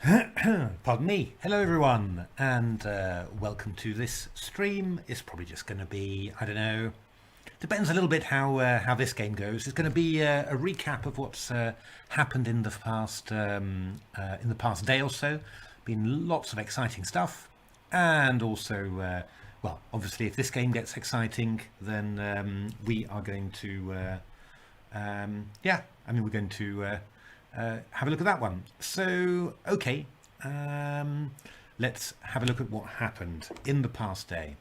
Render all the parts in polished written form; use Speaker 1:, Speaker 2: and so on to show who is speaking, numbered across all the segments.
Speaker 1: Pardon me. Hello everyone, and welcome to this stream. It's probably just going to be, I don't know, depends a little bit how this game goes. It's going to be a recap of what's happened in the past day or so. Been lots of exciting stuff, and also, well, obviously, if this game gets exciting, then we are going to, yeah, I mean, we're going to. Have a look at that one. So, okay, let's have a look at what happened in the past day.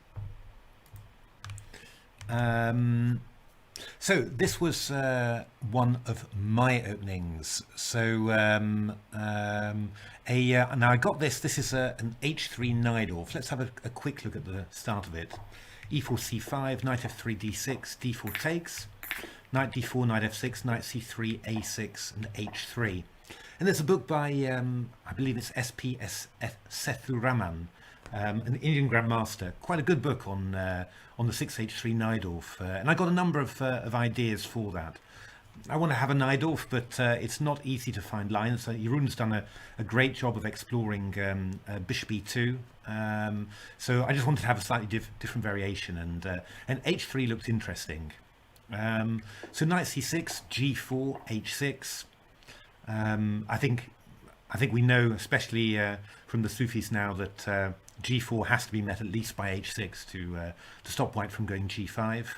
Speaker 1: So this was one of my openings. So now I got this. This is an H3 Najdorf. Let's have a quick look at the start of it. E4 C5, knight F3 D6, D4 takes. Knight d4, knight f6, knight c3, a6, and h3. And there's a book by, I believe it's S.P.S. Sethuraman, an Indian Grandmaster. Quite a good book on the 6h3 Najdorf. And I got a number of ideas for that. I want to have a Najdorf, but it's not easy to find lines. Jeroen's done a great job of exploring bishop e2. So I just wanted to have a slightly different variation, and h3 looked interesting. So knight c6, g4, h6. I think we know, especially from the Sufis now, that g4 has to be met at least by h6 to stop white from going g5.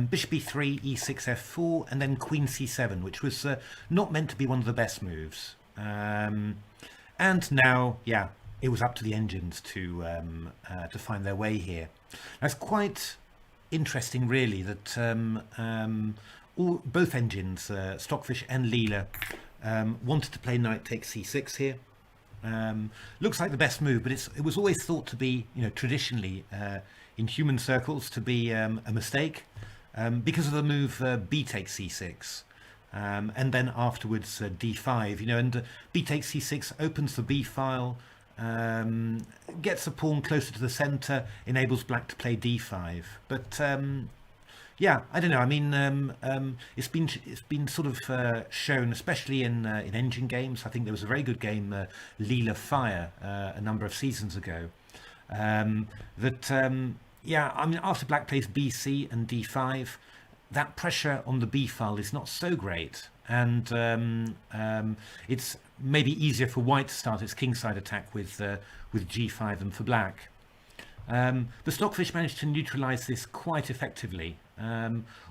Speaker 1: Bishop e3, e6, f4, and then queen c7, which was not meant to be one of the best moves. And now, yeah, it was up to the engines to find their way here. That's quite interesting, really, that both engines, Stockfish and Leela, wanted to play knight takes c6 here. Looks like the best move, but it was always thought to be, traditionally in human circles, to be a mistake because of the move b takes c6. And then afterwards d5, and b takes c6 opens the b file, gets the pawn closer to the center, enables black to play d5. But yeah, I don't know. I mean, it's been sort of shown, especially in engine games. I think there was a very good game, Leela Fire, a number of seasons ago. Yeah, I mean, after black plays bc and d5, that pressure on the b file is not so great, and it's maybe easier for white to start its kingside attack with g5 than for black. The Stockfish managed to neutralize this quite effectively,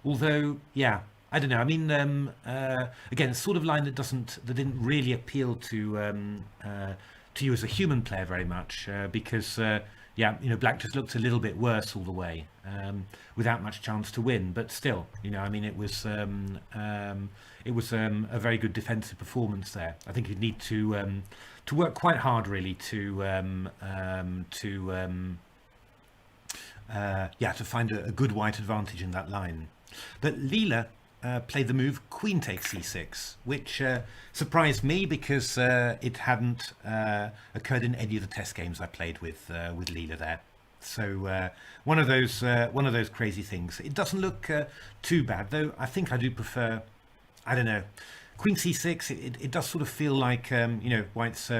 Speaker 1: although, yeah, I don't know. I mean, again, it's sort of line that didn't really appeal to you as a human player very much, because yeah, black just looked a little bit worse all the way, without much chance to win. But still, I mean, it was a very good defensive performance there. I think you'd need to work quite hard, really, to find a good white advantage in that line. But Leela played the move queen takes c6, which surprised me because it hadn't occurred in any of the test games I played with Leela there. So one of those crazy things. It doesn't look too bad, though. I think I do prefer, I don't know, queen c6. It does sort of feel like white's.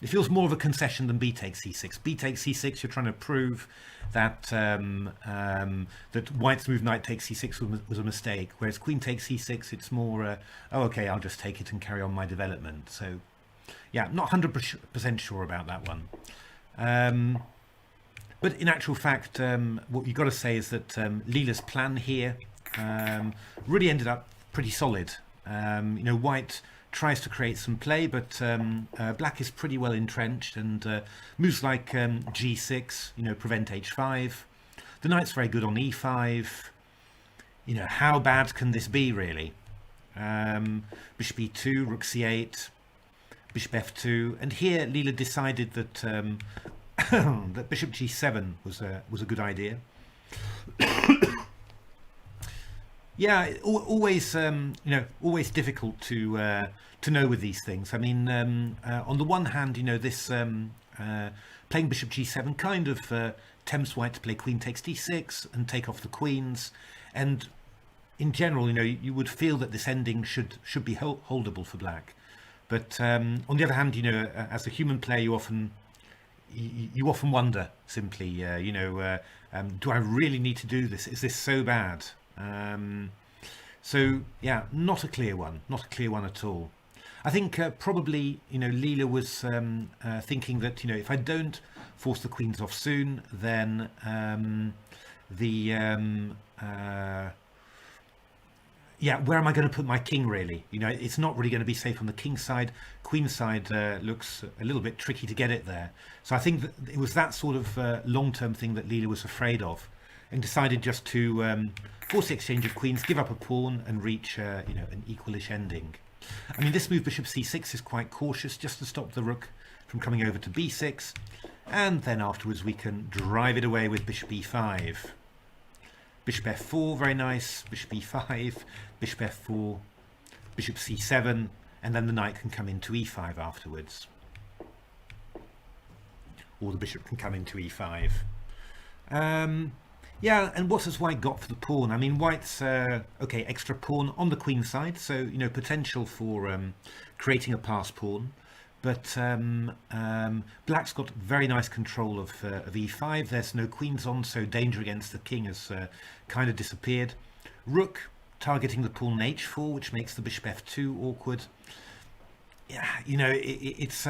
Speaker 1: It feels more of a concession than b takes c6. B takes c6, you're trying to prove that that white's move knight takes c6 was a mistake, whereas queen takes c6, it's more, oh, okay, I'll just take it and carry on my development. So, yeah, not 100% sure about that one. But in actual fact, what you've got to say is that Leela's plan here really ended up pretty solid. White tries to create some play, but black is pretty well entrenched, and moves like g6, prevent h5. The knight's very good on e5. How bad can this be, really? Bishop e2, rook c8, bishop f2, and here Leela decided that that bishop g7 was a good idea. Yeah, always always difficult to know with these things. I mean, on the one hand, this playing bishop g7 kind of tempts white to play queen takes d6 and take off the queens, and in general, you would feel that this ending should be holdable for black. But on the other hand, as a human player, you often wonder simply, do I really need to do this? Is this so bad? So yeah, not a clear one at all. I think probably Leela was thinking that if I don't force the queens off soon, then where am I going to put my king really? It's not really going to be safe on the king side. Queen side looks a little bit tricky to get it there. So I think that it was that sort of long-term thing that Leela was afraid of, and decided just to force the exchange of queens, give up a pawn, and reach an equalish ending. I mean, this move bishop c6 is quite cautious, just to stop the rook from coming over to b6, and then afterwards we can drive it away with bishop e5. Bishop f4, very nice. Bishop e5, bishop f4, bishop c7, and then the knight can come into e5 afterwards. Or the bishop can come into e5. Yeah, and what has white got for the pawn? I mean, white's, okay, extra pawn on the queen side, so, potential for creating a pass pawn. But black's got very nice control of e5. There's no queens on, so danger against the king has kind of disappeared. Rook targeting the pawn on h4, which makes the bishop f2 awkward. Yeah, it's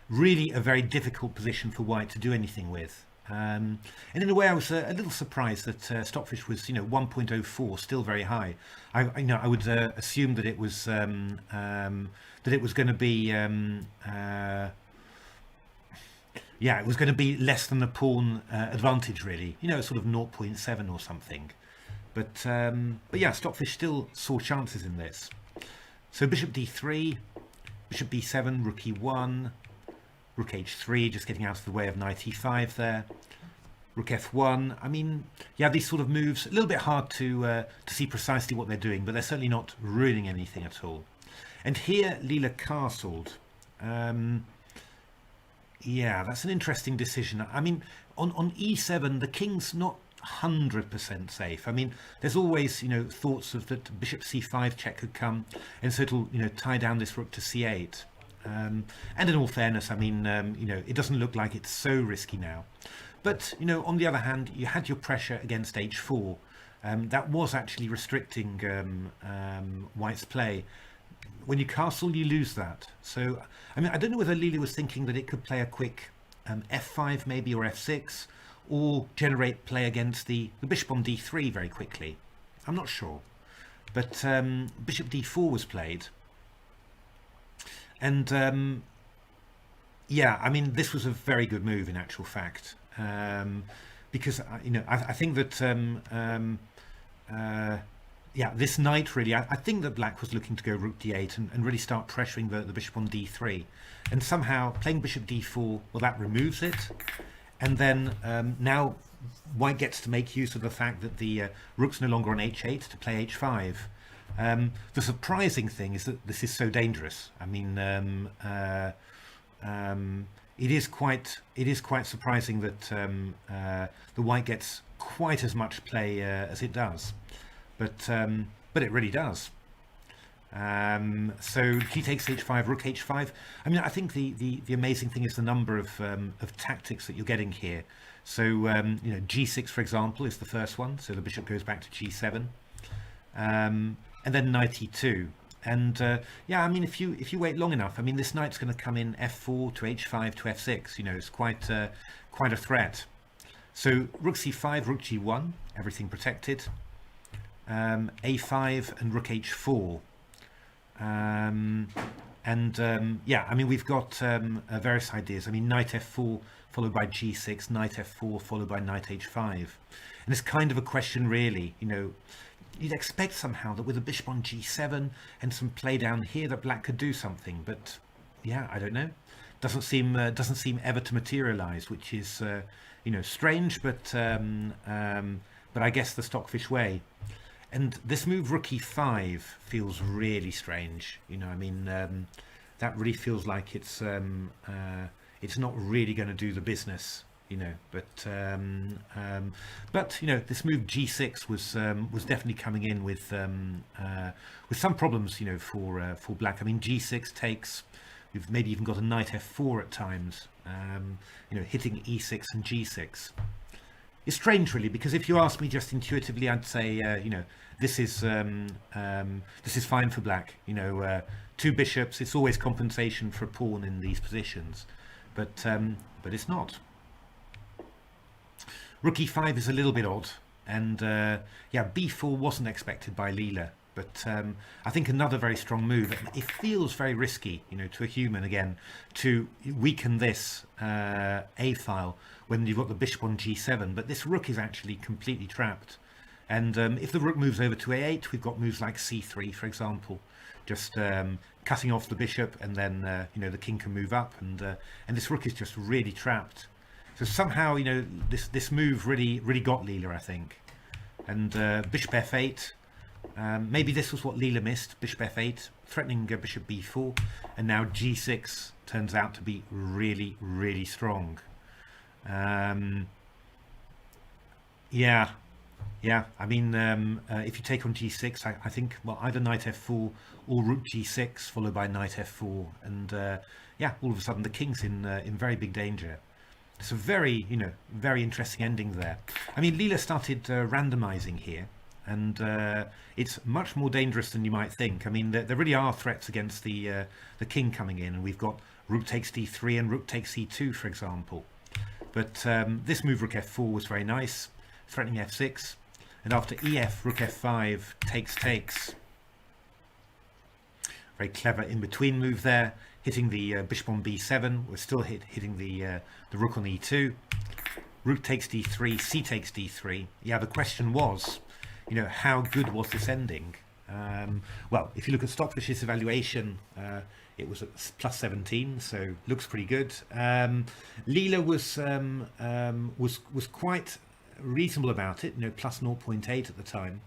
Speaker 1: really a very difficult position for white to do anything with. And in a way, I was a little surprised that Stockfish was, 1.04, still very high. I would assume that it was going to be, it was going to be less than the pawn advantage, really. Sort of 0.7 or something. But yeah, Stockfish still saw chances in this. So bishop d3, bishop b7, rook e1. Rook h3, just getting out of the way of knight e5 there. Rook f1. I mean, yeah, these sort of moves, a little bit hard to see precisely what they're doing, but they're certainly not ruining anything at all. And here, Leela castled. Yeah, that's an interesting decision. I mean, on e7, the king's not 100% safe. I mean, there's always, thoughts of that bishop c5 check could come, and so it'll, tie down this rook to c8. And in all fairness, I mean, it doesn't look like it's so risky now. But, on the other hand, you had your pressure against h4. That was actually restricting white's play. When you castle, you lose that. So, I mean, I don't know whether Leela was thinking that it could play a quick f5 maybe, or f6, or generate play against the bishop on d3 very quickly. I'm not sure. But bishop d4 was played. And yeah, I mean, this was a very good move in actual fact, because I think that yeah, this knight really, I think that black was looking to go rook d8 and really start pressuring the bishop on d3, and somehow playing bishop d4, well, that removes it, and then now white gets to make use of the fact that the rook's no longer on h8 to play h5. The surprising thing is that this is so dangerous. I mean, it is quite surprising that the white gets quite as much play as it does, but it really does. So he takes h5, rook h5. I mean, I think the amazing thing is the number of tactics that you're getting here. So g6, for example, is the first one. So the bishop goes back to g7. And then knight e2, and yeah, I mean, if you wait long enough, I mean, this knight's going to come in f4 to h5 to f6. It's quite a threat. So rook c5, rook g1, everything protected. A5 and rook h4, and yeah, I mean, we've got various ideas. I mean, knight f4 followed by g6, knight f4 followed by knight h5, and it's kind of a question, really. You'd expect somehow that with a bishop on g7 and some play down here that black could do something, but yeah, I don't know. Doesn't seem ever to materialize, which is strange, but I guess the Stockfish way. And this move rook e5 feels really strange. I mean, that really feels like it's not really going to do the business. but this move G6 was definitely coming in with some problems, for black. I mean, G6 takes. We've maybe even got a knight F4 at times, hitting E6 and G6. It's strange, really, because if you ask me just intuitively, I'd say, this is fine for black. Two bishops. It's always compensation for a pawn in these positions, but it's not. Rook E5 is a little bit odd, and B4 wasn't expected by Leela, but I think another very strong move. It feels very risky, to a human again, to weaken this A file when you've got the bishop on G7, but this rook is actually completely trapped. And if the rook moves over to A8, we've got moves like C3, for example, just cutting off the bishop, and then the king can move up, and this rook is just really trapped. So somehow this move really got Leela, I think. And bishop F8, maybe this was what Leela missed. Bishop F8, threatening bishop B4, and now G6 turns out to be really strong. Yeah, I mean, if you take on G6, I think, well, either knight F4 or rook G6 followed by knight F4, and all of a sudden the king's in very big danger. It's a very interesting ending there. I mean, Leela started randomizing here, and it's much more dangerous than you might think. I mean, there really are threats against the king coming in, and we've got rook takes D3 and rook takes E2, for example. But this move, rook F4, was very nice, threatening F6. And after EF, rook F5 takes. Very clever in-between move there, hitting the bishop on B7. We're still hitting the rook on E2. Rook takes D3, C takes D3. Yeah, the question was, how good was this ending? Well, if you look at Stockfish's evaluation, it was at plus 17, so looks pretty good. Leela was quite reasonable about it, plus 0.8 at the time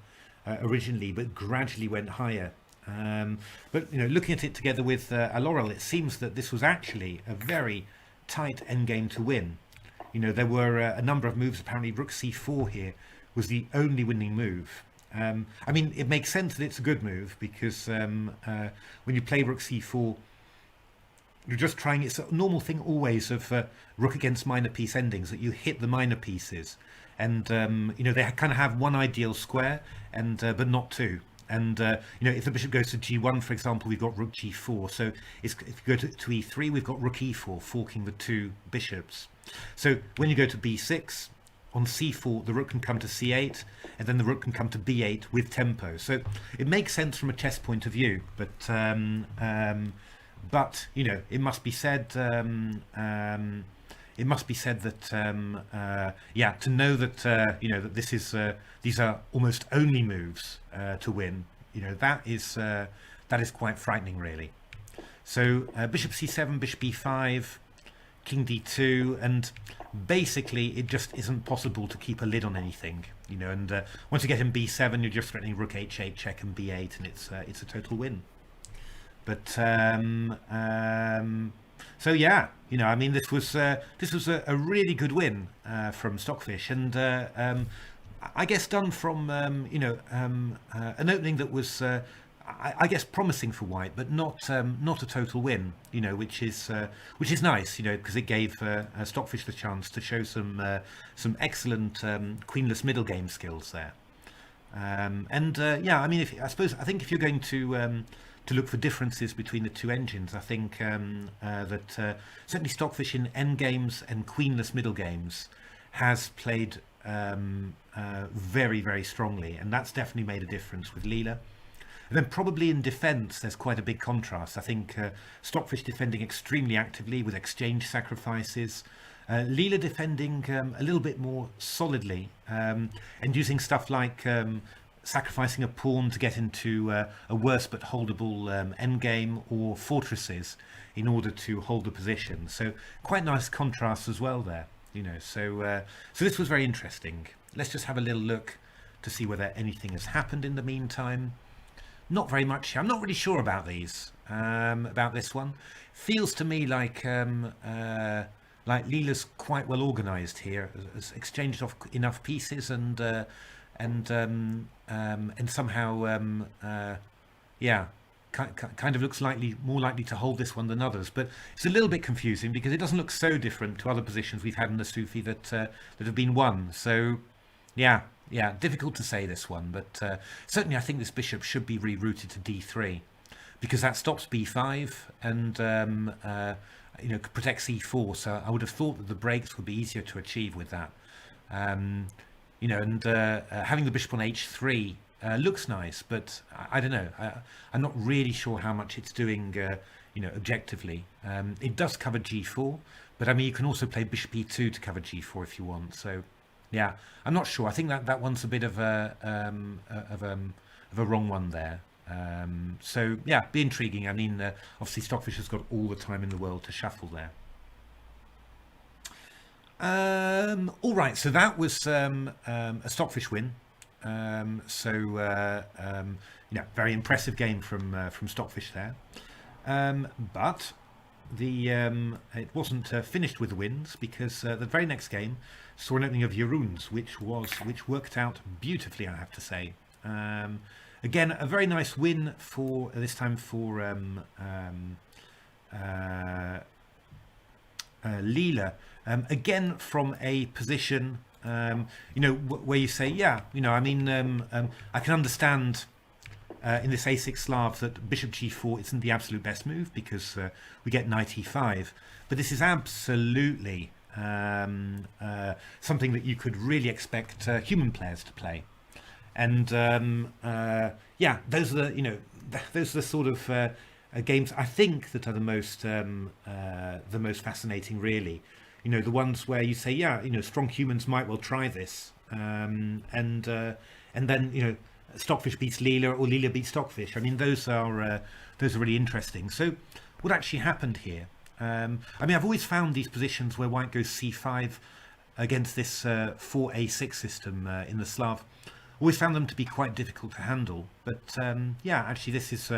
Speaker 1: originally, but gradually went higher. But looking at it together with Laurel, it seems that this was actually a very tight endgame to win. There were a number of moves. Apparently rook c4 here was the only winning move. I mean, it makes sense that it's a good move, because when you play rook c4, you're just trying. It's a normal thing always of rook against minor piece endings, that you hit the minor pieces, and they kind of have one ideal square, and but not two. And if the bishop goes to g1, for example, we've got rook g4. So if you go to e3, we've got rook e4, forking the two bishops. So when you go to b6, on c4, the rook can come to c8, and then the rook can come to b8 with tempo. So it makes sense from a chess point of view, but it must be said. It must be said that to know that that this is these are almost only moves to win. That is quite frightening, really. So bishop c7, bishop b5, king d2, and basically it just isn't possible to keep a lid on anything. And once you get in b7, you're just threatening rook h8, check, and b8, and it's a total win. But so yeah, I mean, this was a really good win from Stockfish, and I guess done from an opening that was I guess promising for White, but not a total win. Which is nice. Because it gave Stockfish the chance to show some excellent queenless middle game skills there. I mean, I think if you're going to look for differences between the two engines, I think that certainly Stockfish in endgames and queenless middle games has played very, very strongly, and that's definitely made a difference with Leela. And then probably in defence, there's quite a big contrast. I think Stockfish defending extremely actively with exchange sacrifices, Leela defending a little bit more solidly, and using stuff like sacrificing a pawn to get into a worse but holdable endgame, or fortresses in order to hold the position. So quite nice contrast as well there. So this was very interesting. Let's just have a little look to see whether anything has happened in the meantime. Not very much. I'm not really sure about these. About this one, feels to me like like Leela's quite well organised here, has exchanged off enough pieces, and somehow yeah, kind of looks more likely to hold this one than others. But it's a little bit confusing because it doesn't look so different to other positions we've had in the Sufi that have been won. So yeah, difficult to say this one, but certainly I think this bishop should be rerouted to d3 because that stops b5 and protects e4. So I would have thought that the breaks would be easier to achieve with that. And having the bishop on h3 looks nice, but I don't know. I'm not really sure how much it's doing, objectively. It does cover g4, but I mean, you can also play bishop e2 to cover g4 if you want. So, yeah, I'm not sure. I think that one's a bit of a wrong one there. So, yeah, be intriguing. I mean, obviously, Stockfish has got all the time in the world to shuffle there. All right, so that was a Stockfish win. Very impressive game from Stockfish there. But it wasn't finished with the wins because the very next game saw an opening of Jeroen's, which worked out beautifully, I have to say. Again, a very nice win for this time for Leela. Again, from a position, where you say, yeah, I can understand in this a6 Slav that bishop g4 isn't the absolute best move because we get knight e5. But this is absolutely something that you could really expect human players to play. And those are the sort of games I think that are the most fascinating, really. The ones where you say, yeah, strong humans might well try this, and then Stockfish beats Leela or Leela beats Stockfish. I mean, those are really interesting. So, what actually happened here? I've always found these positions where White goes c5 against this 4a6 system in the Slav. Always found them to be quite difficult to handle. But actually, this is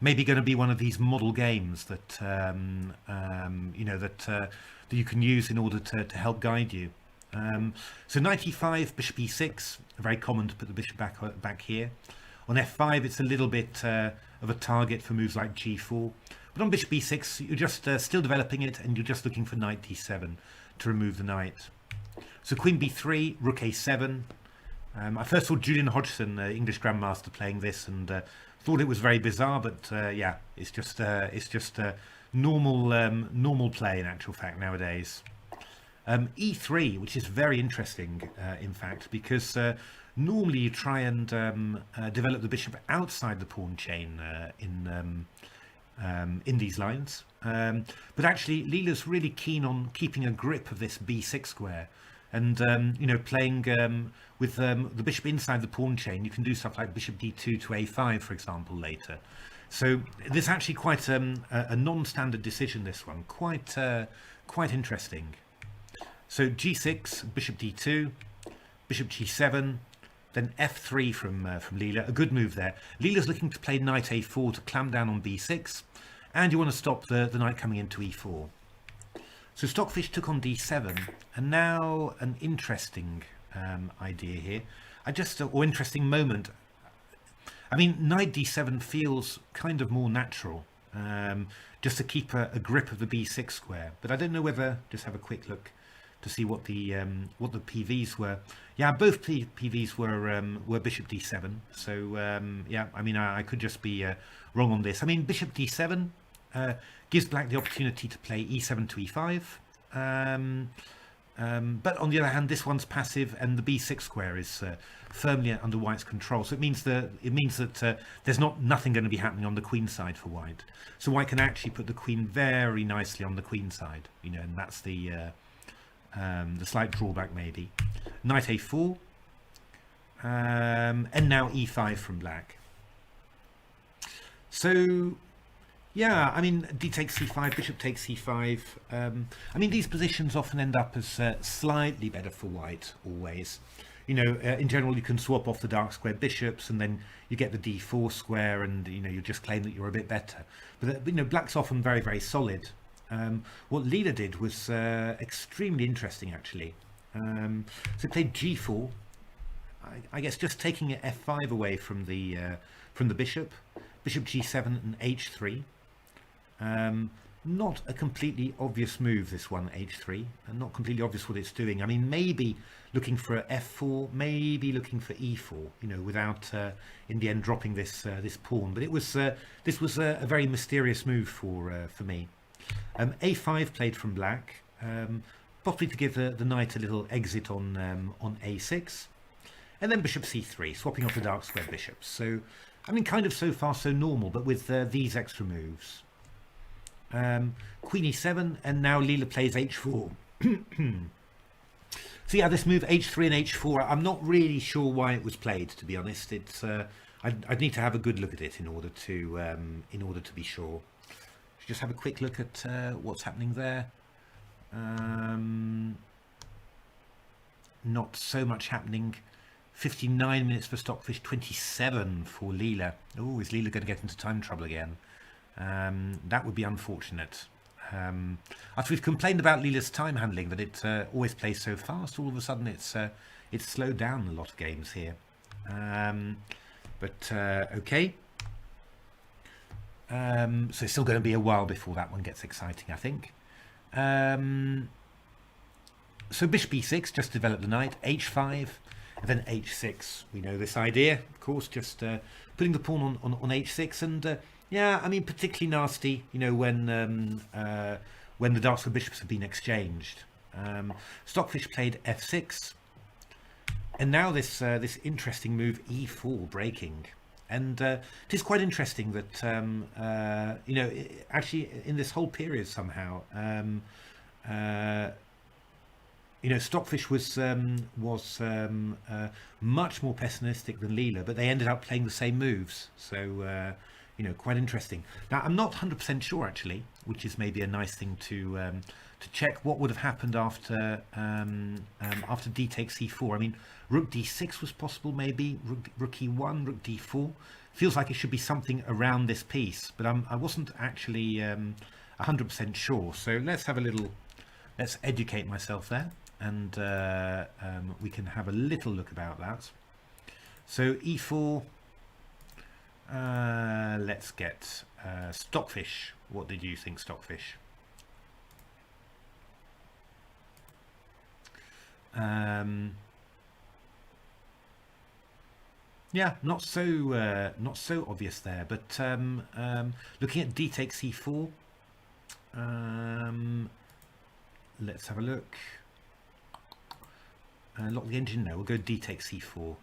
Speaker 1: maybe going to be one of these model games that that you can use in order to help guide you. So knight e5, bishop e6, very common to put the bishop back here. On f5, it's a little bit of a target for moves like g4. But on bishop e6, you're just still developing it, and you're just looking for knight d7 to remove the knight. So queen b3, rook a7. I first saw Julian Hodgson, English Grandmaster, playing this, and thought it was very bizarre. But it's just normal play in actual fact nowadays. E3, which is very interesting, in fact, because normally you try and develop the bishop outside the pawn chain in these lines. But actually, Leela's really keen on keeping a grip of this b6 square. And, playing with the bishop inside the pawn chain, you can do stuff like bishop d2 to a5, for example, later. So this is actually quite a non-standard decision, this one. Quite interesting. So g6, bishop d2, bishop g7, then f3 from Leela. A good move there. Leela's looking to play knight a4 to clamp down on b6, and you want to stop the knight coming into e4. So Stockfish took on d7, and now an interesting idea here. Or interesting moment. I mean, knight d7 feels kind of more natural, just to keep a grip of the b6 square. But I don't know whether, just have a quick look to see what the PVs were. Yeah, both PVs were bishop d7. So I could just be wrong on this. I mean, bishop d7 gives black the opportunity to play e7 to e5. But on the other hand, this one's passive, and the b6 square is firmly under White's control. So it means that there's nothing going to be happening on the queen side for White. So White can actually put the queen very nicely on the queen side, and that's the slight drawback maybe. Knight a4, and now e5 from black. So yeah, I mean, d takes c5, bishop takes c5. I mean, these positions often end up as slightly better for White, always. In general, you can swap off the dark square bishops, and then you get the d4 square, and, you just claim that you're a bit better. But, Black's often very, very solid. What Leela did was extremely interesting, actually. So played g4. I guess just taking f5 away from the bishop, bishop g7 and h3. Not a completely obvious move, this one, h3, and not completely obvious what it's doing. I mean, maybe looking for f4, maybe looking for e4, you know, without in the end dropping this this pawn. But it was this was a very mysterious move for me. a5 played from black, possibly to give the knight a little exit on a6, and then bishop c3, swapping off the dark square bishops. So, I mean, kind of so far so normal, but with these extra moves. Queen e7, and now Leela plays h4. So yeah, this move h3 and h4, I'm not really sure why it was played, to be honest. It's I'd need to have a good look at it in order to be sure. Just have a quick look at what's happening there. Not so much happening. 59 minutes for Stockfish, 27 for Leela. Oh, is Leela going to get into time trouble again? That would be unfortunate. After we've complained about Leela's time handling, that it always plays so fast, all of a sudden it's slowed down a lot of games here. But okay. So it's still going to be a while before that one gets exciting, I think. So bishop e6, just develop the knight, h5, and then h6. We know this idea, of course, just putting the pawn on h6, and yeah, I mean, particularly nasty, you know, when the dark square bishops have been exchanged. Stockfish played f6, and now this this interesting move e4 breaking, and it is quite interesting that you know, actually in this whole period somehow, you know, Stockfish was much more pessimistic than Leela, but they ended up playing the same moves. So you know, quite interesting. Now, I'm not 100% sure actually, which is maybe a nice thing to check what would have happened after after d takes c4. I mean, rook d6 was possible, maybe rook e1, rook d4. Feels like it should be something around this piece, but I wasn't actually 100% sure. So let's educate myself there, and we can have a little look about that. So e4. Let's get Stockfish. What did you think, Stockfish? Yeah, not so obvious there, but looking at d takes c4. Let's have a look. Lock the engine. No, we'll go d takes c4.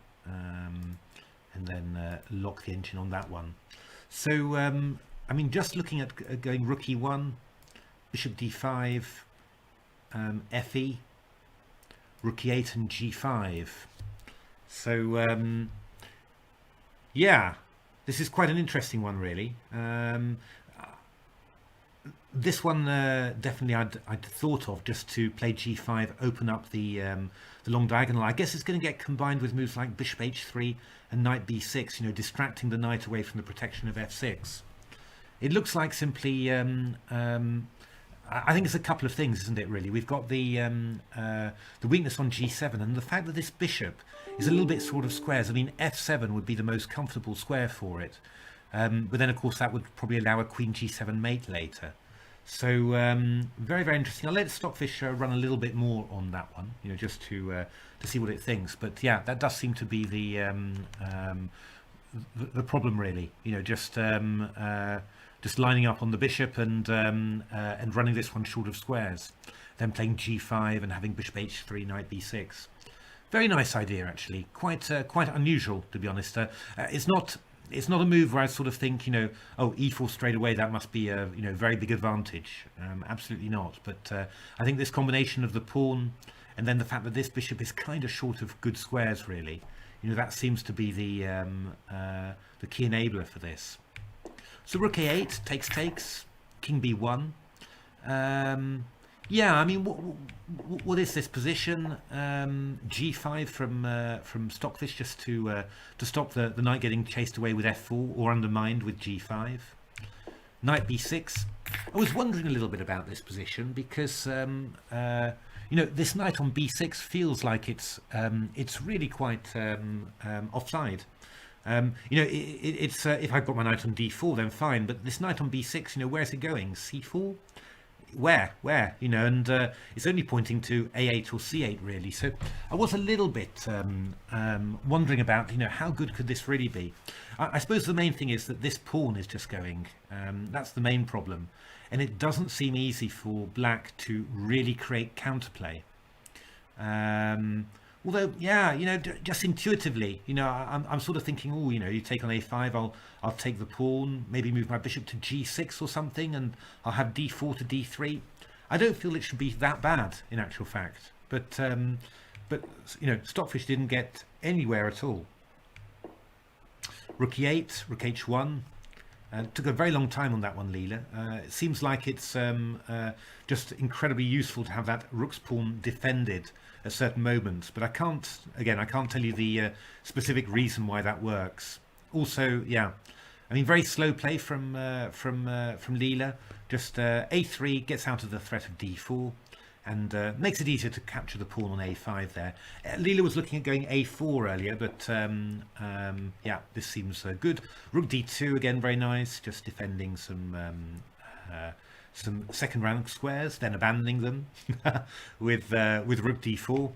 Speaker 1: And then lock the engine on that one. So, I mean, just looking at going rook e1, bishop d5, fe, rook e8 and g5. So, yeah, this is quite an interesting one, really. This one definitely I'd thought of, just to play g5, open up the long diagonal. I guess it's going to get combined with moves like bishop h3 and knight b6, you know, distracting the knight away from the protection of f6. It looks like simply, I think it's a couple of things, isn't it, really? We've got the weakness on g7, and the fact that this bishop is a little bit sort of squares. I mean, f7 would be the most comfortable square for it. But then, of course, that would probably allow a queen g7 mate later. So very, very interesting. I'll let Stockfish run a little bit more on that one, you know, just to see what it thinks. But yeah, that does seem to be the problem, really. You know, just lining up on the bishop and running this one short of squares, then playing g5 and having bishop h3, knight b6. Very nice idea, actually. Quite unusual, to be honest. It's not a move where I sort of think, you know, oh, e4 straight away, that must be a, you know, very big advantage. Absolutely not. But I think this combination of the pawn and then the fact that this bishop is kind of short of good squares, really, you know, that seems to be the key enabler for this. So rook a8 takes, king b1. Yeah, I mean, what is this position? G5 from Stockfish, just to stop the knight getting chased away with f4 or undermined with g5. knight b6. I was wondering a little bit about this position because this knight on b6 feels like it's really quite offside. If I've got my knight on d4, then fine. But this knight on b6, where's it going? c4? Where? And it's only pointing to a8 or c8 really. So I was a little bit wondering about, how good could this really be? I suppose the main thing is that this pawn is just going. That's the main problem, and it doesn't seem easy for black to really create counterplay. Although, yeah, just intuitively, I'm sort of thinking, oh, you take on a5, I'll take the pawn, maybe move my bishop to g6 or something, and I'll have d4 to d3. I don't feel it should be that bad in actual fact, but Stockfish didn't get anywhere at all. Rook e8, rook h1. Took a very long time on that one, Leela. It seems like it's just incredibly useful to have that rook's pawn defended at certain moments, but I can't tell you the specific reason why that works. Also, yeah, very slow play from Leela. Just a3 gets out of the threat of d4 and makes it easier to capture the pawn on a5 there. Leela was looking at going a4 earlier, but yeah, this seems good. Rook d2 again, very nice, just defending some second rank squares, then abandoning them with rook d4,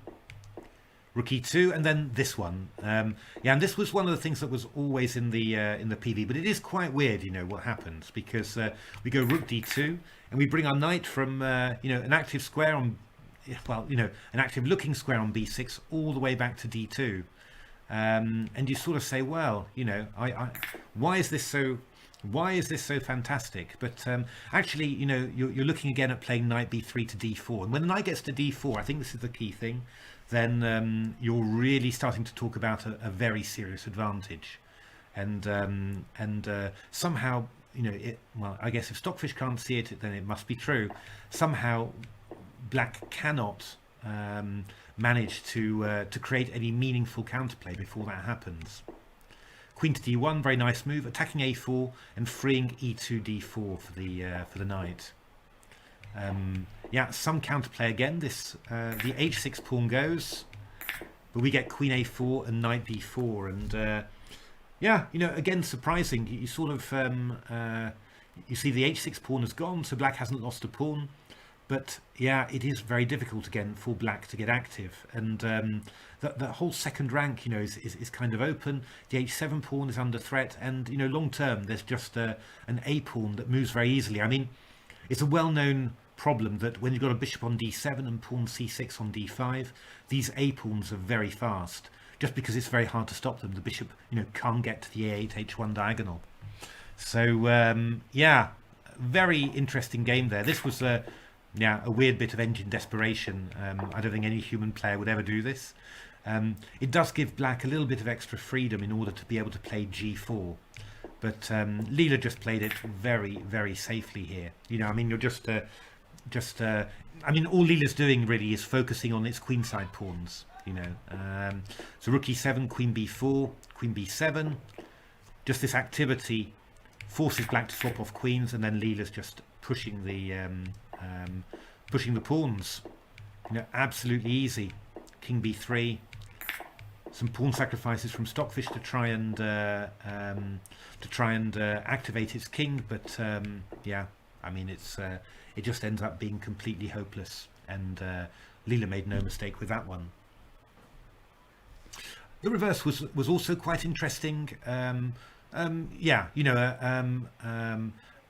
Speaker 1: rook e2, and then this one. Yeah, and this was one of the things that was always in the PV, but it is quite weird, what happens, because we go rook d2 and we bring our knight from an active square on, an active looking square on b6 all the way back to d2, and you sort of say, well, why is this so? Why is this so fantastic? But actually, you're looking again at playing knight b3 to d4, and when the knight gets to d4, I think this is the key thing. Then you're really starting to talk about a very serious advantage, and somehow, I guess if Stockfish can't see it, then it must be true. Somehow, black cannot manage to create any meaningful counterplay before that happens. Queen to d1, very nice move, attacking a4 and freeing e2 d4 for the knight. Yeah, some counterplay again. This the h6 pawn goes, but we get queen a4 and knight b4, and yeah, again surprising. You sort of you see the h6 pawn has gone, so black hasn't lost a pawn. But yeah, it is very difficult again for black to get active, and the whole second rank, is kind of open. The h7 pawn is under threat, and long term there's just an a pawn that moves very easily. It's a well-known problem that when you've got a bishop on d7 and pawn c6 on d5, these a pawns are very fast. Just because it's very hard to stop them, the bishop can't get to the a8 h1 diagonal. So yeah, very interesting game there. This was a weird bit of engine desperation. I don't think any human player would ever do this. It does give black a little bit of extra freedom in order to be able to play g4. But Leela just played it very, very safely here. You're just all Leela's doing really is focusing on its queenside pawns. So rook e7, queen b4, queen b7. Just this activity forces black to swap off queens, and then Leela's just pushing the pawns. Absolutely easy. King b3. Some pawn sacrifices from Stockfish to try and activate its king, but yeah, it just ends up being completely hopeless, and Leela made no mistake with that one. The reverse was also quite interesting. Yeah,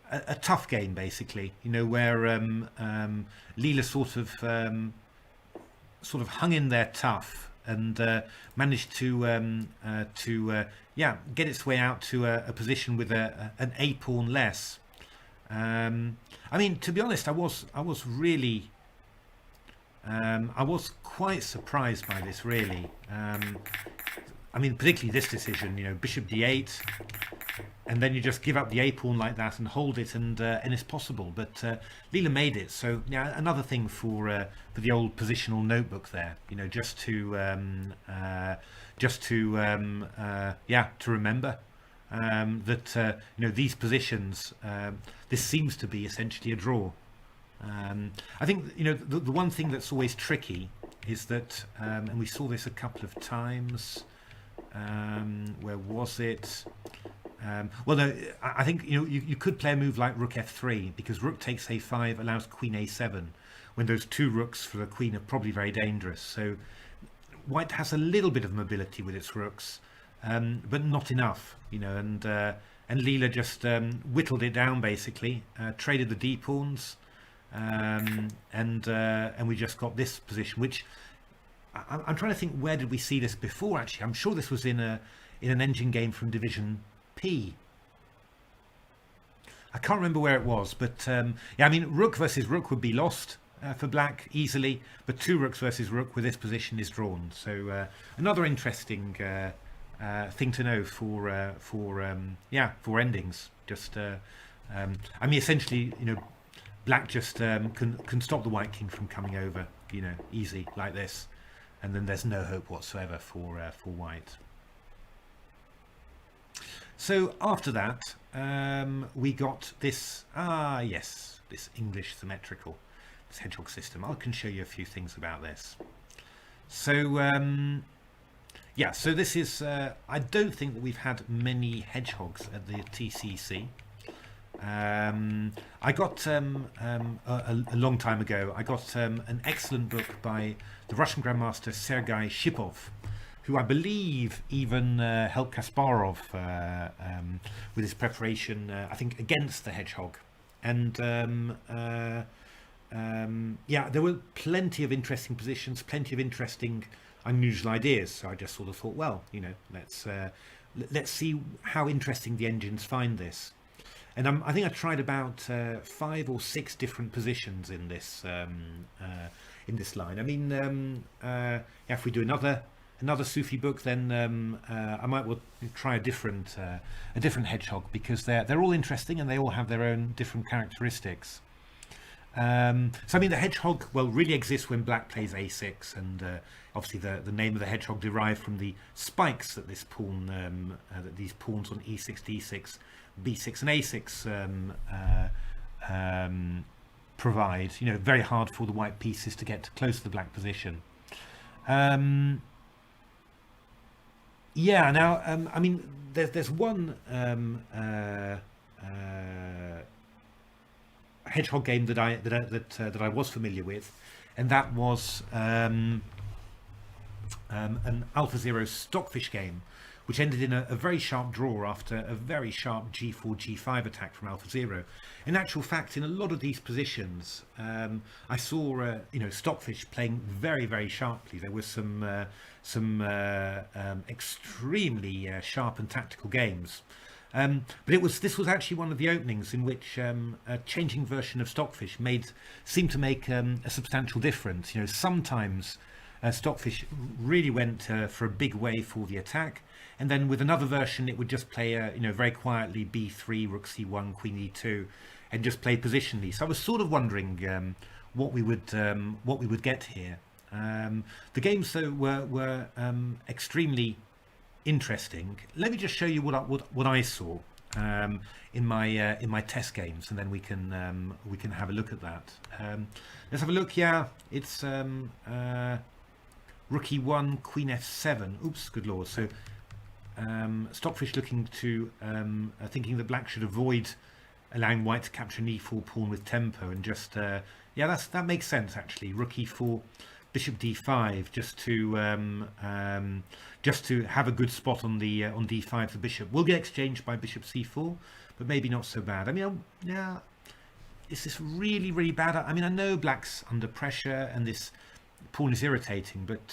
Speaker 1: a tough game basically. Where Leela sort of hung in there tough and managed to get its way out to a position with an a pawn less. To be honest, I was really I was quite surprised by this, really. Particularly this decision, bishop d8, and then you just give up the a pawn like that and hold it, and it's possible. But Leela made it, so yeah, another thing for the old positional notebook there, just to remember. that these positions, this seems to be essentially a draw. I think the one thing that's always tricky is that, and we saw this a couple of times. Where was it? Well, no, I think you could play a move like Rook F3 because Rook takes A5 allows Queen A7. When those two rooks for the Queen are probably very dangerous. So White has a little bit of mobility with its rooks, but not enough, and Leela just whittled it down basically, traded the D pawns, and we just got this position, which I'm trying to think, where did we see this before? Actually, I'm sure this was in an engine game from Division P. I can't remember where it was, but yeah, I mean, Rook versus Rook would be lost for Black easily, but two Rooks versus Rook with this position is drawn. So another interesting thing to know for endings. Just I mean, essentially, Black just can stop the White King from coming over, easy like this. And then there's no hope whatsoever for White. So after that, we got this, yes, this English symmetrical, this hedgehog system. I can show you a few things about this. So, yeah, so this is, I don't think that we've had many hedgehogs at the TCEC. I got a long time ago, I got an excellent book by the Russian Grandmaster Sergei Shipov, who I believe even helped Kasparov with his preparation, I think, against the hedgehog. And yeah, there were plenty of interesting positions, plenty of interesting, unusual ideas. So I just sort of thought, well, let's see how interesting the engines find this. And I think I tried about 5 or 6 different positions in this line. I mean, yeah, if we do another Sufi book, then I might well try a different hedgehog, because they're all interesting and they all have their own different characteristics. So I mean, the hedgehog really exists when Black plays A6, and obviously the name of the hedgehog derived from the spikes that this pawn, that these pawns on E6, D6, B6, and A6 provide. Very hard for the white pieces to get close to the black position. Yeah. Now, I mean, there's one hedgehog game that I was familiar with, and that was an AlphaZero Stockfish game, which ended in a very sharp draw after a very sharp G4, G5 attack from AlphaZero. In actual fact, in a lot of these positions, I saw Stockfish playing very, very sharply. There was some extremely sharp and tactical games. But this was actually one of the openings in which a changing version of Stockfish seemed to make a substantial difference. Sometimes Stockfish really went for a big wave for the attack, and then with another version it would just play very quietly B3, Rook C1, Queen E2, and just play positionally. So I was sort of wondering what we would get here. The games though were extremely interesting. Let me just show you what I saw in my test games, and then we can have a look at that. Let's have a look. Yeah, it's Rook E1, Queen F7. Oops, good lord. So Stockfish looking to thinking that Black should avoid allowing White to capture an E4 pawn with tempo, and just yeah, that makes sense actually. Rook E4, Bishop D5, just to have a good spot on the on D5. The bishop will get exchanged by Bishop C4, but maybe not so bad. I mean, yeah, is this really, really bad? I mean, I know Black's under pressure and this pawn is irritating, but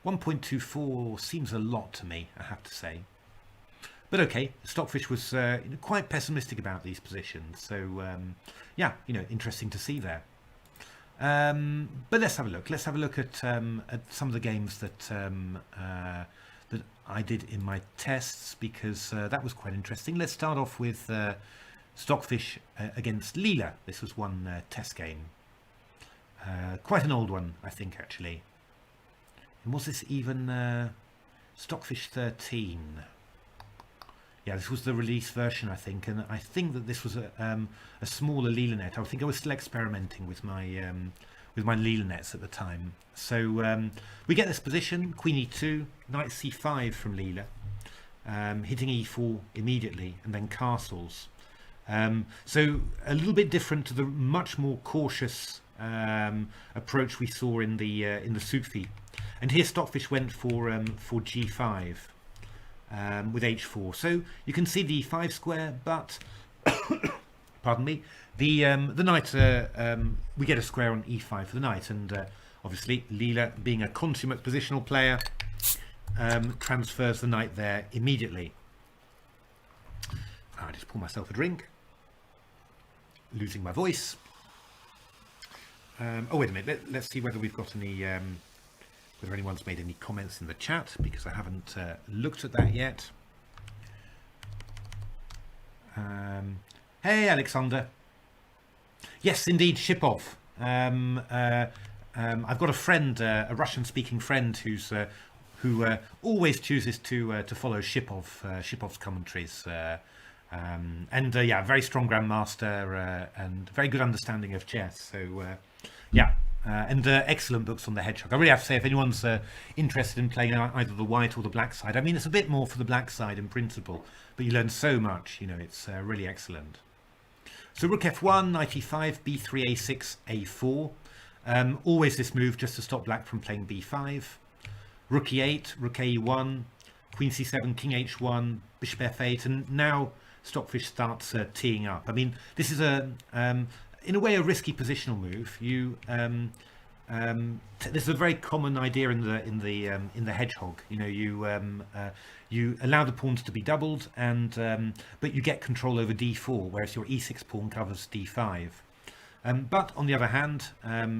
Speaker 1: 1.24 seems a lot to me, I have to say. But okay, Stockfish was quite pessimistic about these positions, so yeah, interesting to see there. But let's have a look. Let's have a look at some of the games that that I did in my tests, because that was quite interesting. Let's start off with Stockfish against Leela. This was one test game. Quite an old one, I think, actually. And was this even Stockfish 13? yeah, this was the release version, I think, and I think that this was a smaller Leela net. I think I was still experimenting with my Leela nets at the time. So we get this position: Queen E2, Knight C5 from Leela, hitting E4 immediately, and then castles. So a little bit different to the much more cautious approach we saw in the Sutfi. And here Stockfish went for G5 with H4. So you can see the E5 square, but pardon me, the knight, we get a square on E5 for the knight, and obviously Leela, being a consummate positional player, transfers the knight there immediately. I just pour myself a drink, losing my voice. Oh, wait a minute, let's see whether we've got any, whether anyone's made any comments in the chat, because I haven't looked at that yet. Hey, Alexander. Yes, indeed, Shipov. I've got a friend, a Russian-speaking friend, who always chooses to follow Shipov's commentaries. Yeah, very strong grandmaster and very good understanding of chess. So yeah, and excellent books on the hedgehog. I really have to say, if anyone's interested in playing either the white or the black side, I mean, it's a bit more for the black side in principle, but you learn so much. You know, it's really excellent. So rook f1, knight e5, b3, a6, a4. Always this move just to stop black from playing b5. Rook e8, rook e1, queen c7, king h1, bishop f8, and now Stockfish starts teeing up. I mean, this is in a way a risky positional move. This is a very common idea in the hedgehog. You know, you allow the pawns to be doubled, and but you get control over d4, whereas your e6 pawn covers d5. But on the other hand,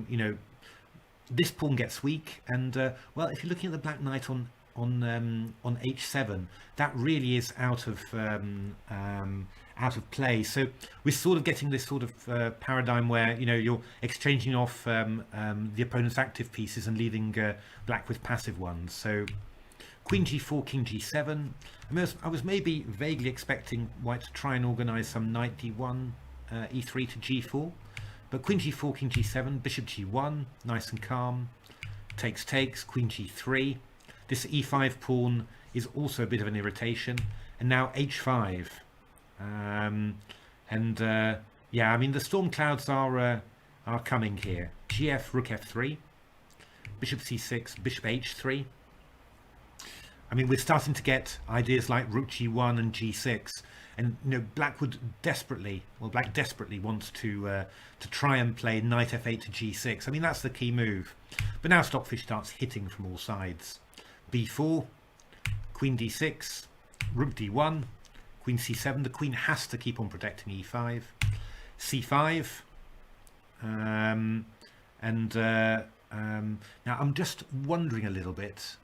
Speaker 1: you know, this pawn gets weak, and well, if you're looking at the black knight on h7, that really is out of play. So we're sort of getting this sort of paradigm where, you know, you're exchanging off the opponent's active pieces and leaving black with passive ones. So queen g4, king g7. I was maybe vaguely expecting white to try and organize some knight d1, e3 to g4, but queen g4, king g7, bishop g1, nice and calm, takes, queen g3. This e5 pawn is also a bit of an irritation, and now h5. Yeah, I mean, the storm clouds are coming here. gf, rook f3, bishop c6, bishop h3. I mean, we're starting to get ideas like rook g1 and g6, and you know, black desperately wants to try and play knight f8 to g6. I mean, that's the key move. But now Stockfish starts hitting from all sides. b4, queen d6, rook d1, queen c7. The queen has to keep on protecting e5, c5, now I'm just wondering a little bit.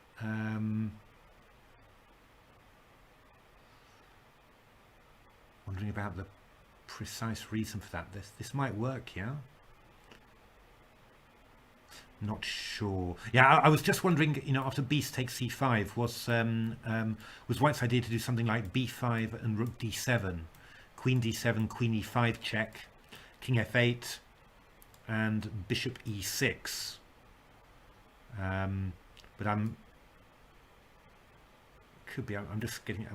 Speaker 1: Wondering about the precise reason for that. This might work, yeah. Not sure. Yeah, I was just wondering, you know, after beast takes c5, was White's idea to do something like b5 and rook d7, queen d7, queen e5 check, king f8, and bishop e6. But I'm just getting.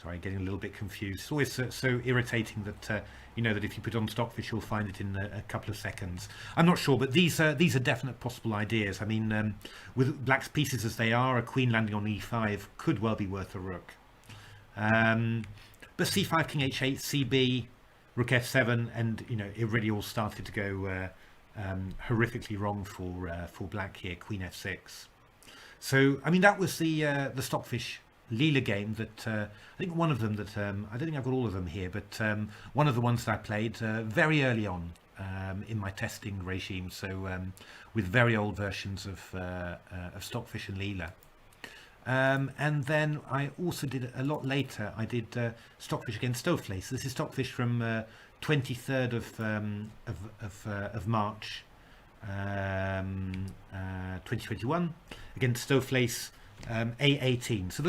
Speaker 1: Sorry, getting a little bit confused. It's always so irritating that you know, that if you put on Stockfish, you'll find it in a couple of seconds. I'm not sure, but these are definite possible ideas. I mean, with black's pieces as they are, a queen landing on e5 could well be worth a rook. But c5, king h8, cb, rook f7, and you know, it really all started to go horrifically wrong for black here. Queen f6. So I mean, that was the Stockfish Leela game that I think one of them that I don't think I've got all of them here, but one of the ones that I played very early on in my testing regime, so with very old versions of Stockfish and Leela. And then I also did a lot later. I did Stockfish against Stockfish. This is Stockfish from 23rd of March 2021 against Stockfish A18. So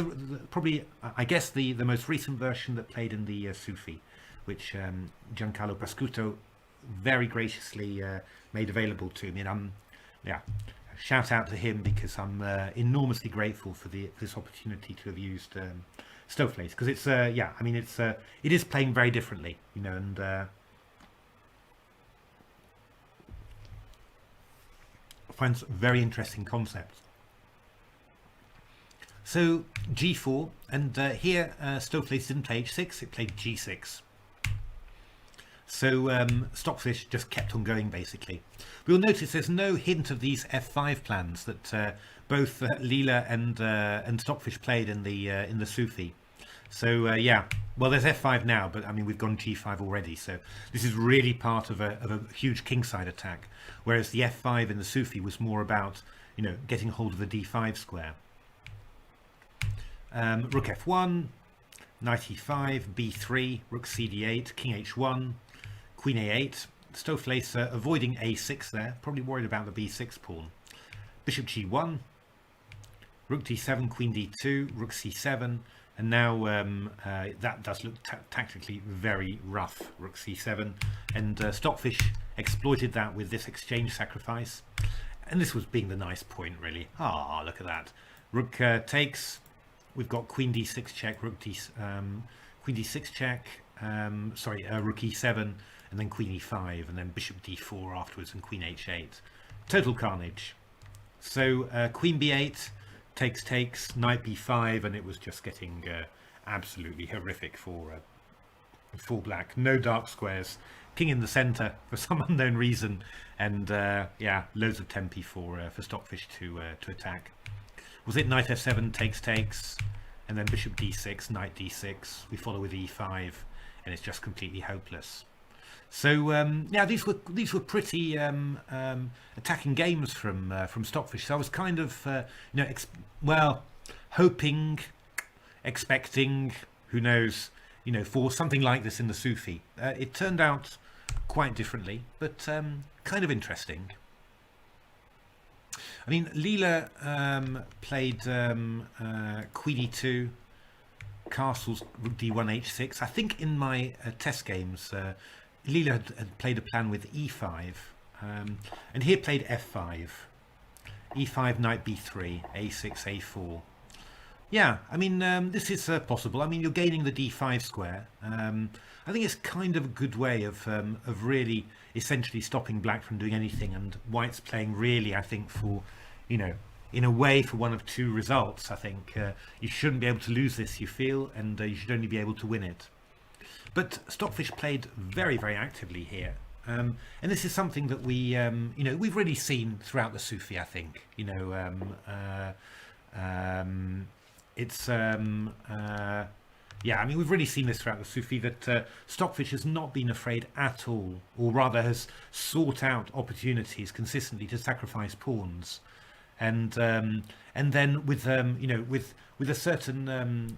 Speaker 1: probably, I guess, the most recent version that played in the Sufi, which Giancarlo Pascuto very graciously made available to me. And yeah, shout out to him, because I'm enormously grateful for this opportunity to have used Stockfish, because it's yeah, I mean, it is playing very differently, you know, and finds very interesting concepts. So G4, and here Stockfish didn't play H6, it played G6. So Stockfish just kept on going, basically. We'll notice there's no hint of these F5 plans that both Leela and Stockfish played in the Sufi. So yeah, well, there's F5 now, but I mean, we've gone G5 already. So this is really part of a huge kingside attack, whereas the F5 in the Sufi was more about, you know, getting hold of the D5 square. Rook F1, Knight E5, B3, Rook CD8, King H1, Queen A8. Stockfish avoiding A6 there, probably worried about the B6 pawn. Bishop G1, Rook D7, Queen D2, Rook C7, and now that does look tactically very rough. Rook C7, and Stockfish exploited that with this exchange sacrifice, and this was being the nice point, really. Ah, look at that. Rook takes. We've got Queen D6 check, Rook Queen D6 check. Sorry, Rook E7, and then Queen E5, and then Bishop D4 afterwards, and Queen H8. Total carnage. So Queen B8 takes, Knight B5, and it was just getting absolutely horrific for black. No dark squares, king in the center for some unknown reason, and yeah, loads of tempi for Stockfish to attack. Was it Knight F7 takes, and then Bishop D6, Knight D6? We follow with E5, and it's just completely hopeless. So yeah, these were pretty attacking games from Stockfish. So I was kind of you know, well, hoping, expecting, who knows, you know, for something like this in the Sufi. It turned out quite differently, but kind of interesting. I mean, Leela played Queen E2, castles, Rook D1, H6. I think in my test games, Leela had played a plan with E5, and here played F5, E5, Knight B3, A6, A4. Yeah, I mean, this is possible. I mean, you're gaining the D5 square. I think it's kind of a good way of really essentially stopping black from doing anything, and white's playing really, I think, for, you know, in a way, for one of two results. I think you shouldn't be able to lose this, you feel, and you should only be able to win it. But Stockfish played very, very actively here. And this is something that we, you know, we've really seen throughout the Sufi, I think. You know, it's, yeah, I mean, we've really seen this throughout the Sufi, that Stockfish has not been afraid at all, or rather has sought out opportunities consistently to sacrifice pawns. And then with, you know, with a certain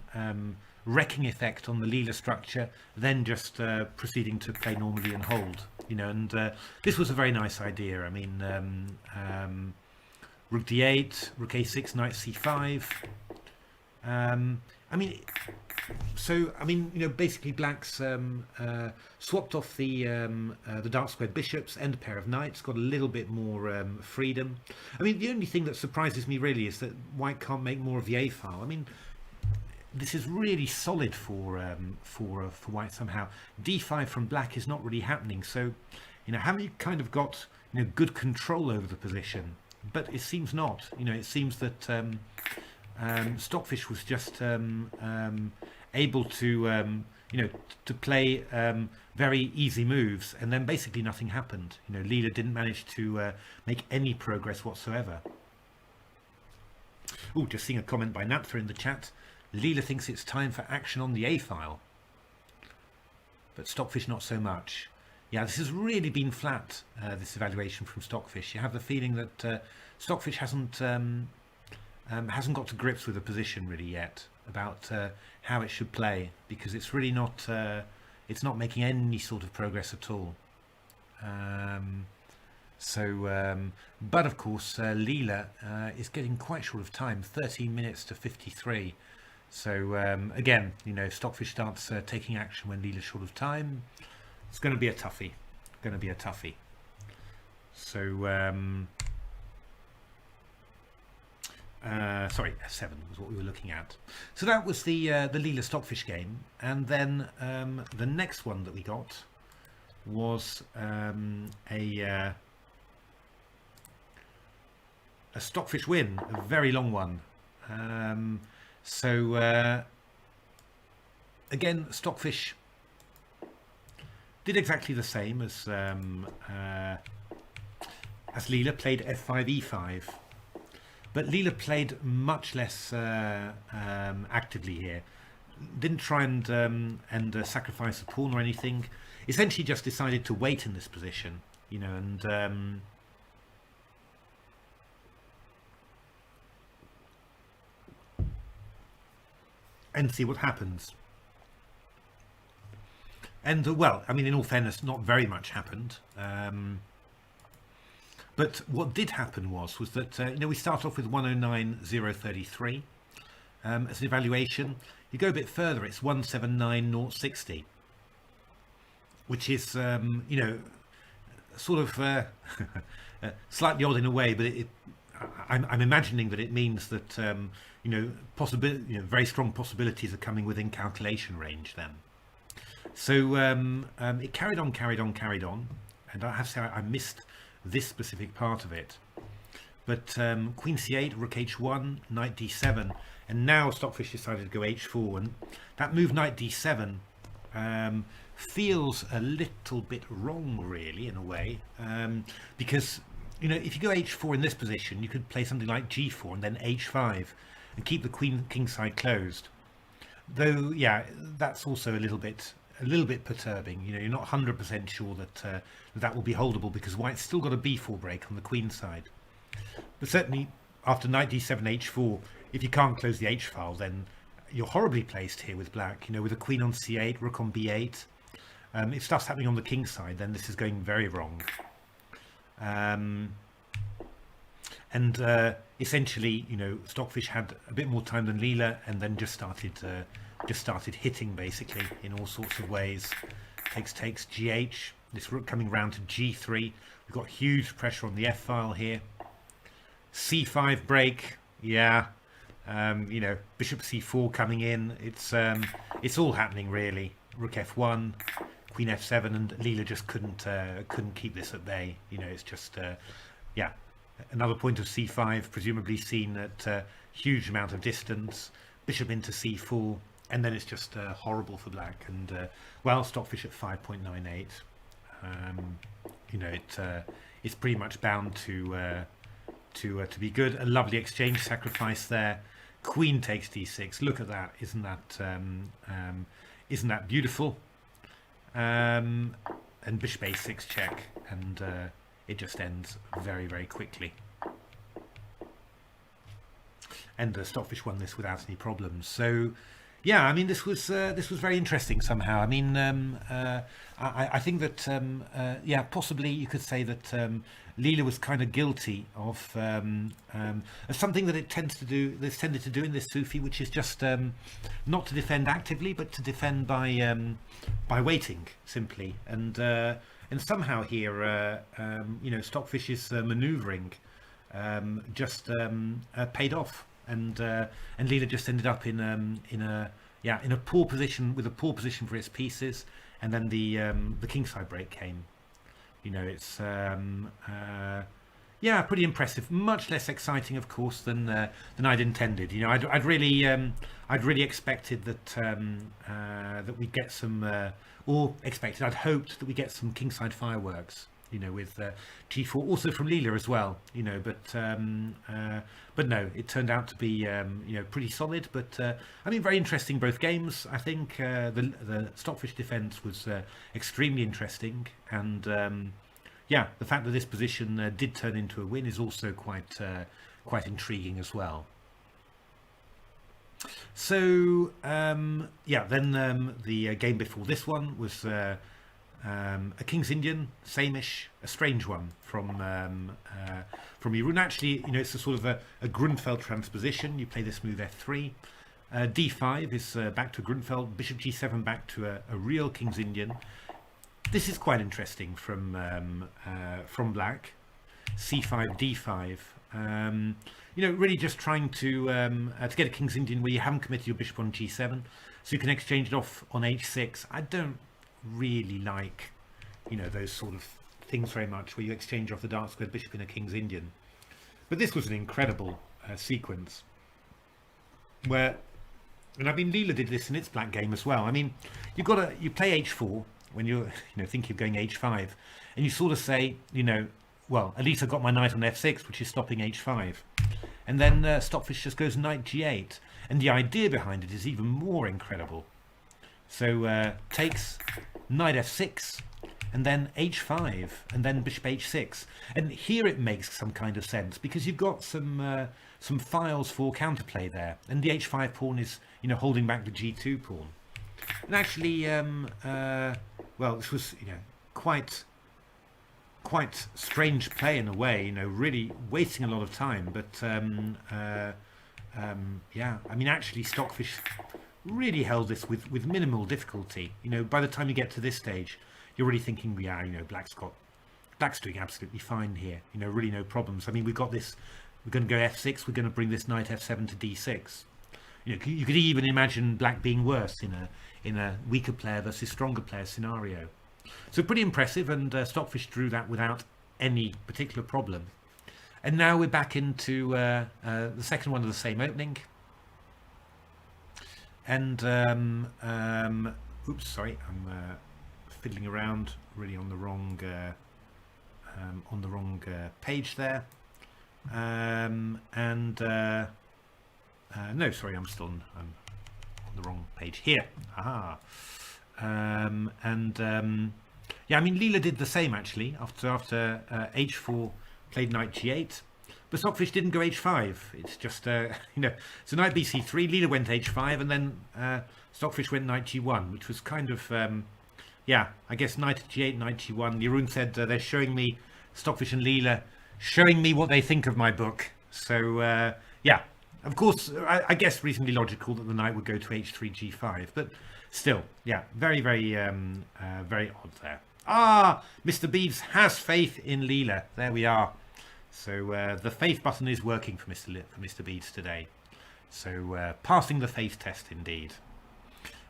Speaker 1: wrecking effect on the Leela structure, then just proceeding to play normally and hold, you know. And this was a very nice idea. I mean, Rook D8, Rook A6, Knight C5. I mean, so I mean, you know, basically black's swapped off the dark squared bishops, and a pair of knights, got a little bit more freedom. I mean, the only thing that surprises me really is that white can't make more of the A file. I mean, this is really solid for white somehow. D5 from black is not really happening. So, you know, haven't you kind of got, you know, good control over the position? But it seems not. You know, it seems that Stockfish was just able to, you know, to play very easy moves, and then basically nothing happened. You know, Leela didn't manage to make any progress whatsoever. Oh, just seeing a comment by Naptha in the chat. Leela thinks it's time for action on the A file, but Stockfish not so much. Yeah, this has really been flat, this evaluation from Stockfish. You have the feeling that Stockfish hasn't got to grips with the position really yet, about how it should play, because it's really not making any sort of progress at all. So, but of course, Leela is getting quite short of time, 13 minutes to 53. So again, you know, Stockfish starts taking action when Leela's short of time. It's going to be a toughie. Going to be a toughie. So, sorry, F7 was what we were looking at. So that was the Leela-Stockfish game, and then the next one that we got was a Stockfish win, a very long one. So again, Stockfish did exactly the same as Leela, played f5 e5, but Leela played much less actively here. Didn't try and sacrifice a pawn or anything. Essentially, just decided to wait in this position, you know, and see what happens. And well, I mean, in all fairness, not very much happened. But what did happen was that you know, we start off with 109,033 as an evaluation. You go a bit further, it's 179,060, which is you know, sort of slightly odd in a way, but I'm imagining that it means that you know, very strong possibilities are coming within calculation range then. So it carried on, and I have to say I missed this specific part of it. But Queen C8, Rook H1, Knight D7, and now Stockfish decided to go H4, and that move Knight D7 feels a little bit wrong, really, in a way, because you know, if you go H4 in this position, you could play something like G4 and then H5 and keep the king side closed. Though, yeah, that's also a little bit perturbing. You know, you're not 100% sure that that will be holdable, because White's still got a B4 break on the queen side. But certainly after Knight D7 H4, if you can't close the H file, then you're horribly placed here with Black. You know, with a queen on C8, Rook on B8. If stuff's happening on the king side, then this is going very wrong. And essentially, you know, Stockfish had a bit more time than Leela, and then just started hitting basically in all sorts of ways. Takes GH. This rook coming round to G3. We've got huge pressure on the F file here. C5 break. Yeah. You know, Bishop C4 coming in. It's all happening really. Rook F1. Queen F7, and Leela just couldn't keep this at bay. You know, it's just yeah, another point of C5, presumably seen at a huge amount of distance. Bishop into C4, and then it's just horrible for Black. And well, Stockfish at 5.98. You know, it's pretty much bound to be good. A lovely exchange sacrifice there. Queen takes D6. Look at that! Isn't that beautiful? And Bishop A6 check, and it just ends very, very quickly. And Stockfish won this without any problems. So, yeah, I mean, this was very interesting somehow. I mean, I think that yeah, possibly you could say that Leela was kind of guilty of something that it tended to do in this Sufi, which is just not to defend actively, but to defend by waiting simply. And somehow here, you know, Stockfish's manoeuvring just paid off. And Leela just ended up in a poor position, with a poor position for its pieces, and then the kingside break came. You know, it's yeah, pretty impressive. Much less exciting, of course, than I'd intended. You know, I'd really expected that that we'd get some, I'd hoped that we get some kingside fireworks. You know, with G4, also from Leela as well. You know, but no, it turned out to be you know, pretty solid. But I mean, very interesting both games. I think the Stockfish defense was extremely interesting, and yeah, the fact that this position did turn into a win is also quite intriguing as well. So yeah, then the game before this one was a King's Indian, Samisch, a strange one from Irun. Actually, it's a sort of a Grunfeld transposition. You play this move f3. d5 is back to a Grunfeld. Bishop g7 back to a real King's Indian. This is quite interesting from black. c5, d5. Really just trying to get a King's Indian where you haven't committed your bishop on g7, so you can exchange it off on h6. I don't really like, those sort of things very much, where you exchange off the dark squared bishop in a King's Indian. But this was an incredible sequence where, and I mean, Leela did this in its black game as well. I mean, you play h4 when you're thinking of going h5, and you sort of say, well, at least I got my knight on f6, which is stopping h5, and then Stockfish just goes knight g8, and the idea behind it is even more incredible. So takes knight f6, and then h5, and then bishop h6, and here it makes some kind of sense because you've got some files for counterplay there, and the h5 pawn is holding back the g2 pawn. And actually, well, this was quite strange play in a way, really wasting a lot of time. But yeah, I mean, actually, Stockfish really held this with minimal difficulty. By the time you get to this stage, you're really thinking, yeah, Black's doing absolutely fine here. Really no problems. I mean, we've got this. We're going to go f6. We're going to bring this knight f7 to d6. You could even imagine Black being worse in a weaker player versus stronger player scenario. So pretty impressive, and Stockfish drew that without any particular problem. And now we're back into the second one of the same opening. And oops, sorry, I'm fiddling around really on the wrong page there. No, sorry, I'm on the wrong page here. Aha. Yeah, I mean, Leela did the same actually after h4 played knight g8, but Stockfish didn't go h5. It's just so knight bc3, Leela went h5, and then Stockfish went knight g1, which was kind of yeah, I guess knight g8, knight g1. Jeroen said they're showing me, Stockfish and Leela, showing me what they think of my book. So yeah, of course, I guess reasonably logical that the knight would go to h3 g5, but still, yeah, very very odd there. Ah, Mr. Beeves has faith in Leela. There we are. So the faith button is working for Mr. Beeves today. So passing the faith test indeed.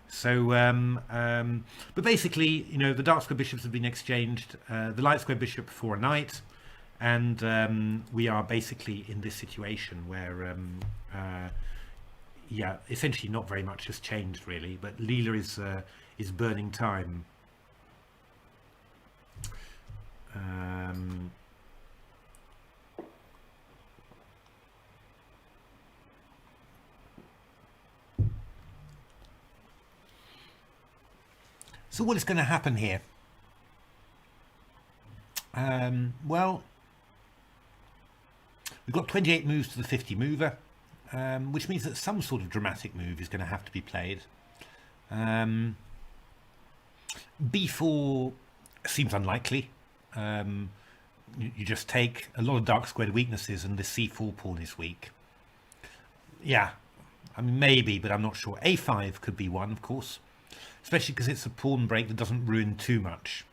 Speaker 1: So but basically, the dark square bishops have been exchanged, the light square bishop for a knight, and we are basically in this situation where yeah, essentially not very much has changed really, but Leela is burning time. So what is going to happen here? Well, we've got 28 moves to the 50 mover, which means that some sort of dramatic move is going to have to be played. b4 seems unlikely. You just take a lot of dark squared weaknesses, and the c4 pawn is weak. Yeah, I mean, maybe, but I'm not sure. a5 could be one, of course, especially because it's a pawn break that doesn't ruin too much.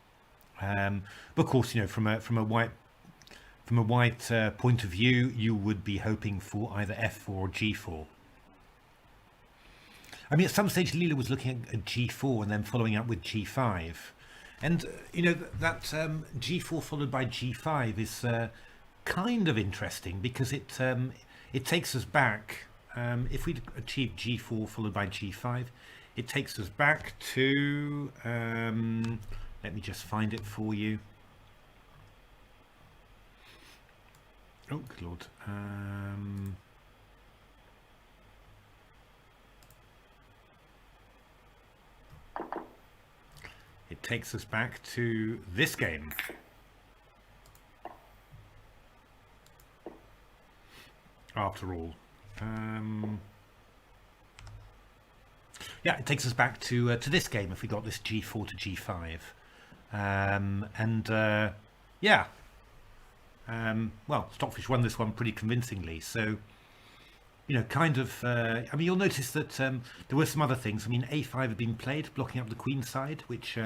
Speaker 1: But of course, from a white point of view, you would be hoping for either f4 or g4. I mean, at some stage, Leela was looking at g4 and then following up with g5. And, that g4 followed by g5 is kind of interesting because it takes us back. If we achieve g4 followed by g5, it takes us back to, let me just find it for you. Oh, good Lord. It takes us back to this game. After all. Yeah, it takes us back to this game if we got this g4 to g5. And yeah, well, Stockfish won this one pretty convincingly. So, you know, kind of, I mean, you'll notice that there were some other things. I mean, a5 had been played, blocking up the queen side, which,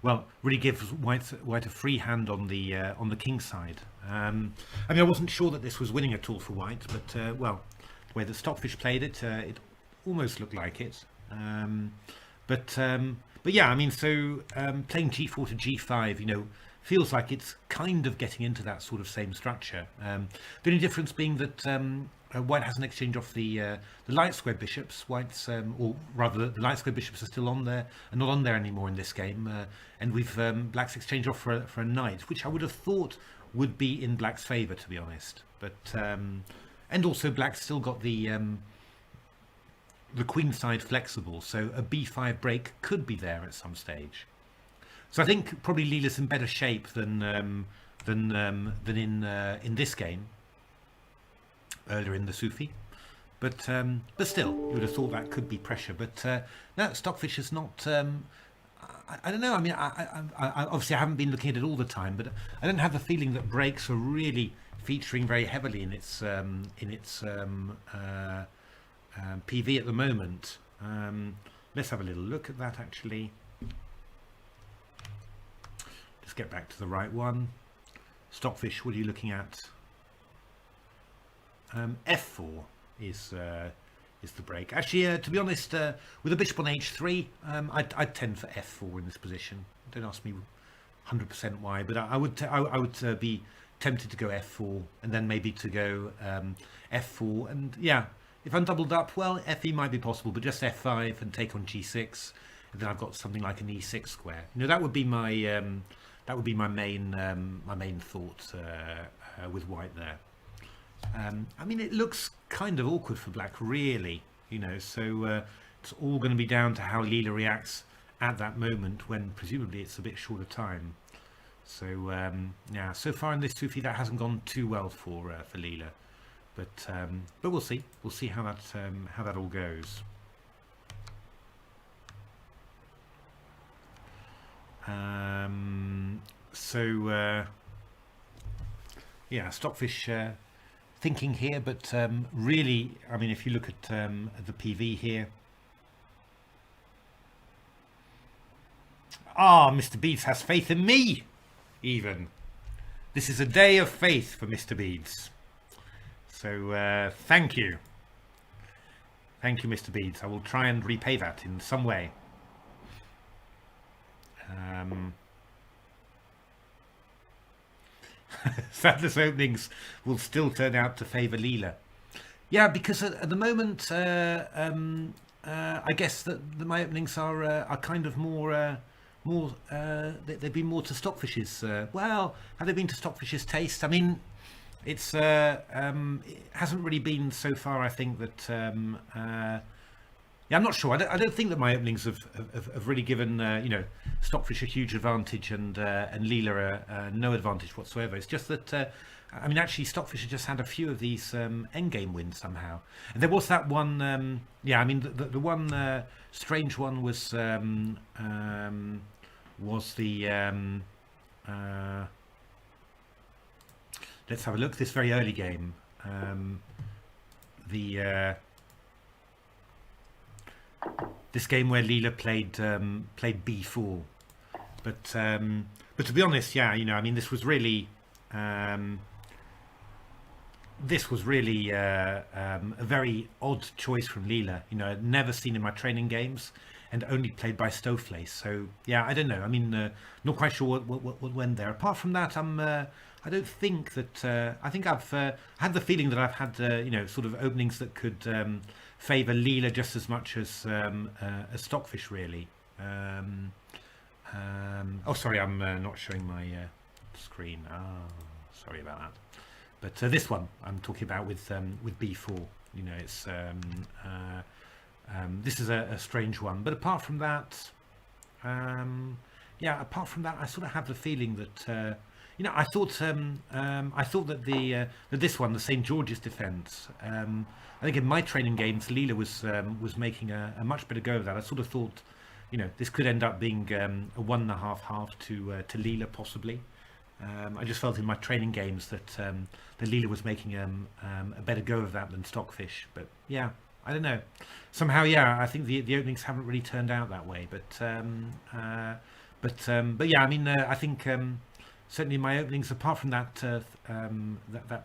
Speaker 1: well, really gives white a free hand on the king side. I mean, I wasn't sure that this was winning at all for white, but, well, the way that Stockfish played it, it almost looked like it. But yeah, I mean, so playing g4 to g5, you know, feels like it's kind of getting into that sort of same structure. The only difference being that white has an exchange off the light square bishops. White's, or rather, the light square bishops are still on there and not on there anymore in this game. And we've black's exchange off for a knight, which I would have thought would be in black's favour, to be honest. But and also black's still got the queen side flexible, so a b5 break could be there at some stage. So I think probably Leela's in better shape than in this game earlier in the Sufi, but still, you would have thought that could be pressure. But no, Stockfish is not. I don't know. I mean, I obviously I haven't been looking at it all the time, but I don't have the feeling that breaks are really featuring very heavily in its PV at the moment. Let's have a little look at that actually. Let's get back to the right one. Stockfish, what are you looking at? F4 is the break. Actually, to be honest, with a bishop on h3, I'd tend for f4 in this position. Don't ask me 100% why, but I would be tempted to go f4 and then maybe to go f4, and yeah, if I'm doubled up, well, fe might be possible, but just f5 and take on g6, and then I've got something like an e6 square. You know, that would be my main thought with white there. I mean, it looks kind of awkward for black, really. You know, so it's all going to be down to how Leela reacts at that moment, when presumably it's a bit shorter time. So yeah, so far in this Sufi, that hasn't gone too well for Leela. But we'll see. We'll see how that all goes. So yeah, Stockfish thinking here, but really, I mean, if you look at the PV here, Mr. Beads has faith in me. Even this is a day of faith for Mr. Beads. So thank you, Mr. Beads. I will try and repay that in some way. Sadler's openings will still turn out to favour Leela. Yeah, because at the moment, I guess that my openings are kind of more. They've been more to Stockfish's. Well, have they been to Stockfish's taste? I mean, it hasn't really been so far. I think that. Yeah, I'm not sure. I don't think that my openings have really given you know, Stockfish a huge advantage and Leela no advantage whatsoever. It's just that I mean, actually, Stockfish has just had a few of these endgame wins somehow. And there was that one. Yeah, I mean, the one strange one was the let's have a look. This very early game, this game where Leela played b4, but to be honest, yeah, you know, I mean, this was really a very odd choice from Leela. You know, I'd never seen in my training games, and only played by Stockfish. So yeah, I don't know. I mean, not quite sure what went there. Apart from that, I don't think that. I think I've had the feeling that I've had you know, sort of openings that could favour Leela just as much as Stockfish, really. Oh, sorry, I'm not showing my screen. Sorry about that. But this one I'm talking about with b4. You know, it's this is a strange one. But apart from that, yeah, apart from that, I sort of have the feeling that. You know, I thought that this one, the St. George's defence. I think in my training games, Leela was making a much better go of that. I sort of thought, this could end up being a 1.5 half to Leela possibly. I just felt in my training games that Leela was making a better go of that than Stockfish. But yeah, I don't know. Somehow, yeah, I think the openings haven't really turned out that way. But yeah, I mean, I think certainly my openings, apart from that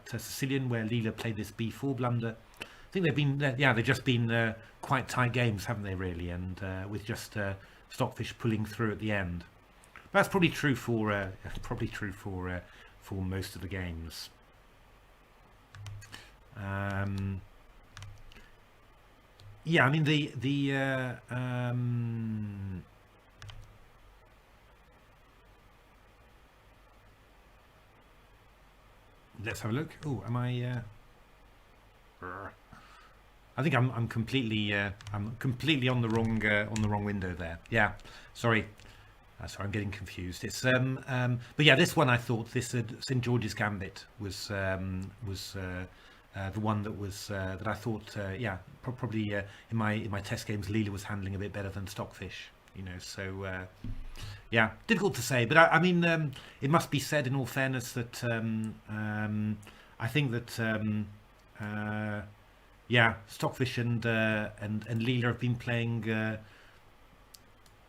Speaker 1: Sicilian where Leela played this B4 blunder, I think they've just been quite tight games, haven't they? Really, and with just Stockfish pulling through at the end. That's probably true for most of the games. Yeah, I mean let's have a look. Oh, am I? I think I'm completely on the wrong window there. Yeah, sorry. Sorry, I'm getting confused. It's but yeah, this one I thought this St George's Gambit was the one that was that I thought yeah, probably in my test games Leela was handling a bit better than Stockfish. So yeah, difficult to say, but I mean it must be said in all fairness that I think that yeah, Stockfish and Leela have been playing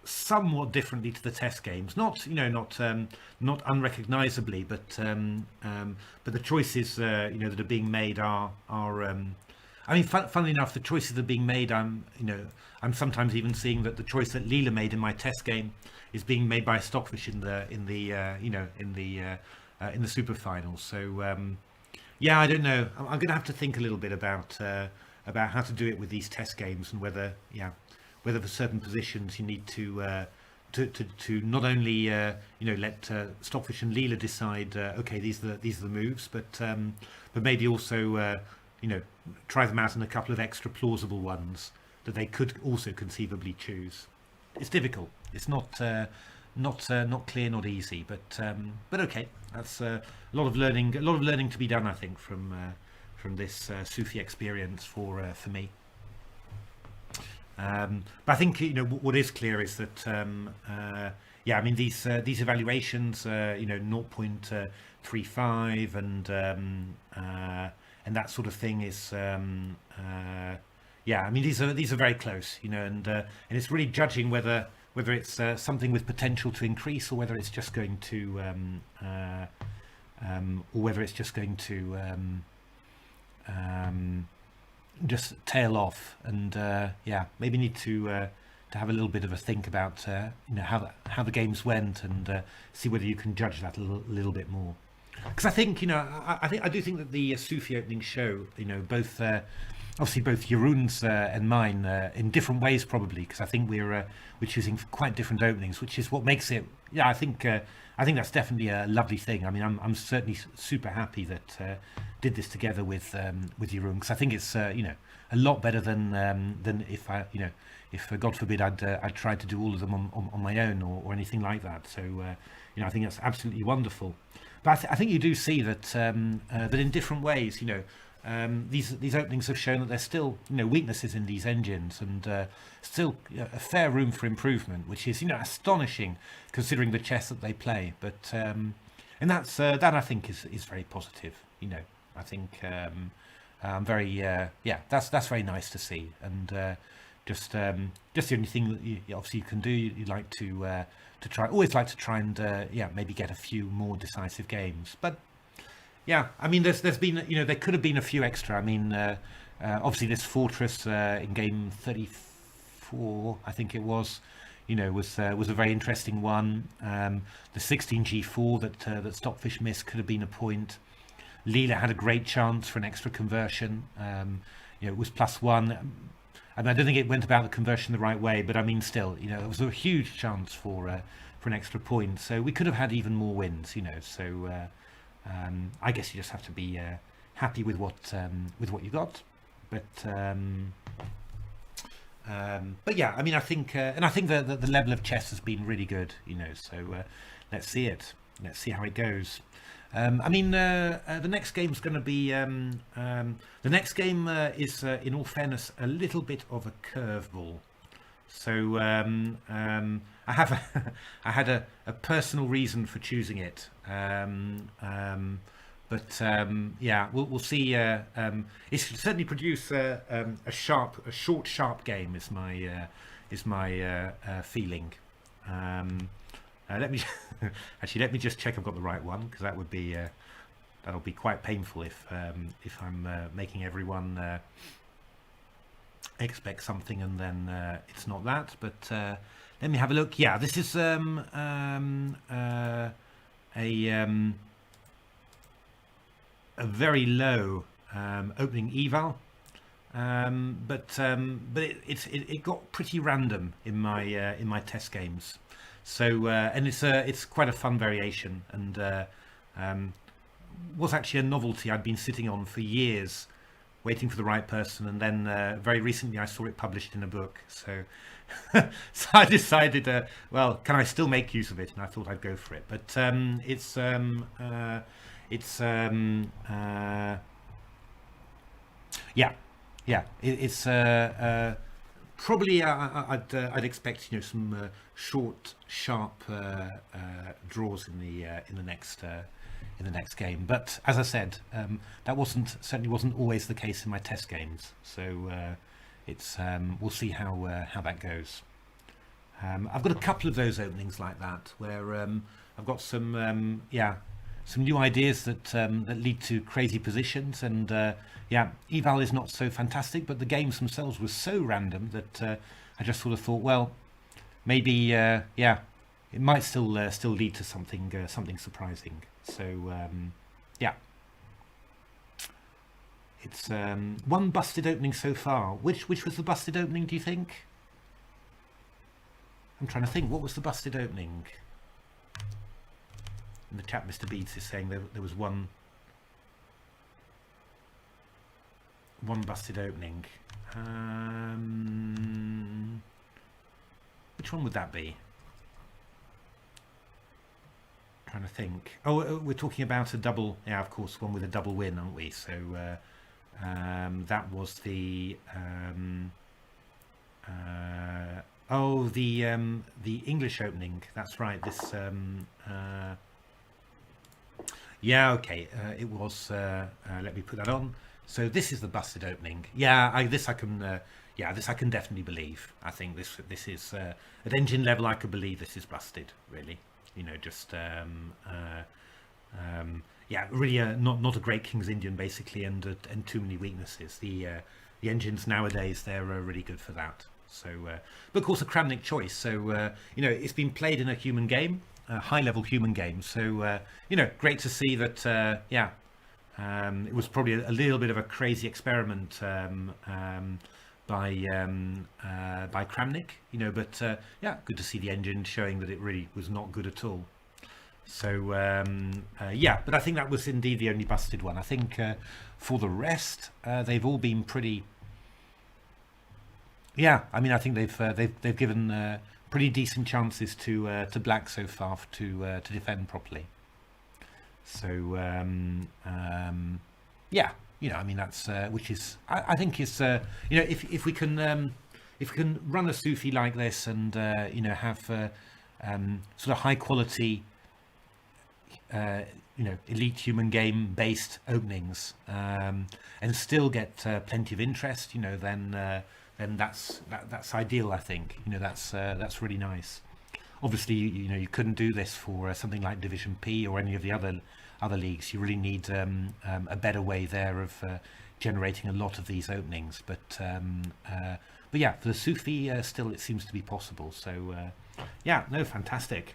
Speaker 1: somewhat differently to the test games, not unrecognizably, but the choices that are being made are I mean, funnily enough, the choices that are being made, I'm sometimes even seeing that the choice that Leela made in my test game is being made by Stockfish in the SuperFinal. So yeah, I don't know. I'm going to have to think a little bit about how to do it with these test games, and whether for certain positions you need to not only let Stockfish and Leela decide okay, these are the moves, but maybe also try them out in a couple of extra plausible ones that they could also conceivably choose. It's difficult. It's not clear, not easy, but okay. That's a lot of learning to be done, I think, from this Sufi experience for me. But I think what is clear is that yeah, I mean these evaluations, 0.35 and that sort of thing is yeah, I mean these are very close, and it's really judging whether it's something with potential to increase, or whether it's just going to just tail off, and yeah, maybe need to have a little bit of a think about how the games went, and see whether you can judge that a little bit more. Because I think I do think that the Sufi opening show, both obviously both Jeroen's and mine in different ways, probably, because I think we're choosing quite different openings, which is what makes it. Yeah, I think that's definitely a lovely thing. I mean, I'm certainly super happy that did this together with Jeroen, because I think it's a lot better than if if God forbid I'd tried to do all of them on my own, or anything like that. So I think that's absolutely wonderful. But I think you do see that that in different ways, these openings have shown that there's still weaknesses in these engines, and still a fair room for improvement, which is astonishing considering the chess that they play. But and that I think is very positive. I think I'm very yeah, that's very nice to see, and just the only thing that you obviously you can do, you'd like to always like to try and yeah, maybe get a few more decisive games. But yeah, I mean, there's been there could have been a few extra. I mean, obviously this Fortress in game 34, I think it was, was a very interesting one. The 16G4 that Stockfish missed could have been a point. Leela had a great chance for an extra conversion. It was +1. And I don't think it went about the conversion the right way, but I mean, still, it was a huge chance for an extra point. So we could have had even more wins, So I guess you just have to be happy with what you got. But yeah, I mean, I think the level of chess has been really good, So let's see it. Let's see how it goes. I mean, the next game's going to be the next game is, in all fairness, a little bit of a curveball. So I have I had a personal reason for choosing it. Yeah, we'll see. It should certainly produce a short, sharp game. Is my feeling. Let me actually let me just check I've got the right one, because that would be that'll be quite painful if I'm making everyone expect something and then it's not that. But let me have a look. Yeah, this is a very low opening eval, but it got pretty random in my test games. So and it's quite a fun variation, and was actually a novelty I'd been sitting on for years, waiting for the right person, and then very recently I saw it published in a book. So so I decided, well, can I still make use of it? And I thought I'd go for it. But yeah, it's probably I'd expect, some short, sharp draws in the next game. But as I said, that certainly wasn't always the case in my test games. So we'll see how that goes. I've got a couple of those openings like that where I've got some new ideas that lead to crazy positions, and eval is not so fantastic, but the games themselves were so random that I just sort of thought, well, maybe it might still lead to something surprising. So it's one busted opening so far. Which was the busted opening, do you think? I'm trying to think, what was the busted opening? In the chat, Mr. Beats is saying there was one busted opening. Which one would that be? Trying to think. Oh, we're talking about a double. Yeah, of course, one with a double win, aren't we? So that was the the English opening. That's right. This yeah, okay. It was. Let me put that on. So this is the busted opening. Yeah, this I can definitely believe. I think this is at engine level. I could believe this is busted. Really, just really not a great King's Indian basically, and too many weaknesses. The engines nowadays, they're really good for that. So, but of course a Kramnik choice. So it's been played in a human game, a high-level human game. So great to see that. It was probably a little bit of a crazy experiment by Kramnik, but good to see the engine showing that it really was not good at all. So but I think that was indeed the only busted one. I think for the rest, they've all been pretty. Yeah, I mean, I think they've given pretty decent chances to black so far to defend properly. So I mean, that's which is I think is if we can run a Sufi like this and have sort of high quality elite human game based openings and still get plenty of interest, then that's ideal. I think that's really nice. Obviously, you couldn't do this for something like Division P or any of the other leagues. You really need a better way there of generating a lot of these openings. But yeah, for the Sufi, still it seems to be possible. So fantastic.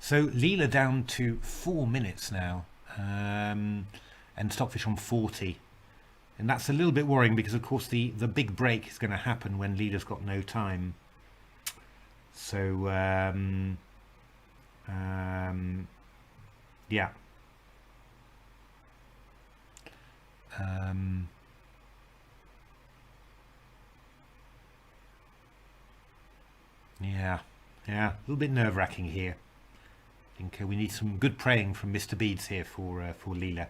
Speaker 1: So Leela down to 4 minutes now, and Stockfish on 40. And that's a little bit worrying because, of course, the big break is going to happen when Leela's got no time. So, yeah. Yeah, a little bit nerve-wracking here. I think we need some good praying from Mr. Beads here for Leela.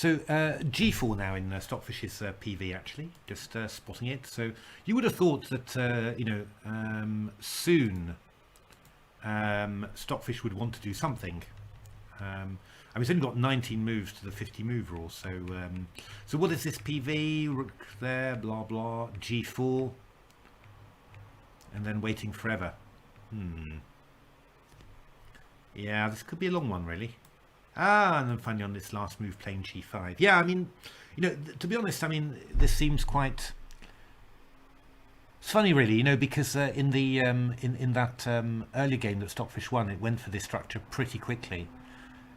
Speaker 1: So G4 now in Stockfish's PV, actually, just spotting it. So you would have thought that soon Stockfish would want to do something. I mean, it's only got 19 moves to the 50 move rule. So so what is this PV? Rook there, blah blah. G4, and then waiting forever. Yeah, this could be a long one, really. And then finally on this last move, playing G5. Yeah, I mean, to be honest, I mean, this seems quite... It's funny, really, because in the in that earlier game that Stockfish won, it went for this structure pretty quickly,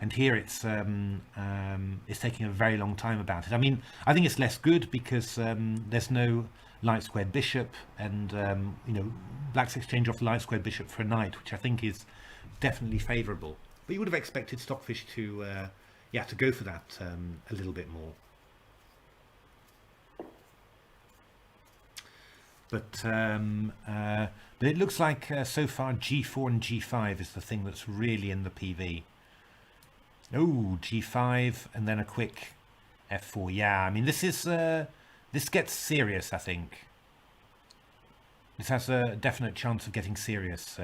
Speaker 1: and here it's taking a very long time about it. I mean, I think it's less good because there's no light squared bishop, and Black's exchange off the light squared bishop for a knight, which I think is definitely favourable. But you would have expected Stockfish to to go for that a little bit more. But it looks like so far G4 and G5 is the thing that's really in the PV. Oh, G5 and then a quick F4. Yeah, I mean, this gets serious, I think. This has a definite chance of getting serious.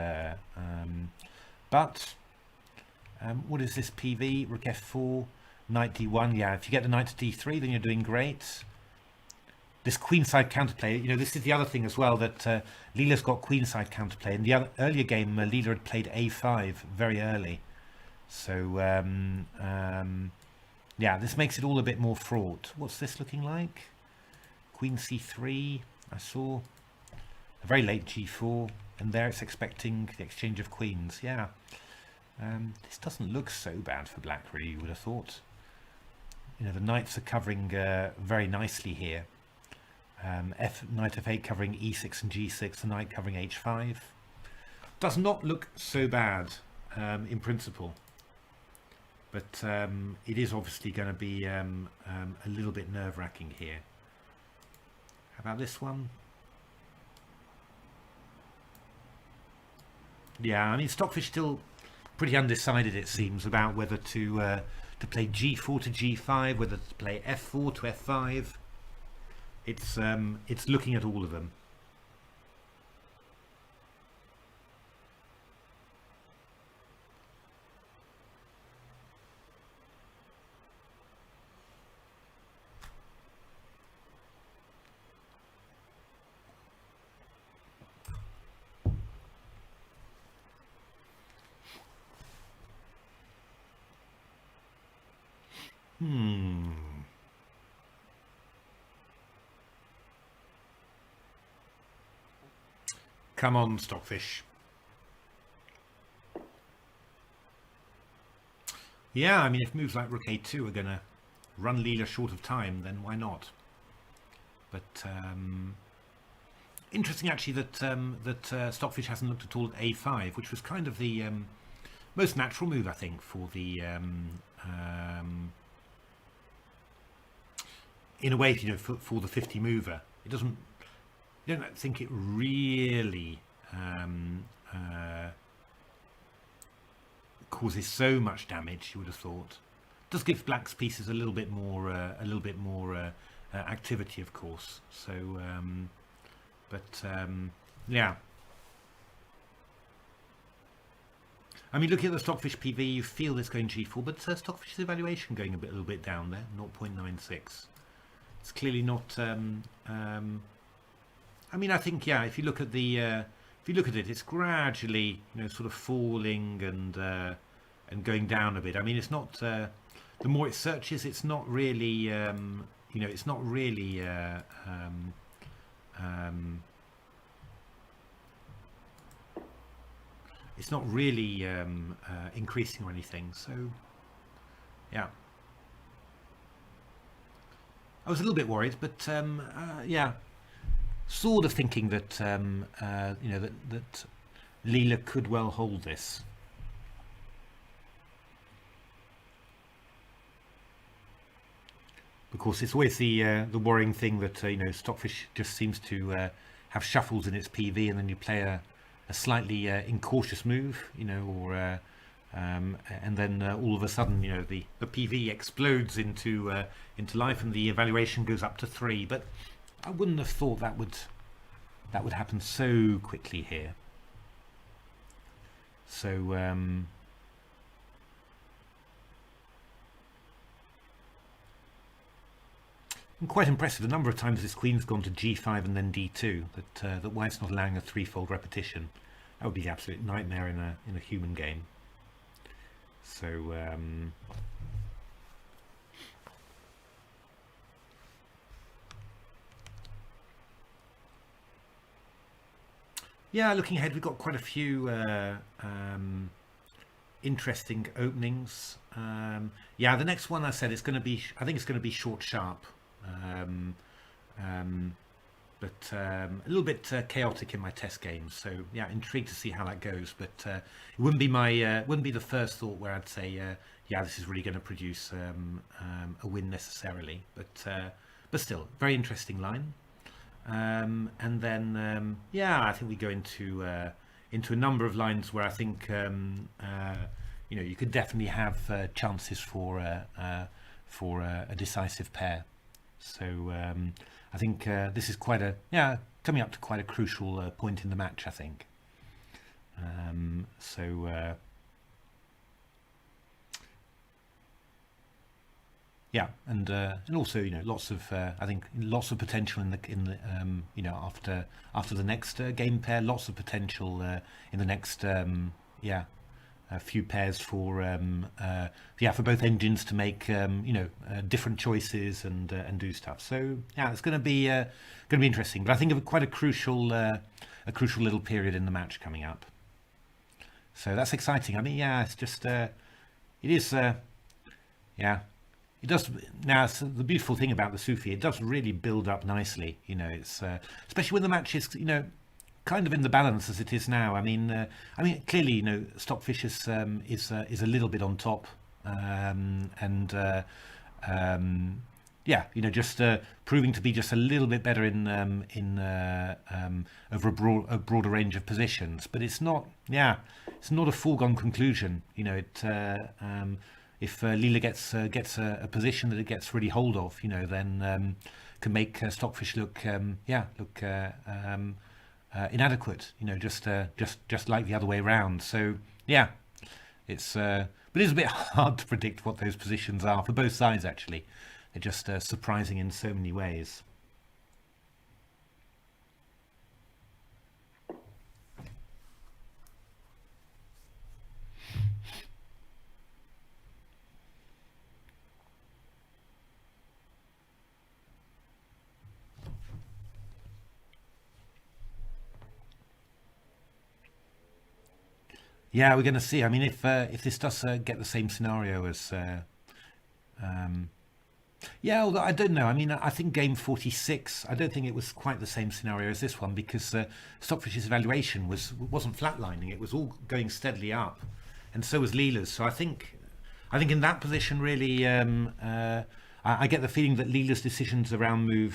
Speaker 1: But what is this PV? Rook F4, Knight D1. Yeah, if you get the Knight to D3, then you're doing great. This queenside counterplay, this is the other thing as well, that Leela's got queenside counterplay. In the earlier game, Leela had played A5 very early. So, yeah, this makes it all a bit more fraught. What's this looking like? Queen C3, I saw. A very late G4, and there it's expecting the exchange of queens. Yeah, this doesn't look so bad for Black, really, you would have thought. The knights are covering very nicely here. Knight F8 covering E6 and G6, the knight covering H5. Does not look so bad in principle, but it is obviously going to be a little bit nerve-wracking here. How about this one? Yeah, I mean, Stockfish still pretty undecided, it seems, about whether to play G4 to G5, whether to play F4 to F5. It's looking at all of them. Come on, Stockfish. Yeah, I mean, if moves like Rook A2 are going to run Leela short of time, then why not? But interesting, actually, that Stockfish hasn't looked at all at A5, which was kind of the most natural move, I think, for the in a way, for the 50 mover. It doesn't. I don't think it really causes so much damage. You would have thought. It does give Black's pieces a little bit more activity, of course. So, yeah. I mean, looking at the Stockfish PV, you feel this going G4, but Stockfish's evaluation going a little bit down there, 0.96. It's clearly not. I mean, I think, yeah, if you look at it, it's gradually, sort of falling and going down a bit. I mean, it's not. The more it searches, it's not really. It's not really. It's not really increasing or anything. So, yeah. I was a little bit worried, but yeah. Sort of thinking that that Leela could well hold this. Of course, it's always the worrying thing that Stockfish just seems to have shuffles in its PV, and then you play a slightly incautious move, or and then all of a sudden, the PV explodes into life, and the evaluation goes up to 3. But I wouldn't have thought that would happen so quickly here. So and quite impressive. The number of times this queen's gone to g5 and then d2. That white's not allowing a threefold repetition. That would be the absolute nightmare in a human game. So yeah, looking ahead, we've got quite a few interesting openings. Yeah, the next one I said it's going to be. I think it's going to be short sharp. But a little bit chaotic in my test games, so yeah, intrigued to see how that goes. But it wouldn't be the first thought where I'd say, yeah, this is really going to produce a win necessarily. But still, very interesting line. And then yeah, I think we go into a number of lines where I think you could definitely have chances for a decisive pair. So I think this is coming up to quite a crucial point in the match, I think. Yeah, and also lots of I think lots of potential in the after the next game pair, lots of potential in the next a few pairs for for both engines to make different choices and do stuff. So yeah, it's going to be interesting. But I think of quite a crucial little period in the match coming up. So that's exciting. I mean, yeah, it's just it is yeah. It does now. The beautiful thing about the Sufi, it does really build up nicely. It's especially when the match is kind of in the balance as it is now. I mean, clearly, Stockfish is a little bit on top, just proving to be just a little bit better over a broader range of positions. But it's not a foregone conclusion. If Leela gets a position that it gets really hold of, then can make Stockfish look inadequate, just like the other way around. So yeah, but it's a bit hard to predict what those positions are for both sides. Actually, they're just surprising in so many ways. Yeah, we're going to see. I mean, if this does get the same scenario as, yeah, although I don't know. I mean, I think game 46. I don't think it was quite the same scenario as this one because Stockfish's evaluation wasn't flatlining. It was all going steadily up, and so was Leela's. So I think in that position, really, I get the feeling that Leela's decisions around move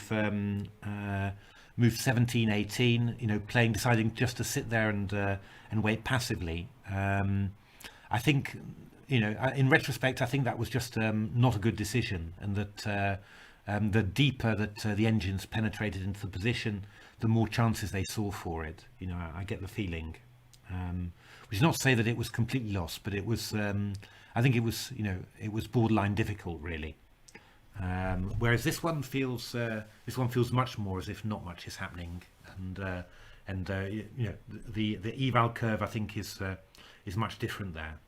Speaker 1: 17, 18, deciding just to sit there and wait passively. I think, in retrospect, I think that was just not a good decision, and that the deeper that the engines penetrated into the position, the more chances they saw for it. I get the feeling, which is not to say that it was completely lost, but it was. I think it was, it was borderline difficult, really. Whereas this one feels much more as if not much is happening, and the eval curve I think is much different there.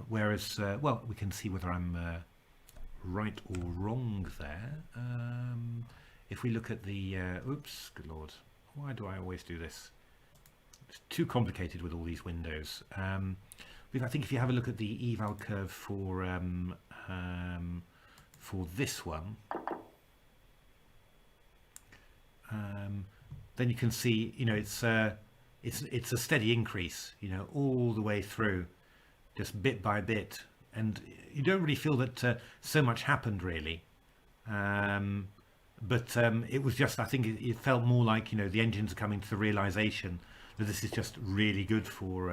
Speaker 1: Whereas well, we can see whether I'm right or wrong there. If we look at the oops, good lord, why do I always do this? It's too complicated with all these windows. I think if you have a look at the eval curve for this one, then you can see, it's a steady increase, all the way through, just bit by bit, and you don't really feel that so much happened really. But it was just, I think it felt more like, the engines are coming to the realization that this is just really good for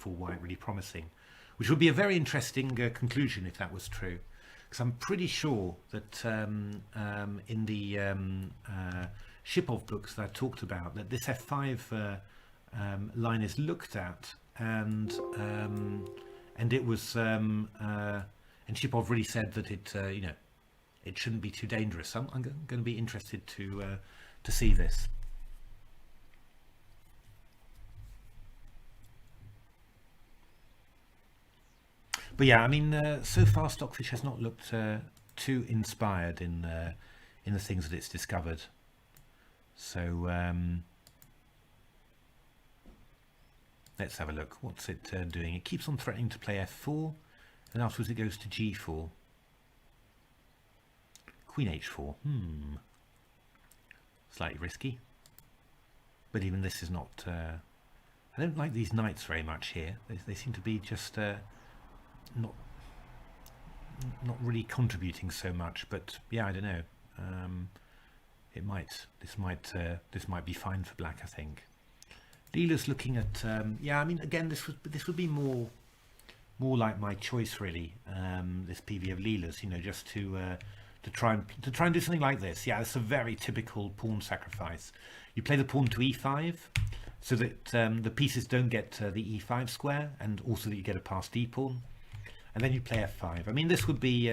Speaker 1: white, really promising, which would be a very interesting conclusion if that was true. Because I'm pretty sure that in the Shipov books that I talked about, that this F5 line is looked at, and it was and Shipov really said that it it shouldn't be too dangerous. So I'm going to be interested to see this. But yeah, I mean, so far Stockfish has not looked too inspired in the things that it's discovered. So let's have a look. What's it doing? It keeps on threatening to play f4, and afterwards it goes to g4. Queen h4. Slightly risky. But even this is not... I don't like these knights very much here. They seem to be just not really contributing so much. But yeah, I don't know. This might be fine for black, I think. Leela's looking at yeah, I mean, again, this would be more like my choice really. This PV of Leela's, just to try and do something like this. Yeah, it's a very typical pawn sacrifice. You play the pawn to e5 so that the pieces don't get the e5 square, and also that you get a passed d pawn, and then you play f5. I mean, this would be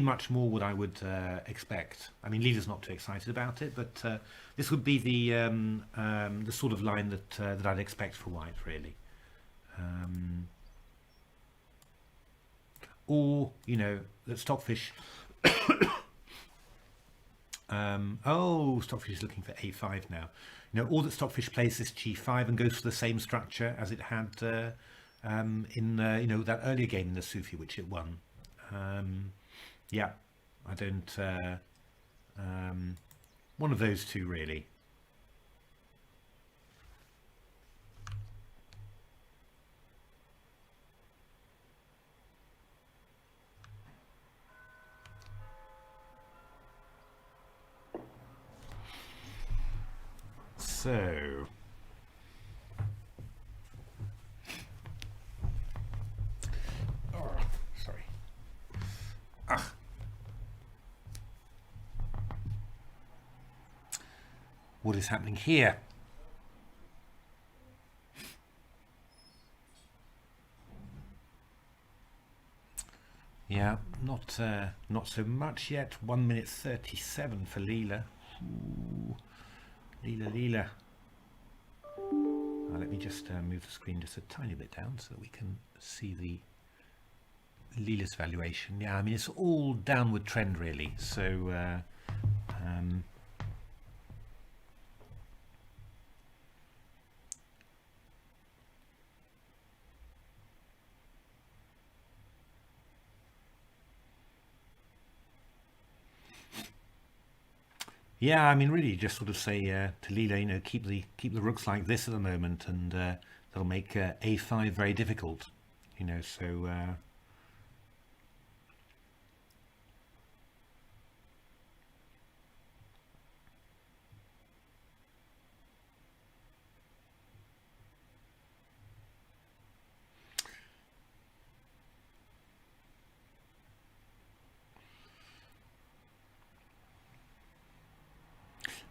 Speaker 1: much more what I would expect. I mean, Leela's not too excited about it, but this would be the sort of line that I'd expect for white, really. Or that Stockfish. Oh, Stockfish is looking for a5 now. Or that Stockfish plays this g5 and goes for the same structure as it had in that earlier game in the Sufi, which it won. Yeah, I don't. One of those two, really. So, oh, sorry. What is happening here? Yeah, not so much yet. 1 minute 37 for Leela. Ooh. Leela. Let me just move the screen just a tiny bit down so that we can see the Leela's valuation. Yeah, I mean, it's all downward trend really. So yeah, I mean, really, just sort of say to Leela, keep the rooks like this at the moment, and that'll make a5 very difficult. So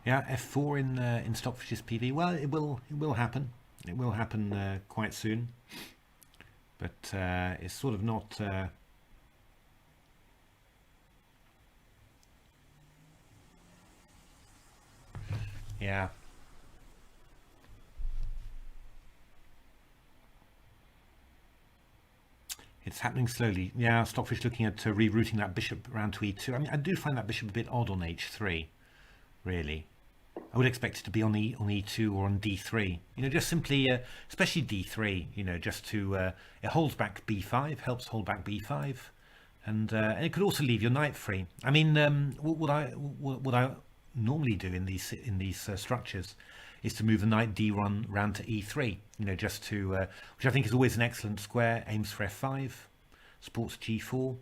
Speaker 1: yeah, f4 in Stockfish's PV. Well, it will happen. It will happen quite soon, but it's sort of not. Yeah. It's happening slowly. Yeah, Stockfish looking at rerouting that bishop around to e2. I mean, I do find that bishop a bit odd on h3, really. I would expect it to be on e2 or on d3. Just simply, especially d3. Just to it holds back b5, helps hold back b5, and it could also leave your knight free. I mean, what I normally do in these structures is to move the knight d1 round to e3. Just to which I think is always an excellent square. Aims for f5, supports g4.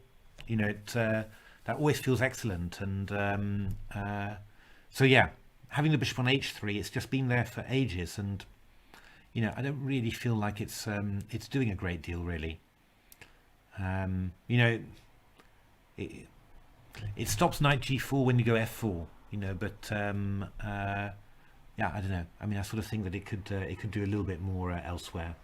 Speaker 1: That always feels excellent, and so yeah. Having the bishop on h3, it's just been there for ages, and I don't really feel like it's doing a great deal really. It, it stops knight g4 when you go f4, but yeah, I don't know. I mean, I sort of think that it could do a little bit more elsewhere.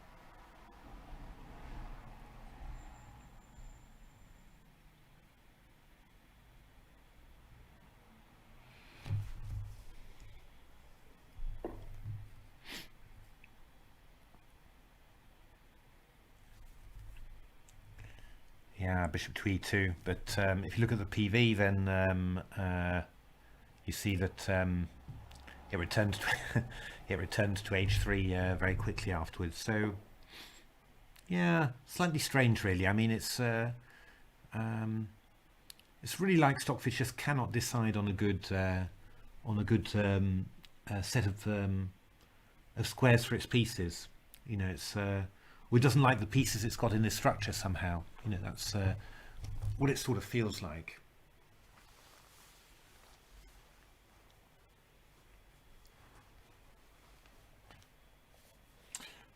Speaker 1: Yeah, bishop to e2. But if you look at the PV, then you see that it returns to it returns to h3 very quickly afterwards. So yeah, slightly strange, really. I mean, it's really like Stockfish just cannot decide on a good set of squares for its pieces. It's well, it doesn't like the pieces it's got in this structure somehow. That's what it sort of feels like.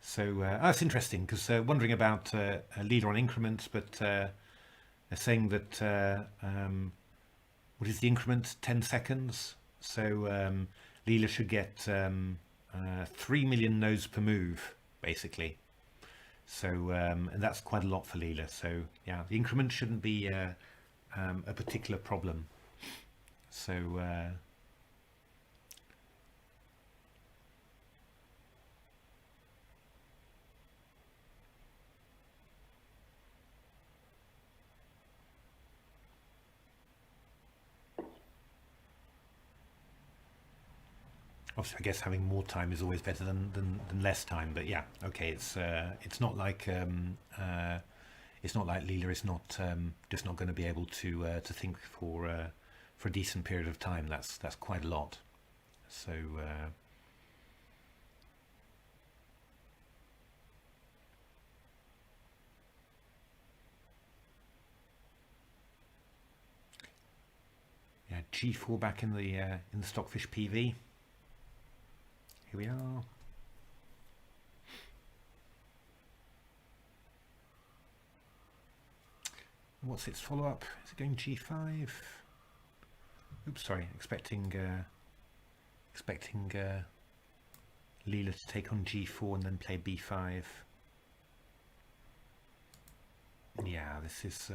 Speaker 1: So that's interesting, because wondering about Leela on increments, but they're saying that what is the increment? 10 seconds. So Leela should get 3 million nodes per move, basically. So and that's quite a lot for Leela. So yeah, the increment shouldn't be a particular problem. So obviously, I guess having more time is always better than less time. But yeah, okay, it's not like Leela is not just not going to be able to think for a decent period of time. That's quite a lot. So yeah, G4 back in the Stockfish PV. Here we are. What's its follow-up? Is it going G5? Oops, sorry. Expecting Leela to take on G4 and then play B5. Yeah, this is.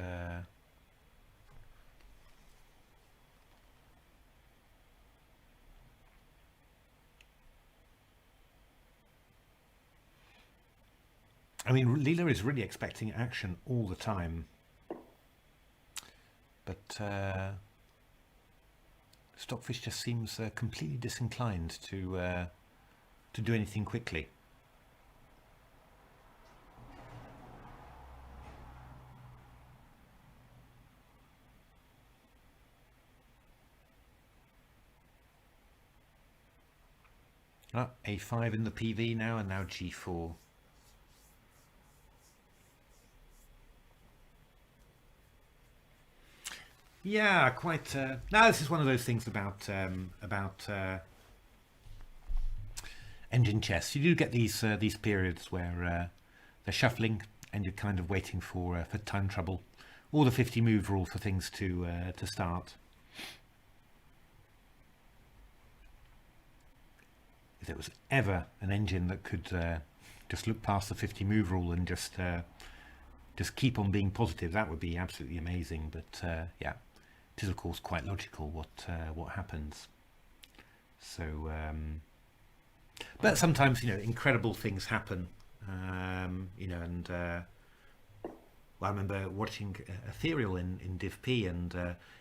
Speaker 1: I mean, Leela is really expecting action all the time, but Stockfish just seems completely disinclined to do anything quickly. A5 in the PV now, and now G4. Yeah, quite. Now this is one of those things about engine chess. You do get these periods where they're shuffling, and you're kind of waiting for time trouble, or the 50 move rule for things to start. If there was ever an engine that could just look past the 50 move rule and just keep on being positive, that would be absolutely amazing. But yeah, it is of course quite logical what happens. So but sometimes incredible things happen, and well, I remember watching Ethereal in Div P, and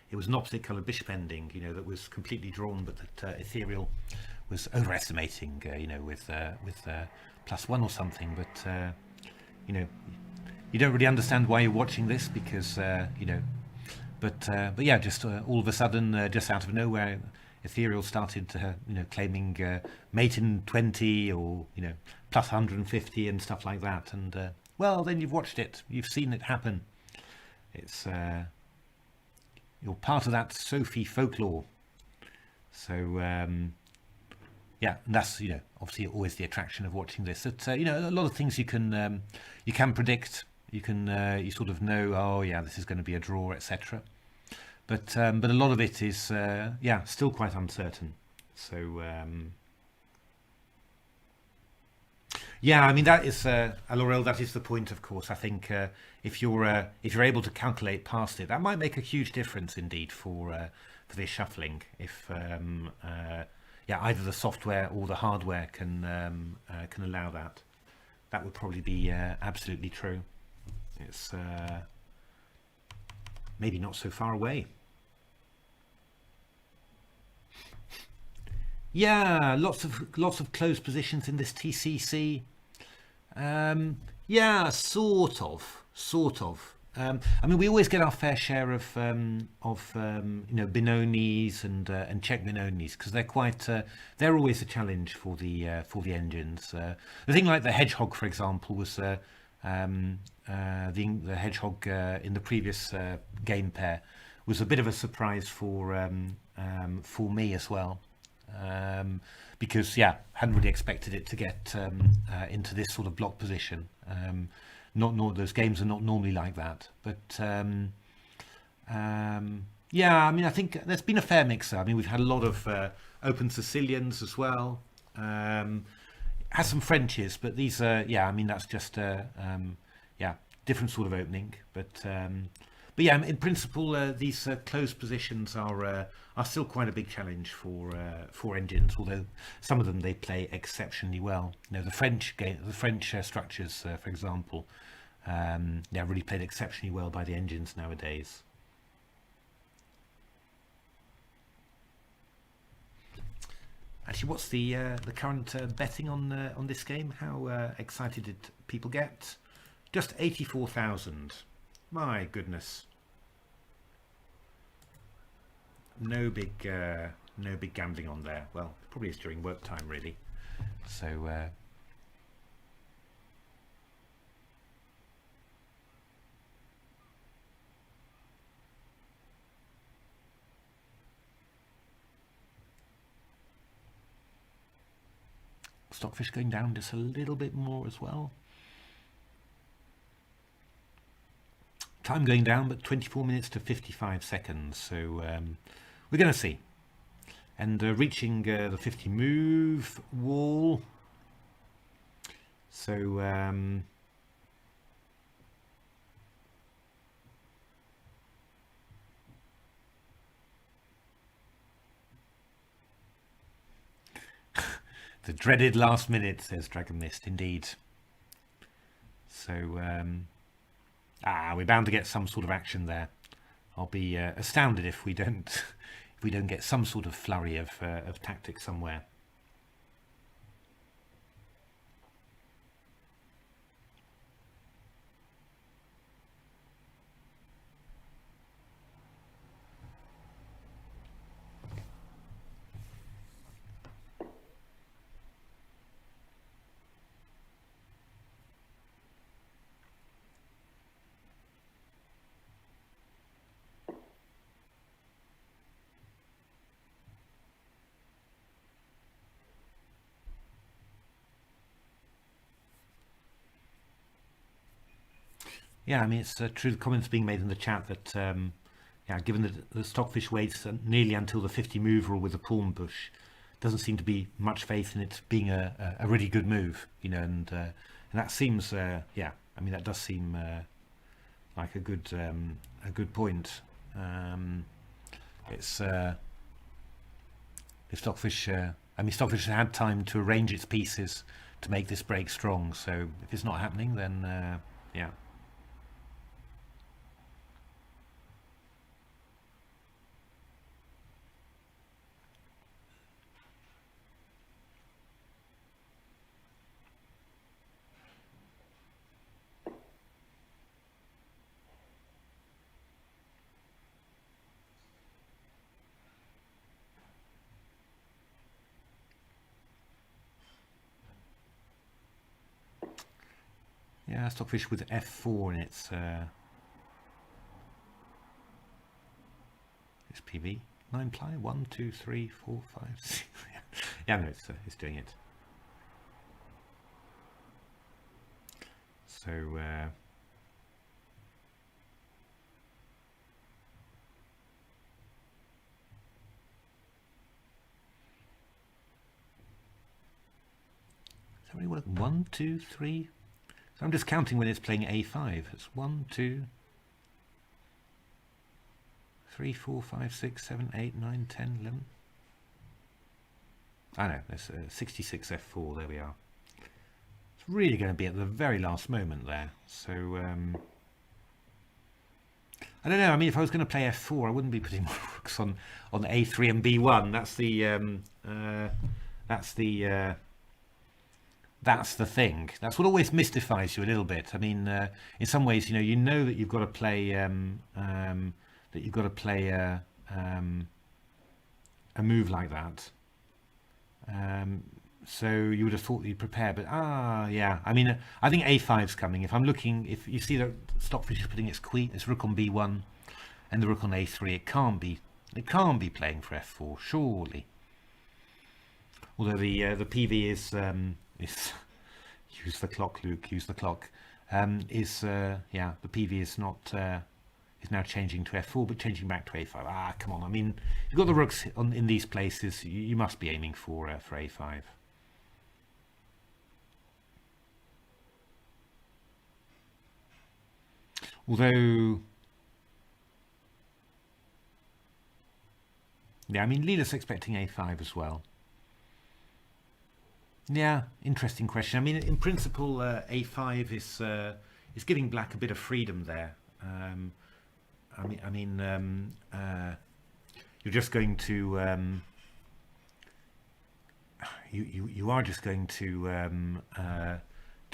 Speaker 1: it was an opposite coloured bishop ending, that was completely drawn, but that Ethereal was overestimating, with +1 or something. But you don't really understand why you're watching this, because but yeah, just all of a sudden, just out of nowhere, Ethereal started claiming mate in 20, or plus 150 and stuff like that, and well, then you've watched it, you've seen it happen. It's you're part of that Sophie folklore. So yeah, yeah, and that's, obviously always the attraction of watching this. That a lot of things you can predict. You can you sort of know, oh yeah, this is going to be a draw, etc. But a lot of it is still quite uncertain. So yeah, I mean that is Laurel. That is the point, of course. I think if you're able to calculate past it, that might make a huge difference indeed for this shuffling. If either the software or the hardware can allow that, that would probably be absolutely true. It's maybe not so far away. Yeah, lots of closed positions in this TCC. Yeah, sort of. I mean, we always get our fair share of Benonis and Czech Benonis because they're always a challenge for the engines. The thing like the Hedgehog, for example, was the Hedgehog in the previous game pair was a bit of a surprise for me as well. Because hadn't really expected it to get into this sort of block position. Those games are not normally like that, but I mean, I think there's been a fair mixer. I mean, we've had a lot of open Sicilians as well. Has some Frenches, but these are I mean, that's just different sort of opening, but yeah, in principle, these closed positions are still quite a big challenge for engines. Although some of them they play exceptionally well. The French structures, for example, really played exceptionally well by the engines nowadays. Actually, what's the current betting on this game? How excited did people get? Just 84,000. My goodness. No big gambling on there. Well, probably is during work time, really. So Stockfish going down just a little bit more as well. Time going down, but 24 minutes to 55 seconds. So we're going to see. And reaching the 50 move wall. So the dreaded last minute, says Dragon Mist, indeed. So we're bound to get some sort of action there. I'll be astounded if we don't get some sort of flurry of tactics somewhere. Yeah, I mean, it's true. The comments being made in the chat that, given that the Stockfish waits nearly until the 50 move rule with the pawn bush, doesn't seem to be much faith in it being a really good move, and that seems, I mean, that does seem like a good point. It's if Stockfish, I mean, Stockfish has had time to arrange its pieces to make this break strong. So if it's not happening, then yeah. Yeah, Stockfish with F4 in its PV. 9 ply. 1, 2, 3, 4, 5, 6. Yeah, no, it's doing it. So somebody work 1, 2, 3. So I'm just counting when it's playing A5. It's 1, 2, 3, 4, 5, 6, 7, 8, 9, 10, 11. I know, there's 66 F4, there we are. It's really going to be at the very last moment there. So, I don't know, I mean, if I was going to play F4, I wouldn't be putting rooks on A3 and B1. That's the thing. That's what always mystifies you a little bit. I mean, in some ways, you know that you've got to play a move like that. So you would have thought that you'd prepare, but yeah. I mean, I think A5's coming. If you see that Stockfish is putting its rook on B1 and the rook on A3, it can't be playing for F4, surely. Although the PV is use the clock, Luke. Use the clock. Yeah, the PV is not is now changing to F4, but changing back to A5. Come on. I mean, you've got the rooks in these places. You must be aiming for A5. Although, yeah, I mean, Leela's expecting A5 as well. Yeah, interesting question. I mean, in principle, A5 is giving black a bit of freedom there. You're just going to you are just going to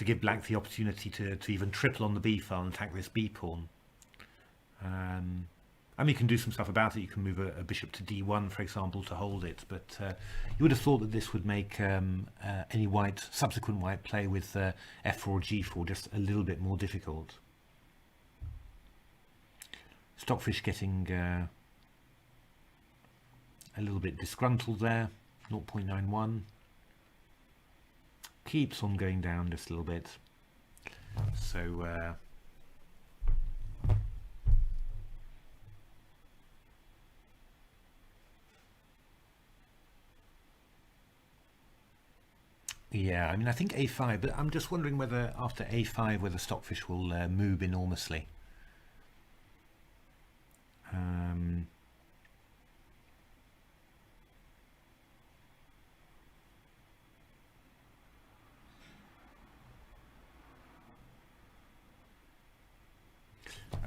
Speaker 1: give black the opportunity to even triple on the b file and attack this b pawn. I mean, you can do some stuff about it. You can move a bishop to d1, for example, to hold it. But you would have thought that this would make any subsequent white play with f4 g4 just a little bit more difficult. Stockfish getting a little bit disgruntled there. 0.91. Keeps on going down just a little bit. So yeah, I mean, I think A5, but I'm just wondering whether after A5 whether Stockfish will move enormously.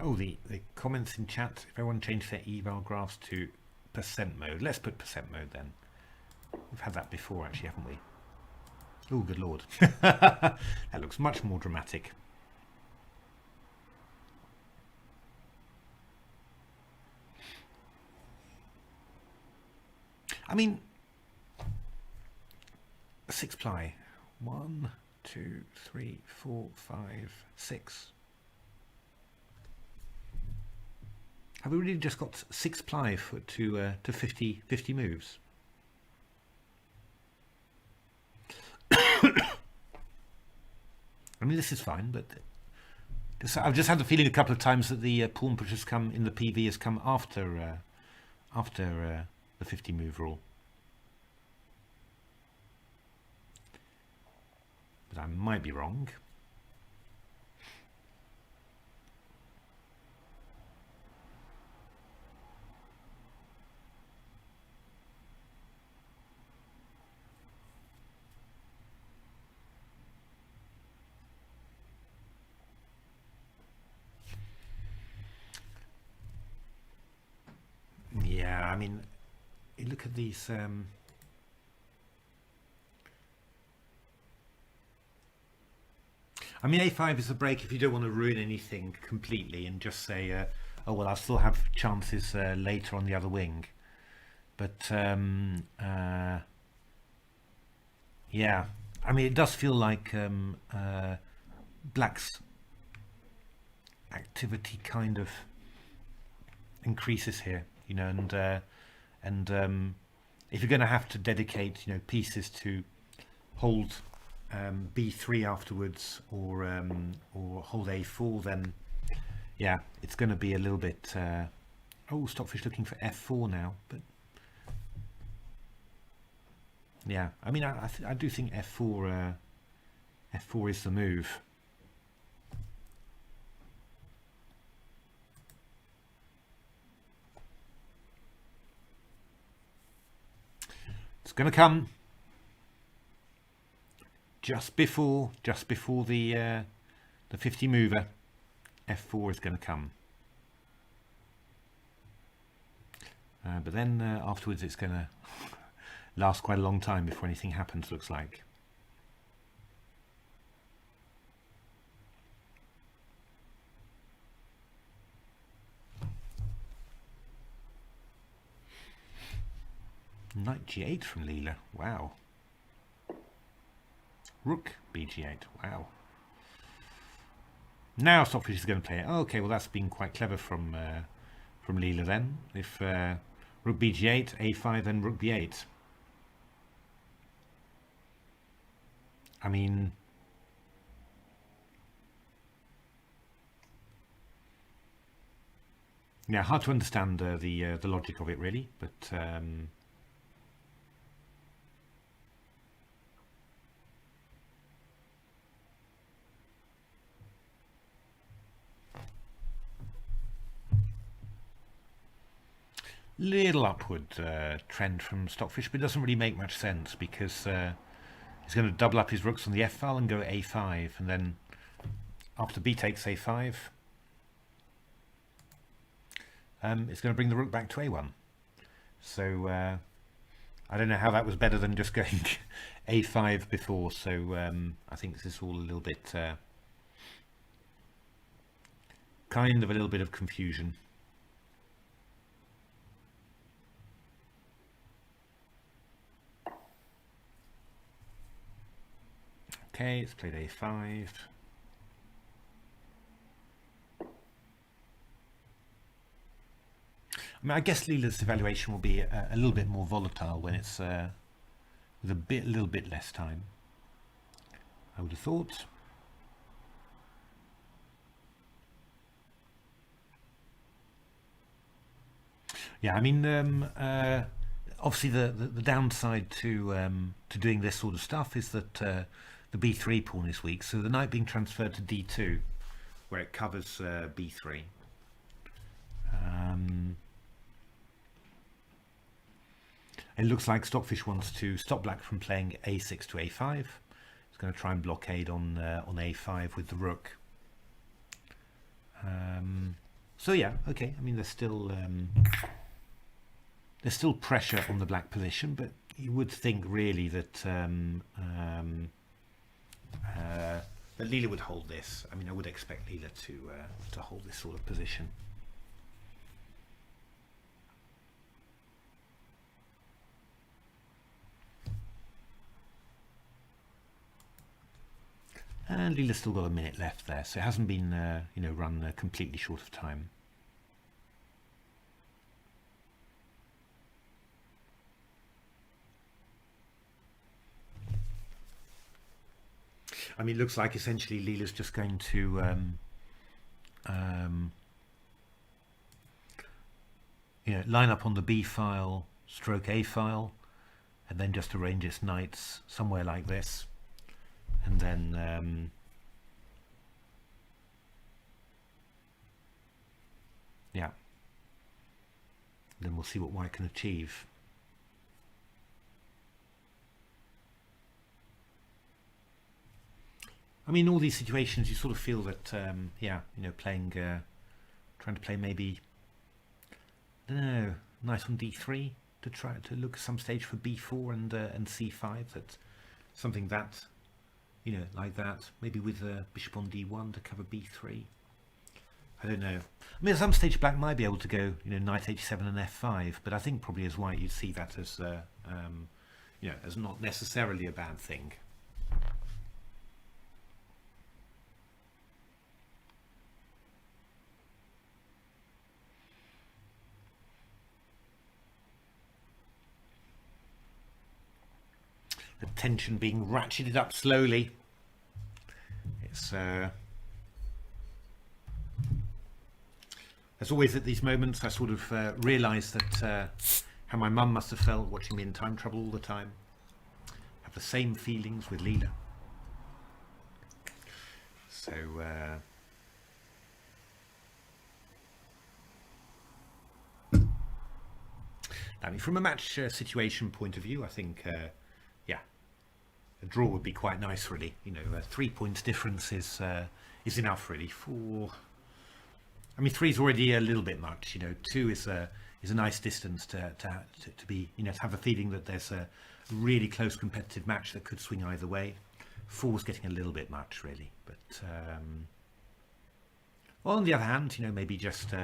Speaker 1: Oh, the comments in chat, if everyone changed their eval graphs to percent mode. Let's put percent mode then. We've had that before actually, haven't we? Oh, good lord. That looks much more dramatic. I mean, 6 ply. 1, 2, 3, 4, 5, 6. Have we really just got 6 ply to 50 moves? I mean, this is fine, but I've just had the feeling a couple of times that the pawn push has come in the PV has come after the 50 move rule. But I might be wrong. Yeah, I mean, you look at these I mean, A5 is a break if you don't want to ruin anything completely and just say, oh well, I'll still have chances later on the other wing. But yeah, I mean, it does feel like black's activity kind of increases here, you know, and And if you're going to have to dedicate, pieces to hold b3 afterwards, or hold a4, then yeah, it's going to be a little bit. Oh, Stockfish looking for f4 now, but yeah, I mean, I do think f4 f4 is the move. It's going to come just before the 50 mover. F4 is going to come, but then afterwards it's going to last quite a long time before anything happens, looks like. Knight g8 from Leela. Wow. Rook bg8. Wow. Now Stockfish is going to play it. Oh, okay, well that's been quite clever from Leela then. If rook bg8, a5, and rook b8. I mean, yeah, hard to understand the logic of it really, but little upward trend from Stockfish, but it doesn't really make much sense because he's going to double up his rooks on the f file and go a5, and then after b takes a5, it's going to bring the rook back to a1. So I don't know how that was better than just going a5 before. So I think this is all a little bit kind of a little bit of confusion. Okay, it's played a5. I mean, I guess Leela's evaluation will be a little bit more volatile when it's with a little bit less time, I would have thought. Yeah, I mean, obviously the downside to doing this sort of stuff is that the b3 pawn is weak, so the knight being transferred to d2, where it covers b3. It looks like Stockfish wants to stop black from playing a6 to a5. He's going to try and blockade on a5 with the rook. So yeah, okay. I mean, there's still pressure on the black position, but you would think really that that Leela would hold this. I mean, I would expect Leela to hold this sort of position. And Leela's still got a minute left there, so it hasn't been run completely short of time. I mean, it looks like essentially Leela's just going to line up on the B file, stroke A file, and then just arrange its knights somewhere like this, and then yeah, then we'll see what White can achieve. I mean, all these situations, you sort of feel that, playing, trying to play maybe, I don't know, knight on d3 to try to look at some stage for b4 and c5. That's something that, like that. Maybe with bishop on d1 to cover b3. I don't know. I mean, at some stage, black might be able to go, knight h7 and f5, but I think probably as white, you'd see that as, as not necessarily a bad thing. the tension being ratcheted up slowly. It's as always at these moments, I sort of realise that how my mum must have felt watching me in Time Trouble all the time. Have the same feelings with Leela. So I mean, from a match situation point of view, I think yeah, a draw would be quite nice, really. You know, 3 points difference is enough, really. I mean, 3 is already a little bit much. You know, 2 is a nice distance to be, you know, to have a feeling that there's a really close competitive match that could swing either way. 4 is getting a little bit much, really. But well, on the other hand, you know, maybe just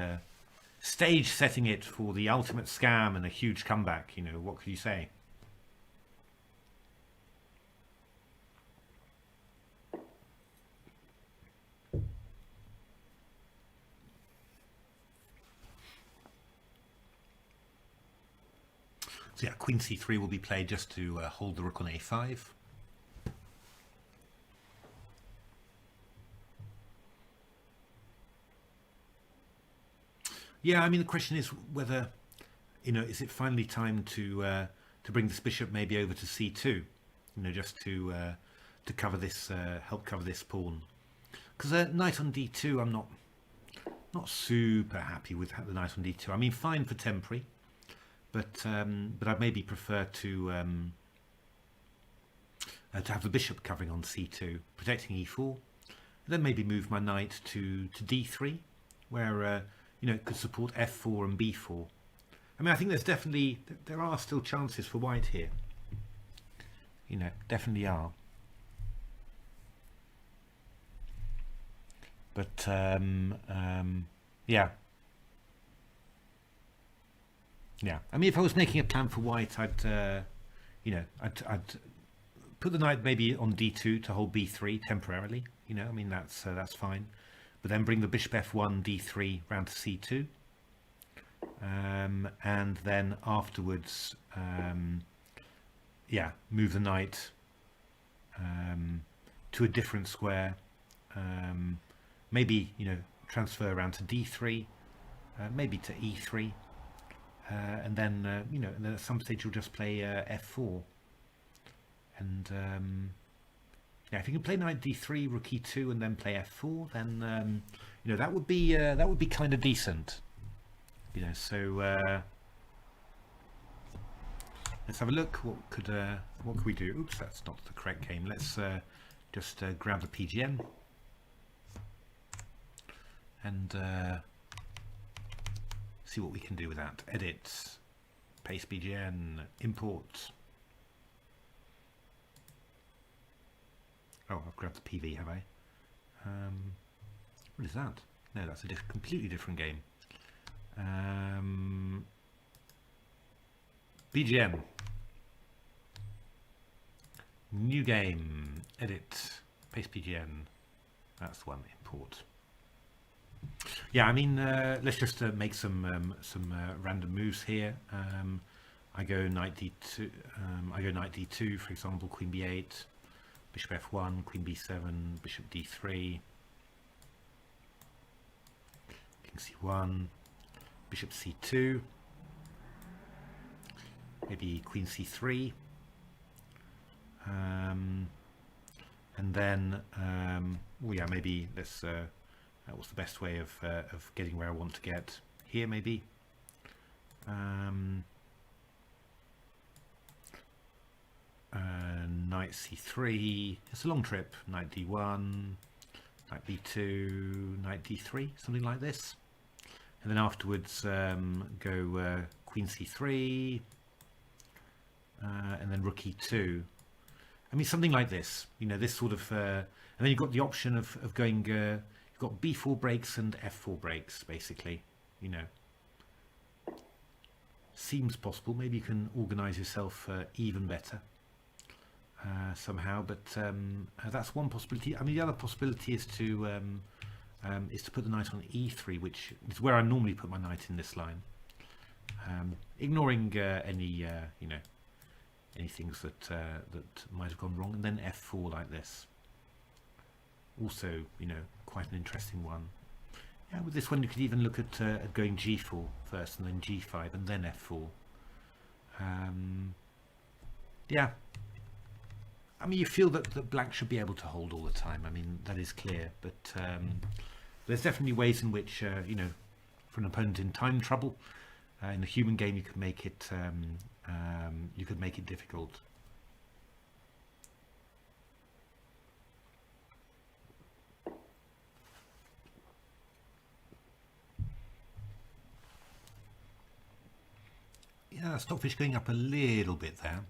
Speaker 1: stage setting it for the ultimate scam and a huge comeback. You know, what could you say? So yeah, Queen C3 will be played just to hold the rook on A5. Yeah, I mean, the question is whether, you know, is it finally time to bring this bishop maybe over to C2, you know, just to cover this, help cover this pawn. Because knight on D2, I'm not super happy with the knight on D2. I mean, fine for temporary. But I'd maybe prefer to have the bishop covering on C2, protecting E4, then maybe move my knight to D3, where you know, it could support F4 and B4. I mean, I think there are still chances for white here. You know, definitely are. But yeah. Yeah, I mean, if I was making a plan for white, I'd, you know, I'd put the knight maybe on D2 to hold B3 temporarily. You know, I mean, that's fine. But then bring the bishop F1, D3 round to C2, and then afterwards, yeah, move the knight to a different square. Maybe, you know, transfer around to D3, maybe to E3. And then, you know, and then at some stage you'll just play F4. And yeah, if you can play knight D3, rook E2, and then play F4, then you know, that would be kind of decent. You know, so let's have a look. What could we do? Oops, that's not the correct game. Let's just grab the PGN and see what we can do with that. Edit, paste BGN, import. Oh, I've grabbed the PV, have I? What is that? No, that's a completely different game. BGN. New game. Edit, paste BGN. That's the one. Import. Yeah, I mean, let's just make some random moves here. I go knight D2. I go knight D2, for example, Queen B8, Bishop F1, Queen B7, Bishop D3, King C1, Bishop C2, maybe Queen C3, and then, well, yeah, maybe let's. What's the best way of getting where I want to get? Here, maybe. Knight C3. It's a long trip. Knight D1, Knight B2, Knight D3, something like this. And then afterwards, go Queen C3, and then Rook E2. I mean, something like this. You know, this sort of. And then you've got the option of going. Got B4 breaks and F4 breaks, basically. You know, seems possible. Maybe you can organize yourself even better somehow, but that's one possibility. I mean, the other possibility is to put the knight on E3, which is where I normally put my knight in this line, ignoring any you know, any things that that might have gone wrong, and then f4 like this. Also, you know, quite an interesting one. Yeah, with this one you could even look at going g4 first, and then g5, and then f4. Yeah, I mean, you feel that black should be able to hold all the time. I mean, that is clear, but there's definitely ways in which, you know, for an opponent in time trouble, in a human game, you could make it difficult. Yeah, Stockfish going up a little bit there.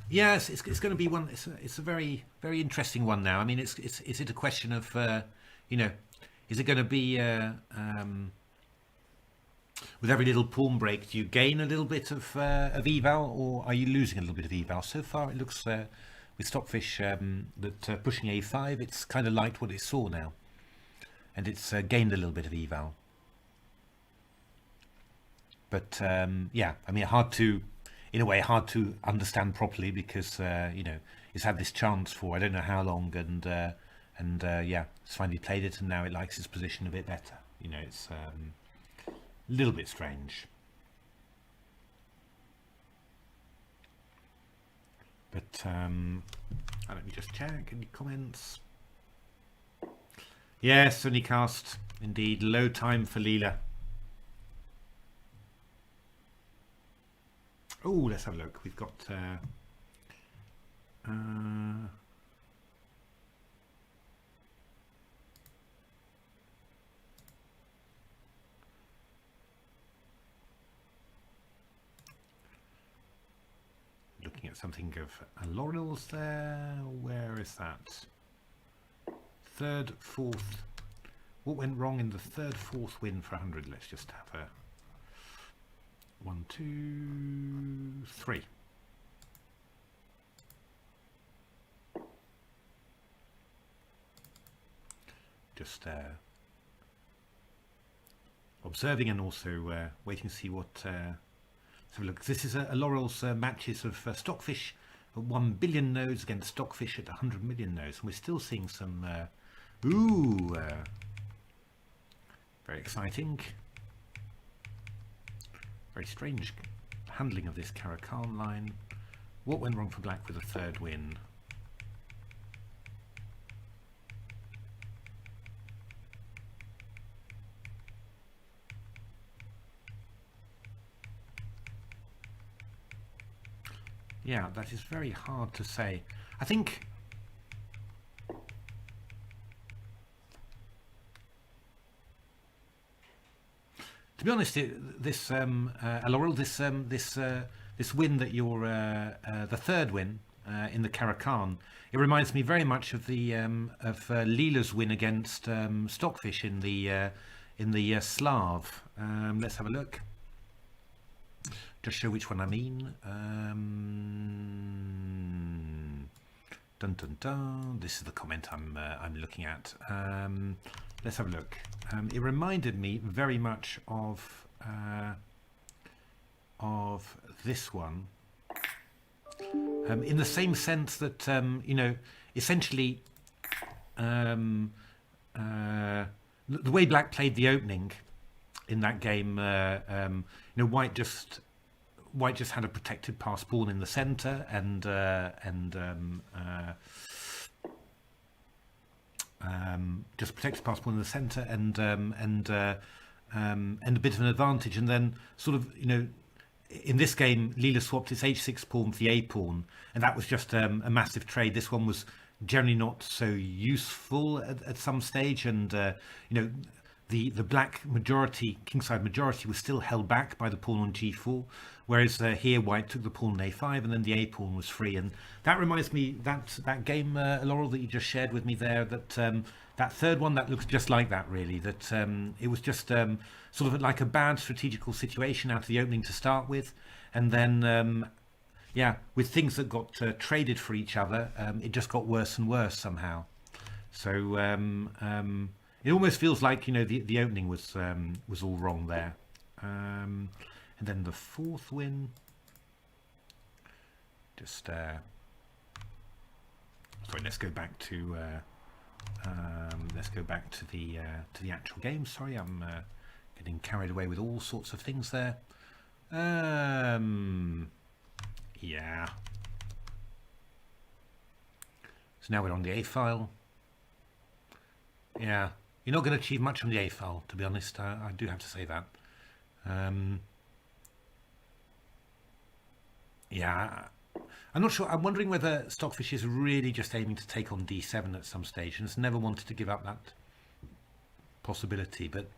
Speaker 1: Yes, it's going to be one. It's a very interesting one now. I mean, is it a question of you know, is it going to be with every little pawn break, do you gain a little bit of eval, or are you losing a little bit of eval? So far, it looks with Stockfish that pushing a5, it's kind of liked what it saw now, and it's gained a little bit of eval. But yeah, I mean, in a way, hard to understand properly, because you know, it's had this chance for I don't know how long, and yeah, it's finally played it, and now it likes its position a bit better. You know, it's a little bit strange. But let me just check any comments. Yes, Unicast, indeed, low time for Leela. Oh, let's have a look. We've got looking at something of Laurel's there. Where is that? Third, fourth. What went wrong in the third, fourth win for 100? Let's just have a 1, 2, 3. Just observing, and also waiting to see what. So look, this is a Laurel's matches of Stockfish at 1 billion nodes against Stockfish at 100 million nodes, and we're still seeing some. Very exciting. Very strange handling of this Caro-Kann line. What went wrong for black with a third win? Yeah, that is very hard to say. I think to be honest, this Laurel, this win that you're the third win in the Caro-Kann, it reminds me very much of the Leela's win against Stockfish in the Slav. Let's have a look. Just show which one I mean. Dun dun dun. This is the comment I'm looking at. Let's have a look. It reminded me very much of this one, in the same sense that you know, essentially the way black played the opening in that game, you know, white just had a protected pass pawn in the center, and just protected pass pawn in the center, and a bit of an advantage, and then sort of, you know, in this game Leela swapped its h6 pawn for the a pawn, and that was just a massive trade. This one was generally not so useful at some stage, and you know, the black majority, kingside majority, was still held back by the pawn on g4, whereas here white took the pawn on a5, and then the a pawn was free. And that reminds me, that game, Laurel, that you just shared with me there, that that third one, that looks just like that, really. That it was just sort of like a bad strategical situation out of the opening to start with, and then yeah, with things that got traded for each other, it just got worse and worse somehow. So It almost feels like, you know, the opening was all wrong there. And then the fourth win. Just sorry, let's go back to the actual game. Sorry, I'm getting carried away with all sorts of things there. Yeah. So now we're on the A file. Yeah, you're not going to achieve much on the A file, to be honest. I do have to say that. Yeah, I'm not sure. I'm wondering whether Stockfish is really just aiming to take on D7 at some stage and has never wanted to give up that possibility. But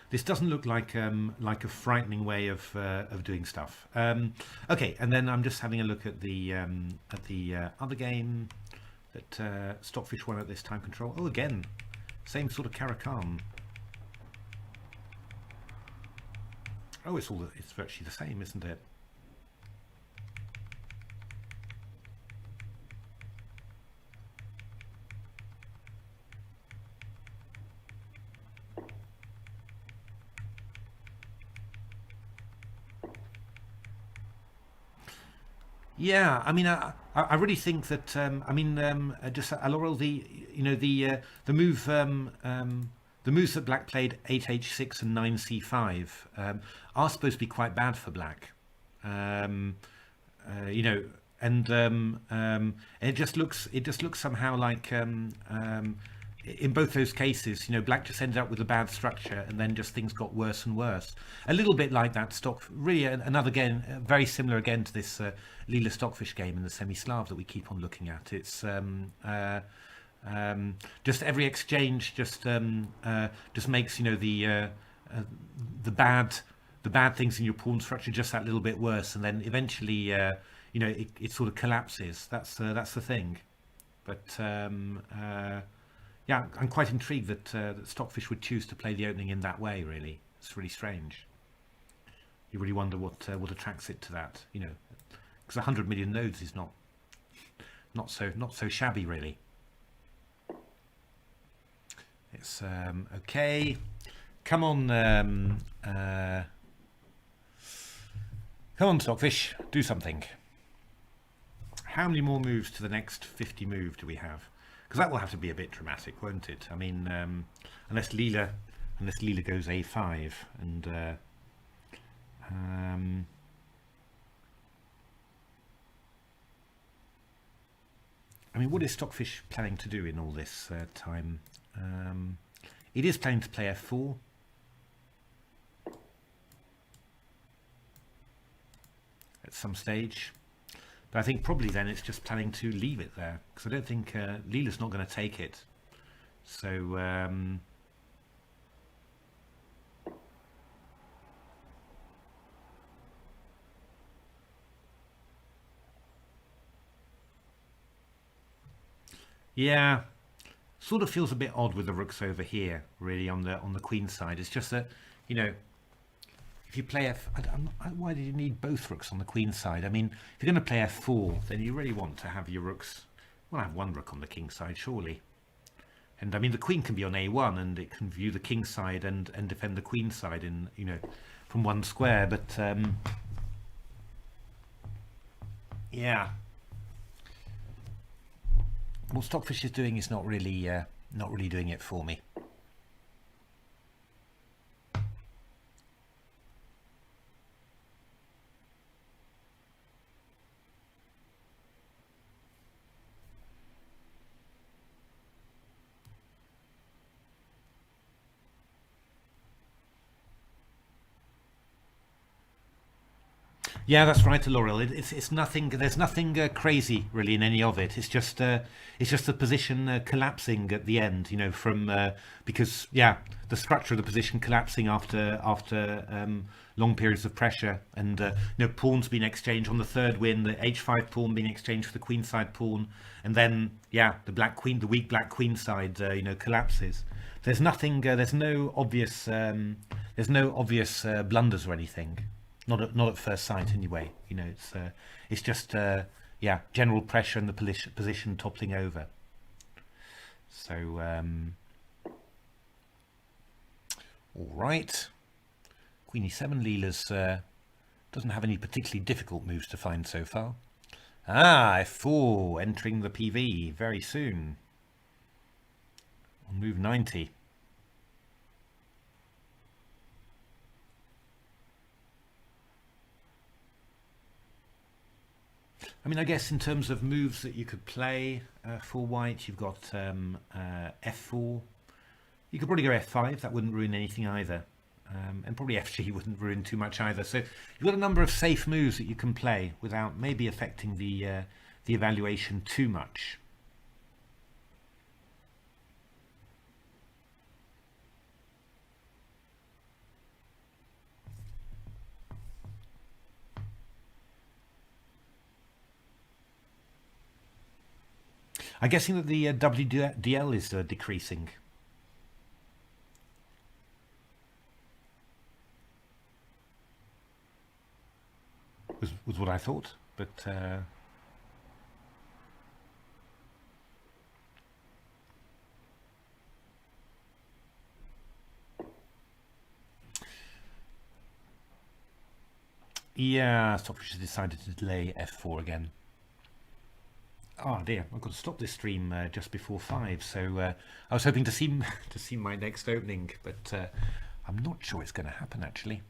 Speaker 1: this doesn't look like a frightening way of doing stuff. Okay, and then I'm just having a look at the other game that Stockfish won at this time control. Oh, again, same sort of Caracan. Oh, it's virtually the same, isn't it? Yeah, I mean, I really think that I mean, just Laurel, the move the moves that Black played 8h6 and 9c5 are supposed to be quite bad for Black, you know, and it just looks somehow like in both those cases, you know, Black just ended up with a bad structure, and then just things got worse and worse. A little bit like that stock. Really, another game very similar again to this Leela-Stockfish game in the semi-Slav that we keep on looking at. It's just every exchange just makes, you know, the bad things in your pawn structure just that little bit worse, and then eventually, you know, it sort of collapses. That's the thing. But yeah, I'm quite intrigued that Stockfish would choose to play the opening in that way. Really, it's really strange. You really wonder what attracts it to that, you know, because 100 million nodes is not so shabby, really. It's okay. Come on, Stockfish, do something. How many more moves to the next 50 move do we have? Because that will have to be a bit dramatic, won't it? I mean, unless Leela goes A5, and I mean, what is Stockfish planning to do in all this time? It is planning to play F4. At some stage. But I think probably then it's just planning to leave it there, because I don't think Leela's not going to take it. So yeah, sort of feels a bit odd with the rooks over here, really, on the queen side. It's just that, you know, if you play why do you need both rooks on the queen side? I mean, if you're going to play F4, then you really want to have your rooks. Well, have one rook on the king side, surely. And I mean, the queen can be on A1, and it can view the king side and defend the queen side in, you know, from one square. But yeah, what Stockfish is doing is not really doing it for me. Yeah, that's right, Laurel. It's nothing. There's nothing crazy really in any of it. It's just the position collapsing at the end. You know, from because yeah, the structure of the position collapsing after long periods of pressure, and you know, pawns being exchanged on the third win, the h5 pawn being exchanged for the queenside pawn, and then yeah, the weak black queen side you know, collapses. There's nothing. There's no obvious blunders or anything. Not at first sight, anyway. You know, it's just yeah, general pressure and the position toppling over. So All right. Queen e7. Leela's doesn't have any particularly difficult moves to find so far. Ah, f4 entering the PV very soon. On move 90. I mean, I guess in terms of moves that you could play for white, you've got f4. You could probably go f5. That wouldn't ruin anything either. And probably fg wouldn't ruin too much either. So you've got a number of safe moves that you can play without maybe affecting the evaluation too much. I'm guessing that the WDL is decreasing. Was what I thought, but yeah, Stockfish has decided to delay f4 again. Oh dear, I've got to stop this stream just before 5, so I was hoping to see my next opening, but I'm not sure it's going to happen actually.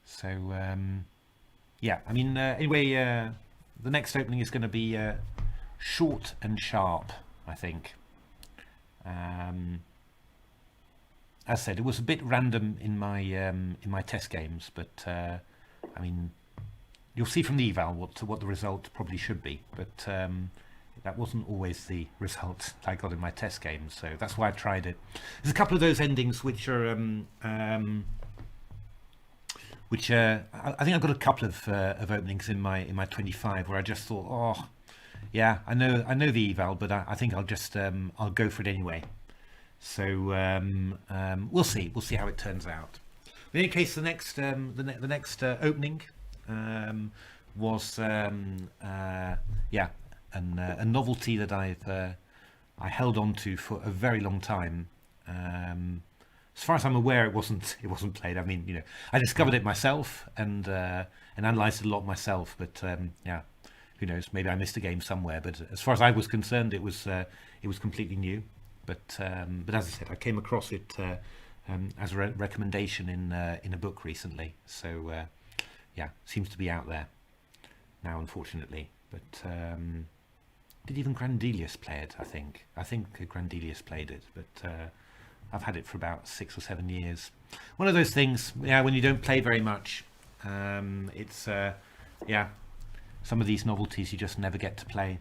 Speaker 1: So yeah, I mean anyway, the next opening is going to be short and sharp, I think. As I said, it was a bit random in my test games, but I mean, you'll see from the eval what the result probably should be, but that wasn't always the result I got in my test games, so that's why I tried it. There's a couple of those endings which are I think I've got a couple of openings in my 25 where I just thought, oh yeah, I know the eval, but I think I'll just I'll go for it anyway. So we'll see how it turns out. In any case, the next opening was yeah, a novelty that I held on to for a very long time. As far as I'm aware, it wasn't played. I mean, you know, I discovered it myself and analysed it a lot myself. But yeah, who knows? Maybe I missed a game somewhere. But as far as I was concerned, it was completely new. But as I said, I came across it as a recommendation in a book recently. So yeah, seems to be out there now, unfortunately. But did even Grandelius play it? I think Grandelius played it, but I've had it for about 6 or 7 years. One of those things, yeah, when you don't play very much, it's yeah, some of these novelties you just never get to play.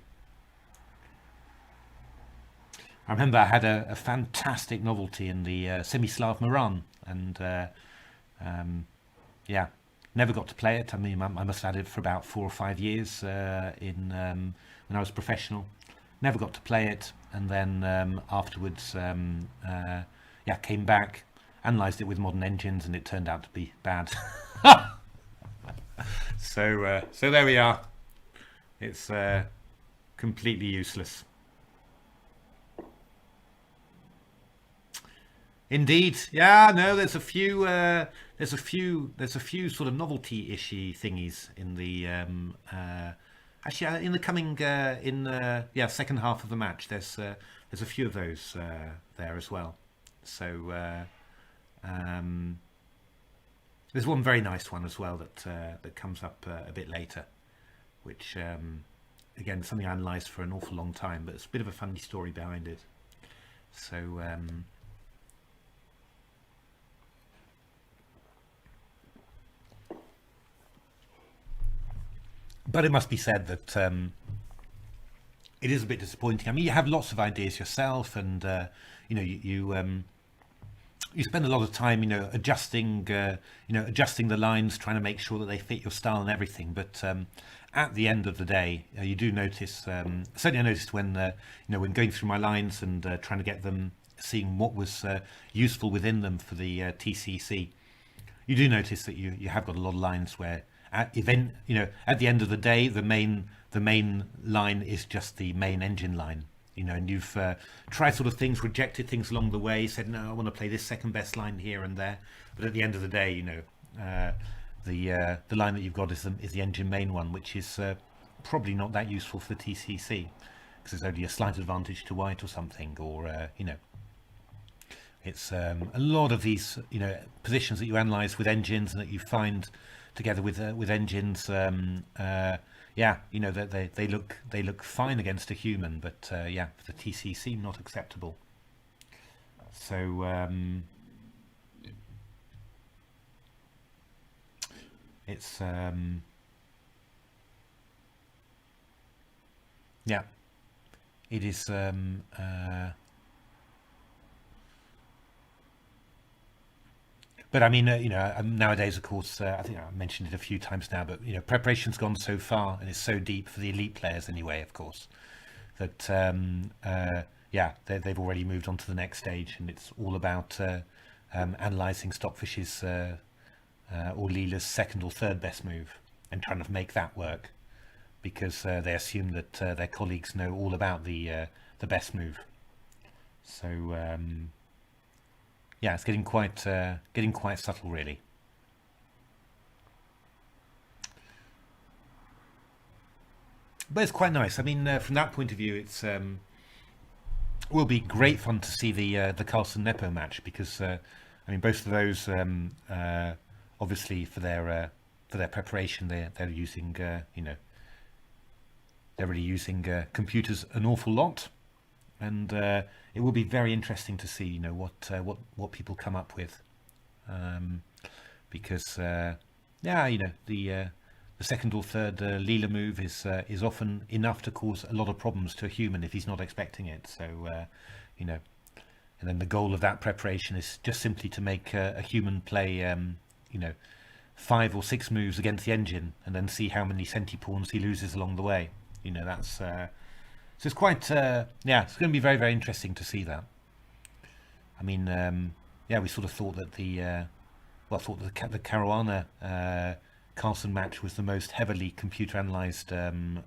Speaker 1: I remember I had a fantastic novelty in the Semislav Moran, and yeah, never got to play it. I mean, I must have had it for about 4 or 5 years when I was professional. Never got to play it, and then afterwards, yeah, came back, analysed it with modern engines, and it turned out to be bad. So there we are. It's completely useless. Indeed, yeah. No, there's a few sort of novelty-ishy thingies in the actually in the coming yeah, second half of the match. There's a few of those there as well. So there's one very nice one as well that comes up a bit later, which again, something I analysed for an awful long time, but it's a bit of a funny story behind it. So but it must be said that it is a bit disappointing. I mean, you have lots of ideas yourself, and you know, you spend a lot of time, you know, adjusting the lines, trying to make sure that they fit your style and everything. But at the end of the day, you do notice. Certainly, I noticed when you know, when going through my lines and trying to get them, seeing what was useful within them for the TCEC. You do notice that you have got a lot of lines where at the end of the day, the main line is just the main engine line. and you've tried sort of things, rejected things along the way, said, no, I want to play this second best line here and there. But at the end of the day, the line that you've got is the engine main one, which is probably not that useful for the TCC, because there's only a slight advantage to white or something, or it's a lot of these positions that you analyze with engines and that you find together with engines. They look fine against a human, but for the TCC, not acceptable. So it's it is but I mean, nowadays, of course, I think I mentioned it a few times now, but preparation's gone so far and it's so deep for the elite players anyway, of course, that they've already moved on to the next stage, and it's all about analysing Stockfish's or Leela's second or third best move and trying to make that work, because they assume that their colleagues know all about the best move. So. It's getting quite subtle, really. But it's quite nice. I mean, from that point of view, it's will be great fun to see the Carlsen Nepo match, because I mean, both of those obviously for their preparation, they're using they're really using computers an awful lot. And it will be very interesting to see, what people come up with, because the second or third Leela move is often enough to cause a lot of problems to a human if he's not expecting it. So and then the goal of that preparation is just simply to make a human play 5 or 6 moves against the engine, and then see how many centi-pawns he loses along the way. That's. So it's quite, it's going to be very, very interesting to see that. I mean, we sort of thought that the Caruana Carlsen match was the most heavily computer analysed, engine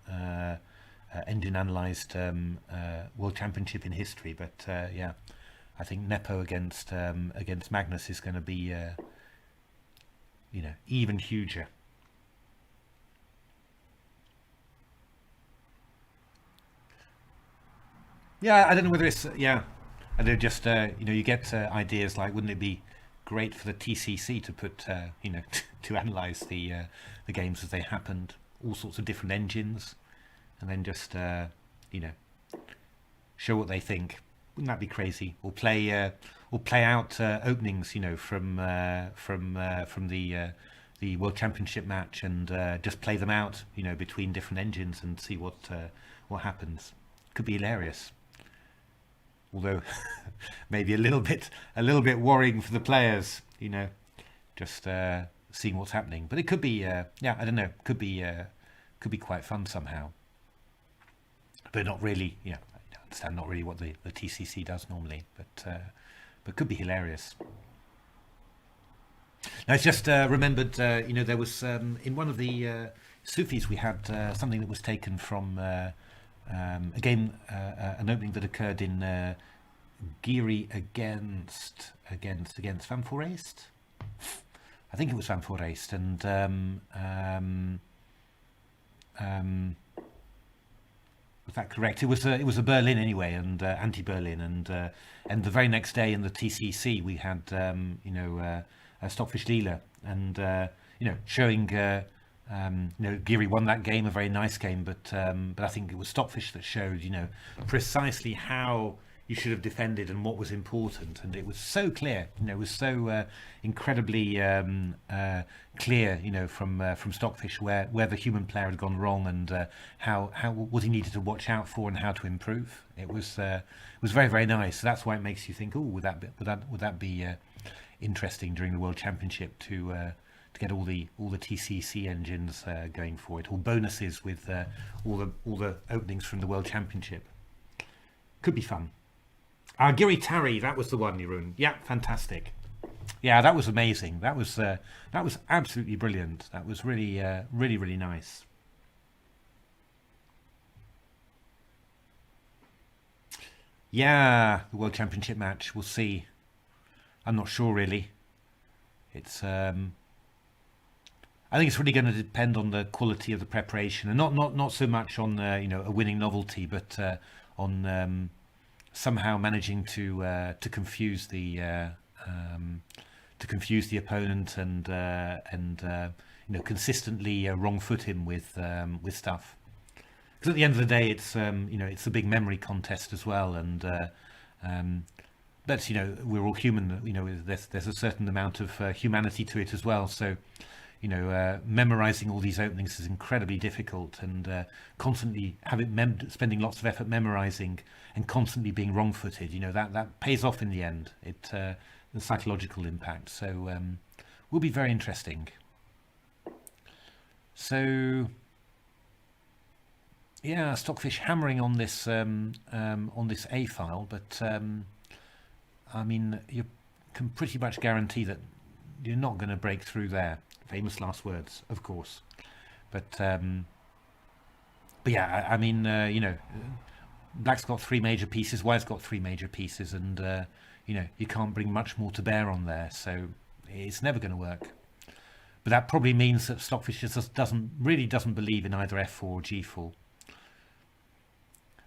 Speaker 1: analysed World Championship in history. But I think Nepo against Magnus is going to be, even huger. I don't know whether it's I don't just you get ideas like, wouldn't it be great for the TCC to put to analyze the games as they happened, all sorts of different engines, and then just show what they think. Wouldn't that be crazy? Or play out openings from the World Championship match, and just play them out between different engines and see what happens. Could be hilarious. Although maybe a little bit worrying for the players, just seeing what's happening. But it could be, I don't know, could be quite fun somehow. But not really, I understand not really what the TCC does normally, but could be hilarious. Now, it's just remembered, there was in one of the Sufis we had something that was taken from. Again, an opening that occurred in Geary against Van Foreest. I think it was Van Foreest, and was that correct? It was a Berlin anyway, and anti-Berlin, and the very next day in the TCC we had Stockfish Leela, and showing. Geary won that game, a very nice game, but I think it was Stockfish that showed, precisely how you should have defended and what was important, and it was so clear. It was so incredibly clear, from Stockfish where the human player had gone wrong, and how what he needed to watch out for and how to improve. It was very, very nice. So that's why it makes you think, oh, would that be interesting during the World Championship to get all the TCC engines going for it, or bonuses with all the openings from the World Championship. Could be fun. Giri Tarry, that was the one, Jeroen. Yeah, fantastic. Yeah, that was amazing. That was absolutely brilliant. That was really really nice. Yeah, the World Championship match. We'll see. I'm not sure really. It's I think it's really going to depend on the quality of the preparation, and not so much on a winning novelty, but on somehow managing to confuse the opponent and consistently wrong-foot him with stuff. Because at the end of the day, it's a big memory contest as well, and but we're all human. There's a certain amount of humanity to it as well. So memorizing all these openings is incredibly difficult, and constantly spending lots of effort memorizing and constantly being wrong-footed. That pays off in the end. The psychological impact. So will be very interesting. So. Yeah, Stockfish hammering on this A file, but I mean you can pretty much guarantee that you're not going to break through there. Famous last words, of course. But yeah, I mean Black's got three major pieces, White's got three major pieces, and you can't bring much more to bear on there, so it's never going to work. But that probably means that Stockfish just doesn't believe in either F4 or G4.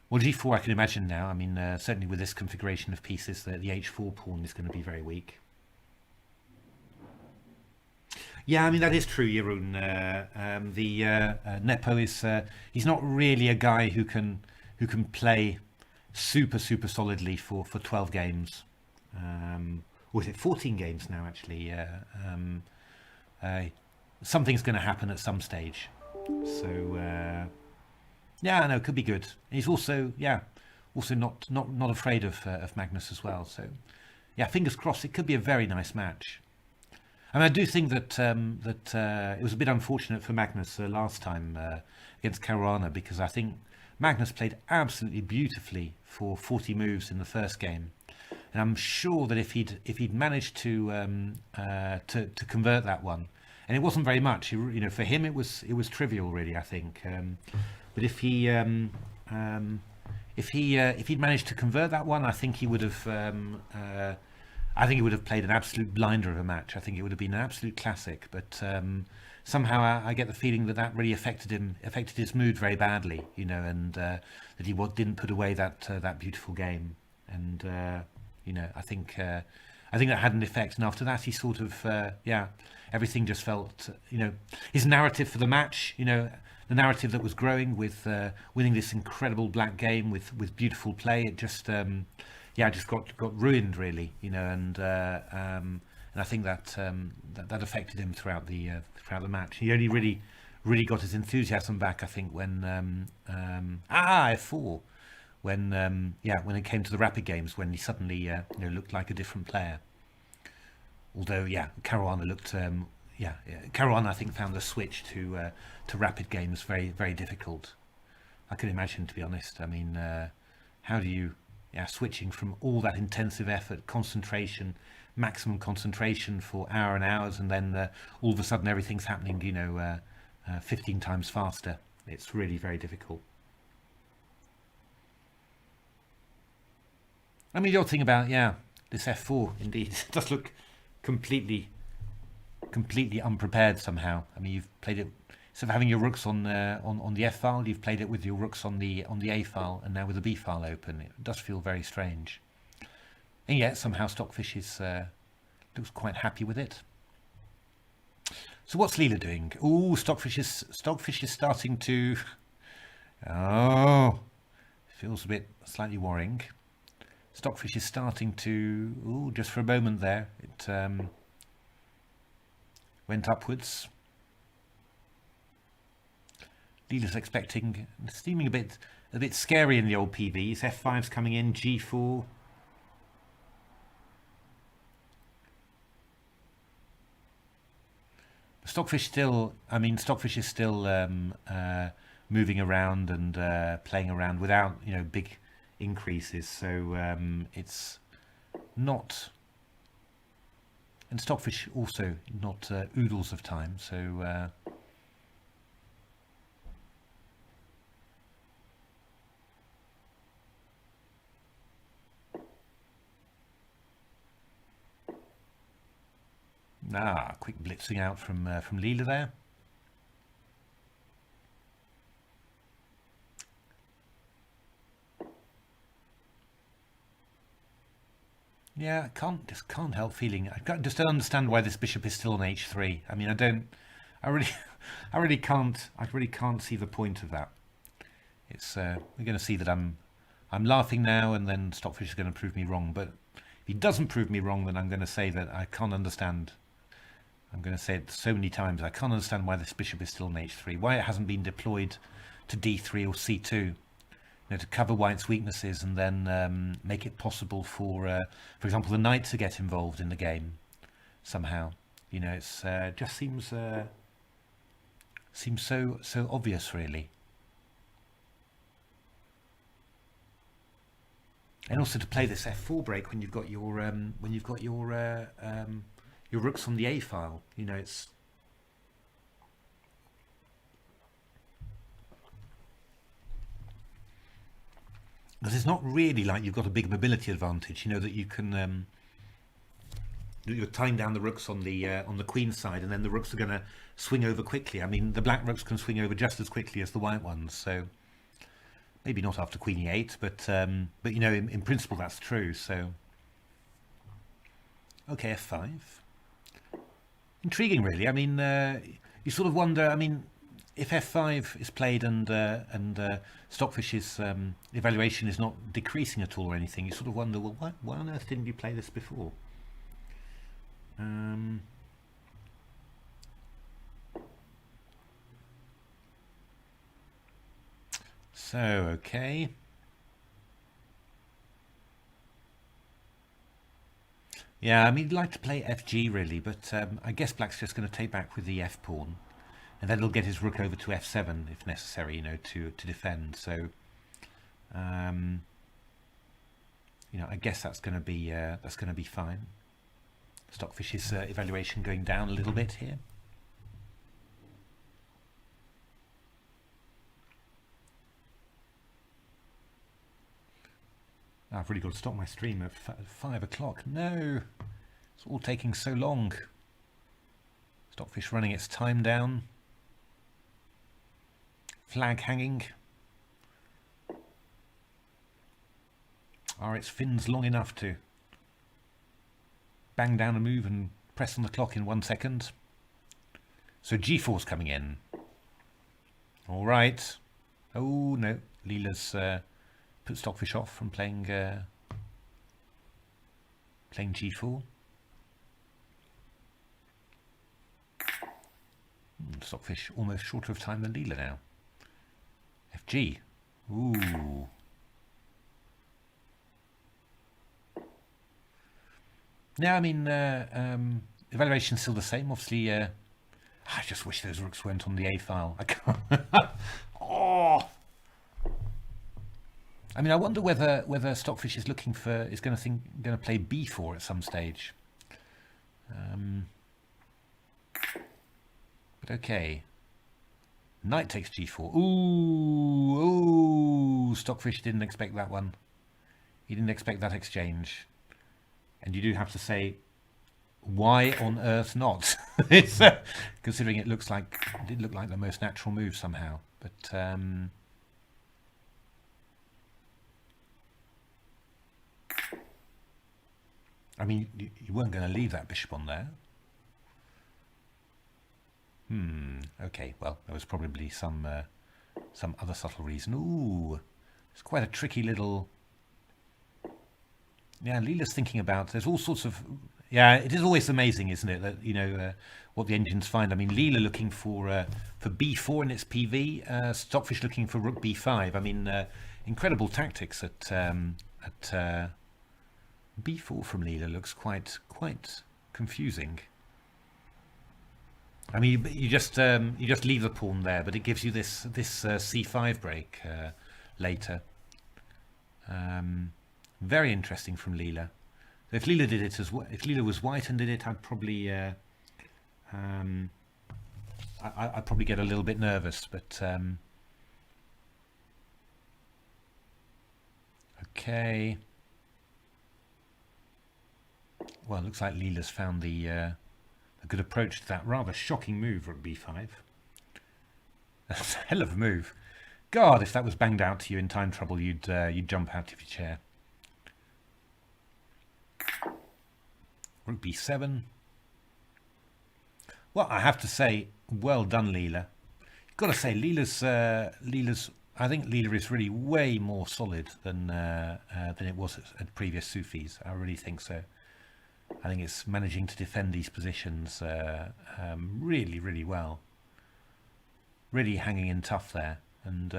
Speaker 1: Well, G4 I can imagine now. I mean, certainly with this configuration of pieces, the H4 pawn is going to be very weak. Yeah, I mean, that is true, Jeroen. Nepo is he's not really a guy who can play super solidly for 12 games. Or is it 14 games now, actually? Something's going to happen at some stage. So yeah, no, it could be good. He's also not afraid of Magnus as well. So yeah, fingers crossed. It could be a very nice match. I mean, I do think that it was a bit unfortunate for Magnus last time against Caruana, because I think Magnus played absolutely beautifully for 40 moves in the first game, and I'm sure that if he'd managed to convert that one, and it wasn't very much, for him it was trivial really, I think. But if he'd managed to convert that one, I think he would have. I think he would have played an absolute blinder of a match. I think it would have been an absolute classic. But somehow I get the feeling that really affected his mood very badly. And that he didn't put away that beautiful game. And I think that had an effect. And after that, he sort of everything just felt his narrative for the match. The narrative that was growing with winning this incredible Black game with beautiful play, it just just got ruined really, and I think that affected him throughout the match. He only really got his enthusiasm back, I think, when F4, when it came to the rapid games, when he suddenly looked like a different player. Although Caruana looked. Caruana, I think, found the switch to rapid games very, very difficult. I can imagine, to be honest. I mean, how do you, switching from all that intensive effort, concentration, maximum concentration for hours and hours, and then all of a sudden everything's happening, 15 times faster. It's really very difficult. I mean, the odd thing about this F4 indeed does look completely unprepared somehow. I mean, you've played it instead of having your rooks on the F file, you've played it with your rooks on the A file, and now with the B file open. It does feel very strange. And yet somehow Stockfish looks quite happy with it. So what's Leela doing? Ooh, Stockfish is starting to. Oh, feels a bit slightly worrying. Stockfish is starting to. Ooh, just for a moment there, it went upwards. Leela's seeming a bit scary in the old PVs. F5's coming in, G4. Stockfish is still moving around and playing around without big increases. So it's not. And Stockfish also not oodles of time, so Quick blitzing out from Leela there. Yeah, I can't help feeling. Just don't understand why this bishop is still on h3. I mean, I really, I really can't see the point of that. It's we're going to see that I'm laughing now, and then Stockfish is going to prove me wrong. But if he doesn't prove me wrong, then I'm going to say that I can't understand. I'm going to say it so many times. I can't understand why this bishop is still on h3. Why it hasn't been deployed to d3 or c2. To cover White's weaknesses and then make it possible for example, the knight to get involved in the game somehow. It's just seems so obvious, really. And also to play this f4 break when you've got your rooks on the a file. It's. Because it's not really like you've got a big mobility advantage, that you can you're tying down the rooks on the queen side, and then the rooks are going to swing over quickly. I mean, the black rooks can swing over just as quickly as the white ones, so maybe not after queen e8, but in principle that's true. So okay, f5, intriguing, really. I mean, you sort of wonder. I mean, if f5 is played and Stockfish's evaluation is not decreasing at all or anything, you sort of wonder, well, why on earth didn't you play this before? So, okay. Yeah, I mean, I'd like to play fg, really, but I guess black's just going to take back with the f pawn. And then he'll get his rook over to f7 if necessary, to defend. So, I guess that's going to be fine. Stockfish's evaluation going down a little bit here. I've really got to stop my stream at 5 o'clock. No, it's all taking so long. Stockfish running its time down. Flag hanging. Are its fins long enough to bang down a move and press on the clock in 1 second? So g4's coming in. All right. Oh no, Leela's put Stockfish off from playing g4. Stockfish almost shorter of time than Leela now. FG. Ooh. Now, I mean, evaluation's still the same. Obviously, I just wish those rooks went on the A file. I can't. Oh. I mean, I wonder whether Stockfish is looking for going to play B4 at some stage. But okay. Knight takes g4. Ooh, Stockfish didn't expect that one. He didn't expect that exchange. And you do have to say, why on earth not? It's considering it did look like the most natural move somehow. But I mean, you weren't going to leave that bishop on there. Okay, well, there was probably some other subtle reason. Ooh, it's quite a tricky little. Yeah, Leela's thinking about. There's all sorts of. Yeah, it is always amazing, isn't it? That what the engines find. I mean, Leela looking for b4 in its PV. Stockfish looking for rook b5. I mean, incredible tactics at b4 from Leela looks quite confusing. I mean, you just leave the pawn there, but it gives you this c5 break later. Very interesting from Leela. If Leela did it as well, if Leela was white and did it, I'd probably I'd probably get a little bit nervous. But okay. Well, it looks like Leela's found the good approach to that rather shocking move, rook b5. That's a hell of a move. God, if that was banged out to you in time trouble, you'd jump out of your chair. Rook b7. Well, I have to say, well done, Leela. Got to say, Leela's. I think Leela is really way more solid than it was at previous Sufis. I really think so. I think it's managing to defend these positions really, really well. Really hanging in tough there, and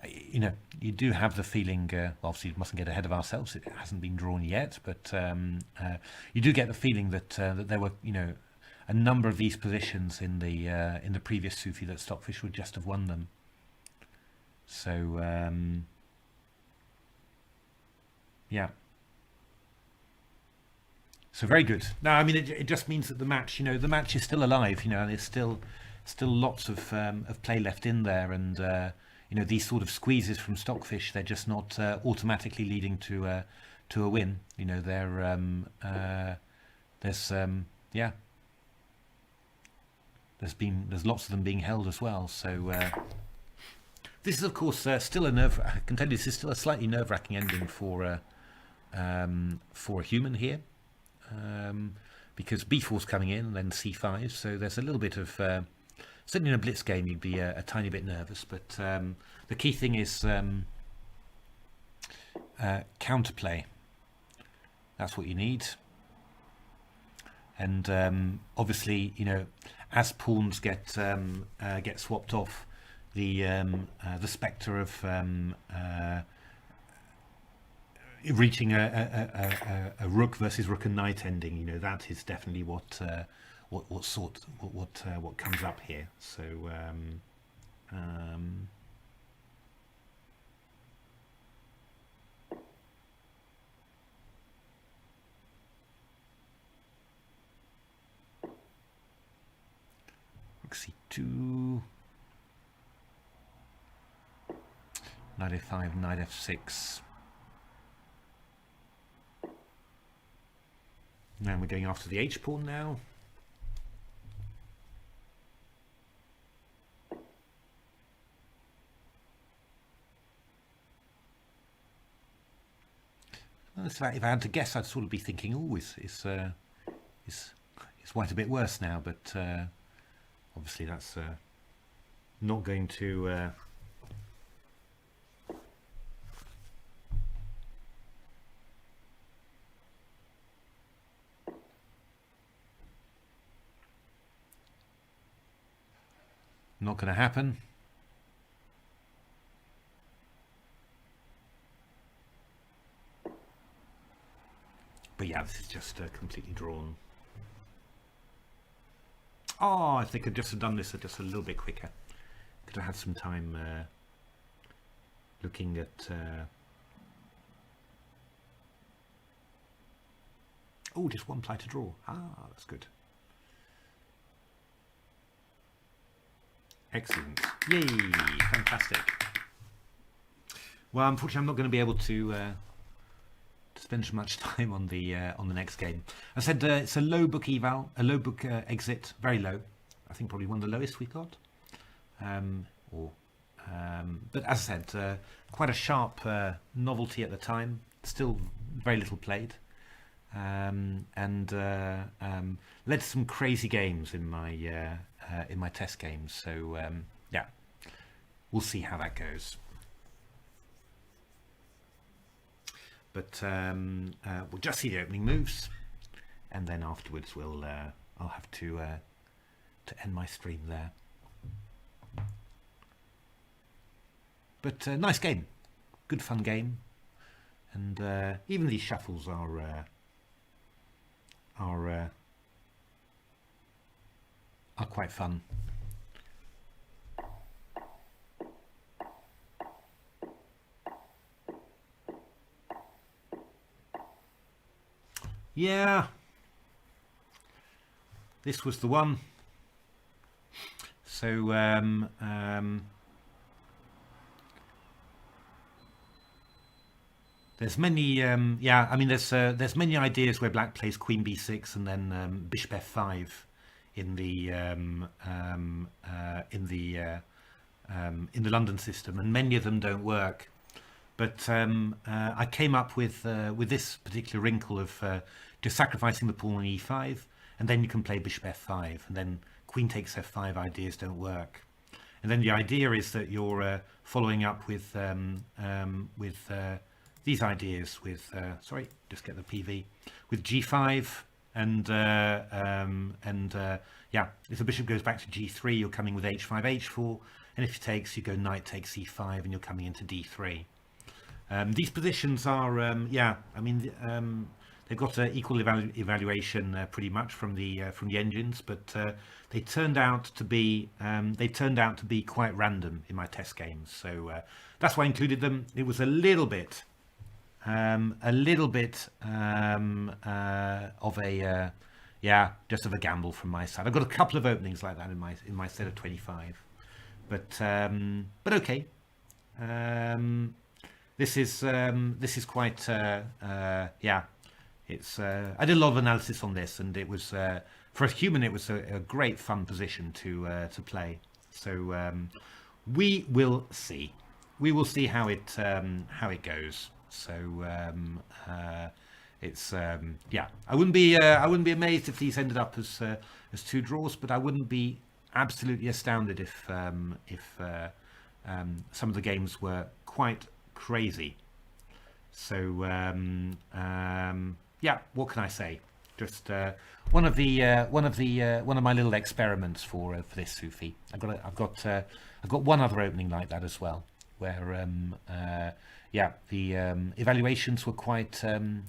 Speaker 1: you know, you do have the feeling. Obviously, we mustn't get ahead of ourselves. It hasn't been drawn yet, but you do get the feeling that that there were, you know, a number of these positions in the previous Sufi that Stockfish would just have won them. So yeah. So very good. No, I mean it just means that the match, you know, the match is still alive. You know, and there's still lots of play left in there, and you know, these sort of squeezes from Stockfish, they're just not automatically leading to a win. You know, there's yeah, there's lots of them being held as well. So this is of course still I can tell you this is still a slightly nerve-wracking ending for a human here. Because b4's coming in and then c5, so there's a little bit of certainly in a blitz game you'd be a tiny bit nervous, but the key thing is counterplay. That's what you need, and obviously, you know, as pawns get swapped off, the spectre of reaching a rook versus rook and knight ending, you know, that is definitely what comes up here. So rook c2, knight f5, knight f6. Now we're going after the h-pawn now. Well, if I had to guess, I'd sort of be thinking, oh, is white a bit worse now? But obviously that's not going to... not going to happen. But yeah, this is just completely drawn. Oh, if they could just have done this just a little bit quicker, could have had some time looking at. Oh, just one ply to draw. Ah, that's good. Excellent. Yay, fantastic. Well, unfortunately, I'm not going to be able to spend much time on the next game. I said it's a low book eval, a low book exit, very low. I think probably one of the lowest we got. But as I said, quite a sharp novelty at the time. Still very little played, and led to some crazy games in my test games. So yeah, we'll see how that goes. But we'll just see the opening moves, and then afterwards we'll I'll have to end my stream there. But nice game, good fun game, and even these shuffles are quite fun. Yeah, this was the one. So There's many, yeah. I mean, there's many ideas where black plays queen b6 and then bishop f5 in the in the London system, and many of them don't work. But I came up with this particular wrinkle of just sacrificing the pawn on e5, and then you can play bishop f5, and then queen takes f5 ideas don't work. And then the idea is that you're following up with these ideas with sorry, just get the PV with g5 and yeah, if the bishop goes back to g3, you're coming with h5, h4, and if it takes, you go knight takes e5, and you're coming into d3. These positions are yeah, I mean they've got equal evaluation pretty much from the engines, but they turned out to be quite random in my test games. So that's why I included them. It was a little bit of a yeah, just of a gamble from my side. I've got a couple of openings like that in my set of 25, but okay. This is quite yeah. It's I did a lot of analysis on this, and it was for a human, it was a great fun position to play. So we will see. We will see how it goes. So it's yeah. I wouldn't be amazed if these ended up as 2 draws, but I wouldn't be absolutely astounded if some of the games were quite crazy. So yeah, what can I say? Just one of my little experiments for this Sufi. I've got one other opening like that as well, where yeah, the evaluations were quite low,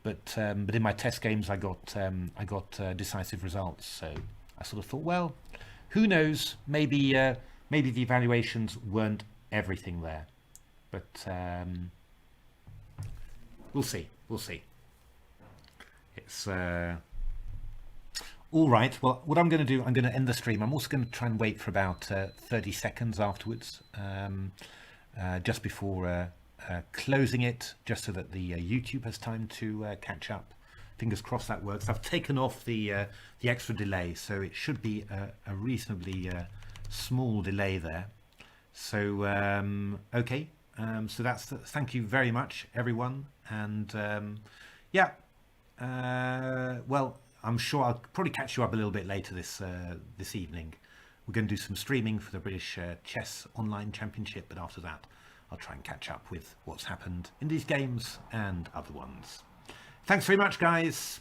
Speaker 1: but in my test games I got decisive results. So I sort of thought, well, who knows? Maybe the evaluations weren't everything there, but we'll see. It's all right. Well, what I'm going to do, I'm going to end the stream. I'm also going to try and wait for about 30 seconds afterwards, just before closing it, just so that the YouTube has time to catch up. Fingers crossed that works. I've taken off the extra delay, so it should be a reasonably small delay there. So okay, so that's thank you very much, everyone, and yeah, well, I'm sure I'll probably catch you up a little bit later this evening. We're going to do some streaming for the British Chess Online Championship, but after that, I'll try and catch up with what's happened in these games and other ones. Thanks very much, guys.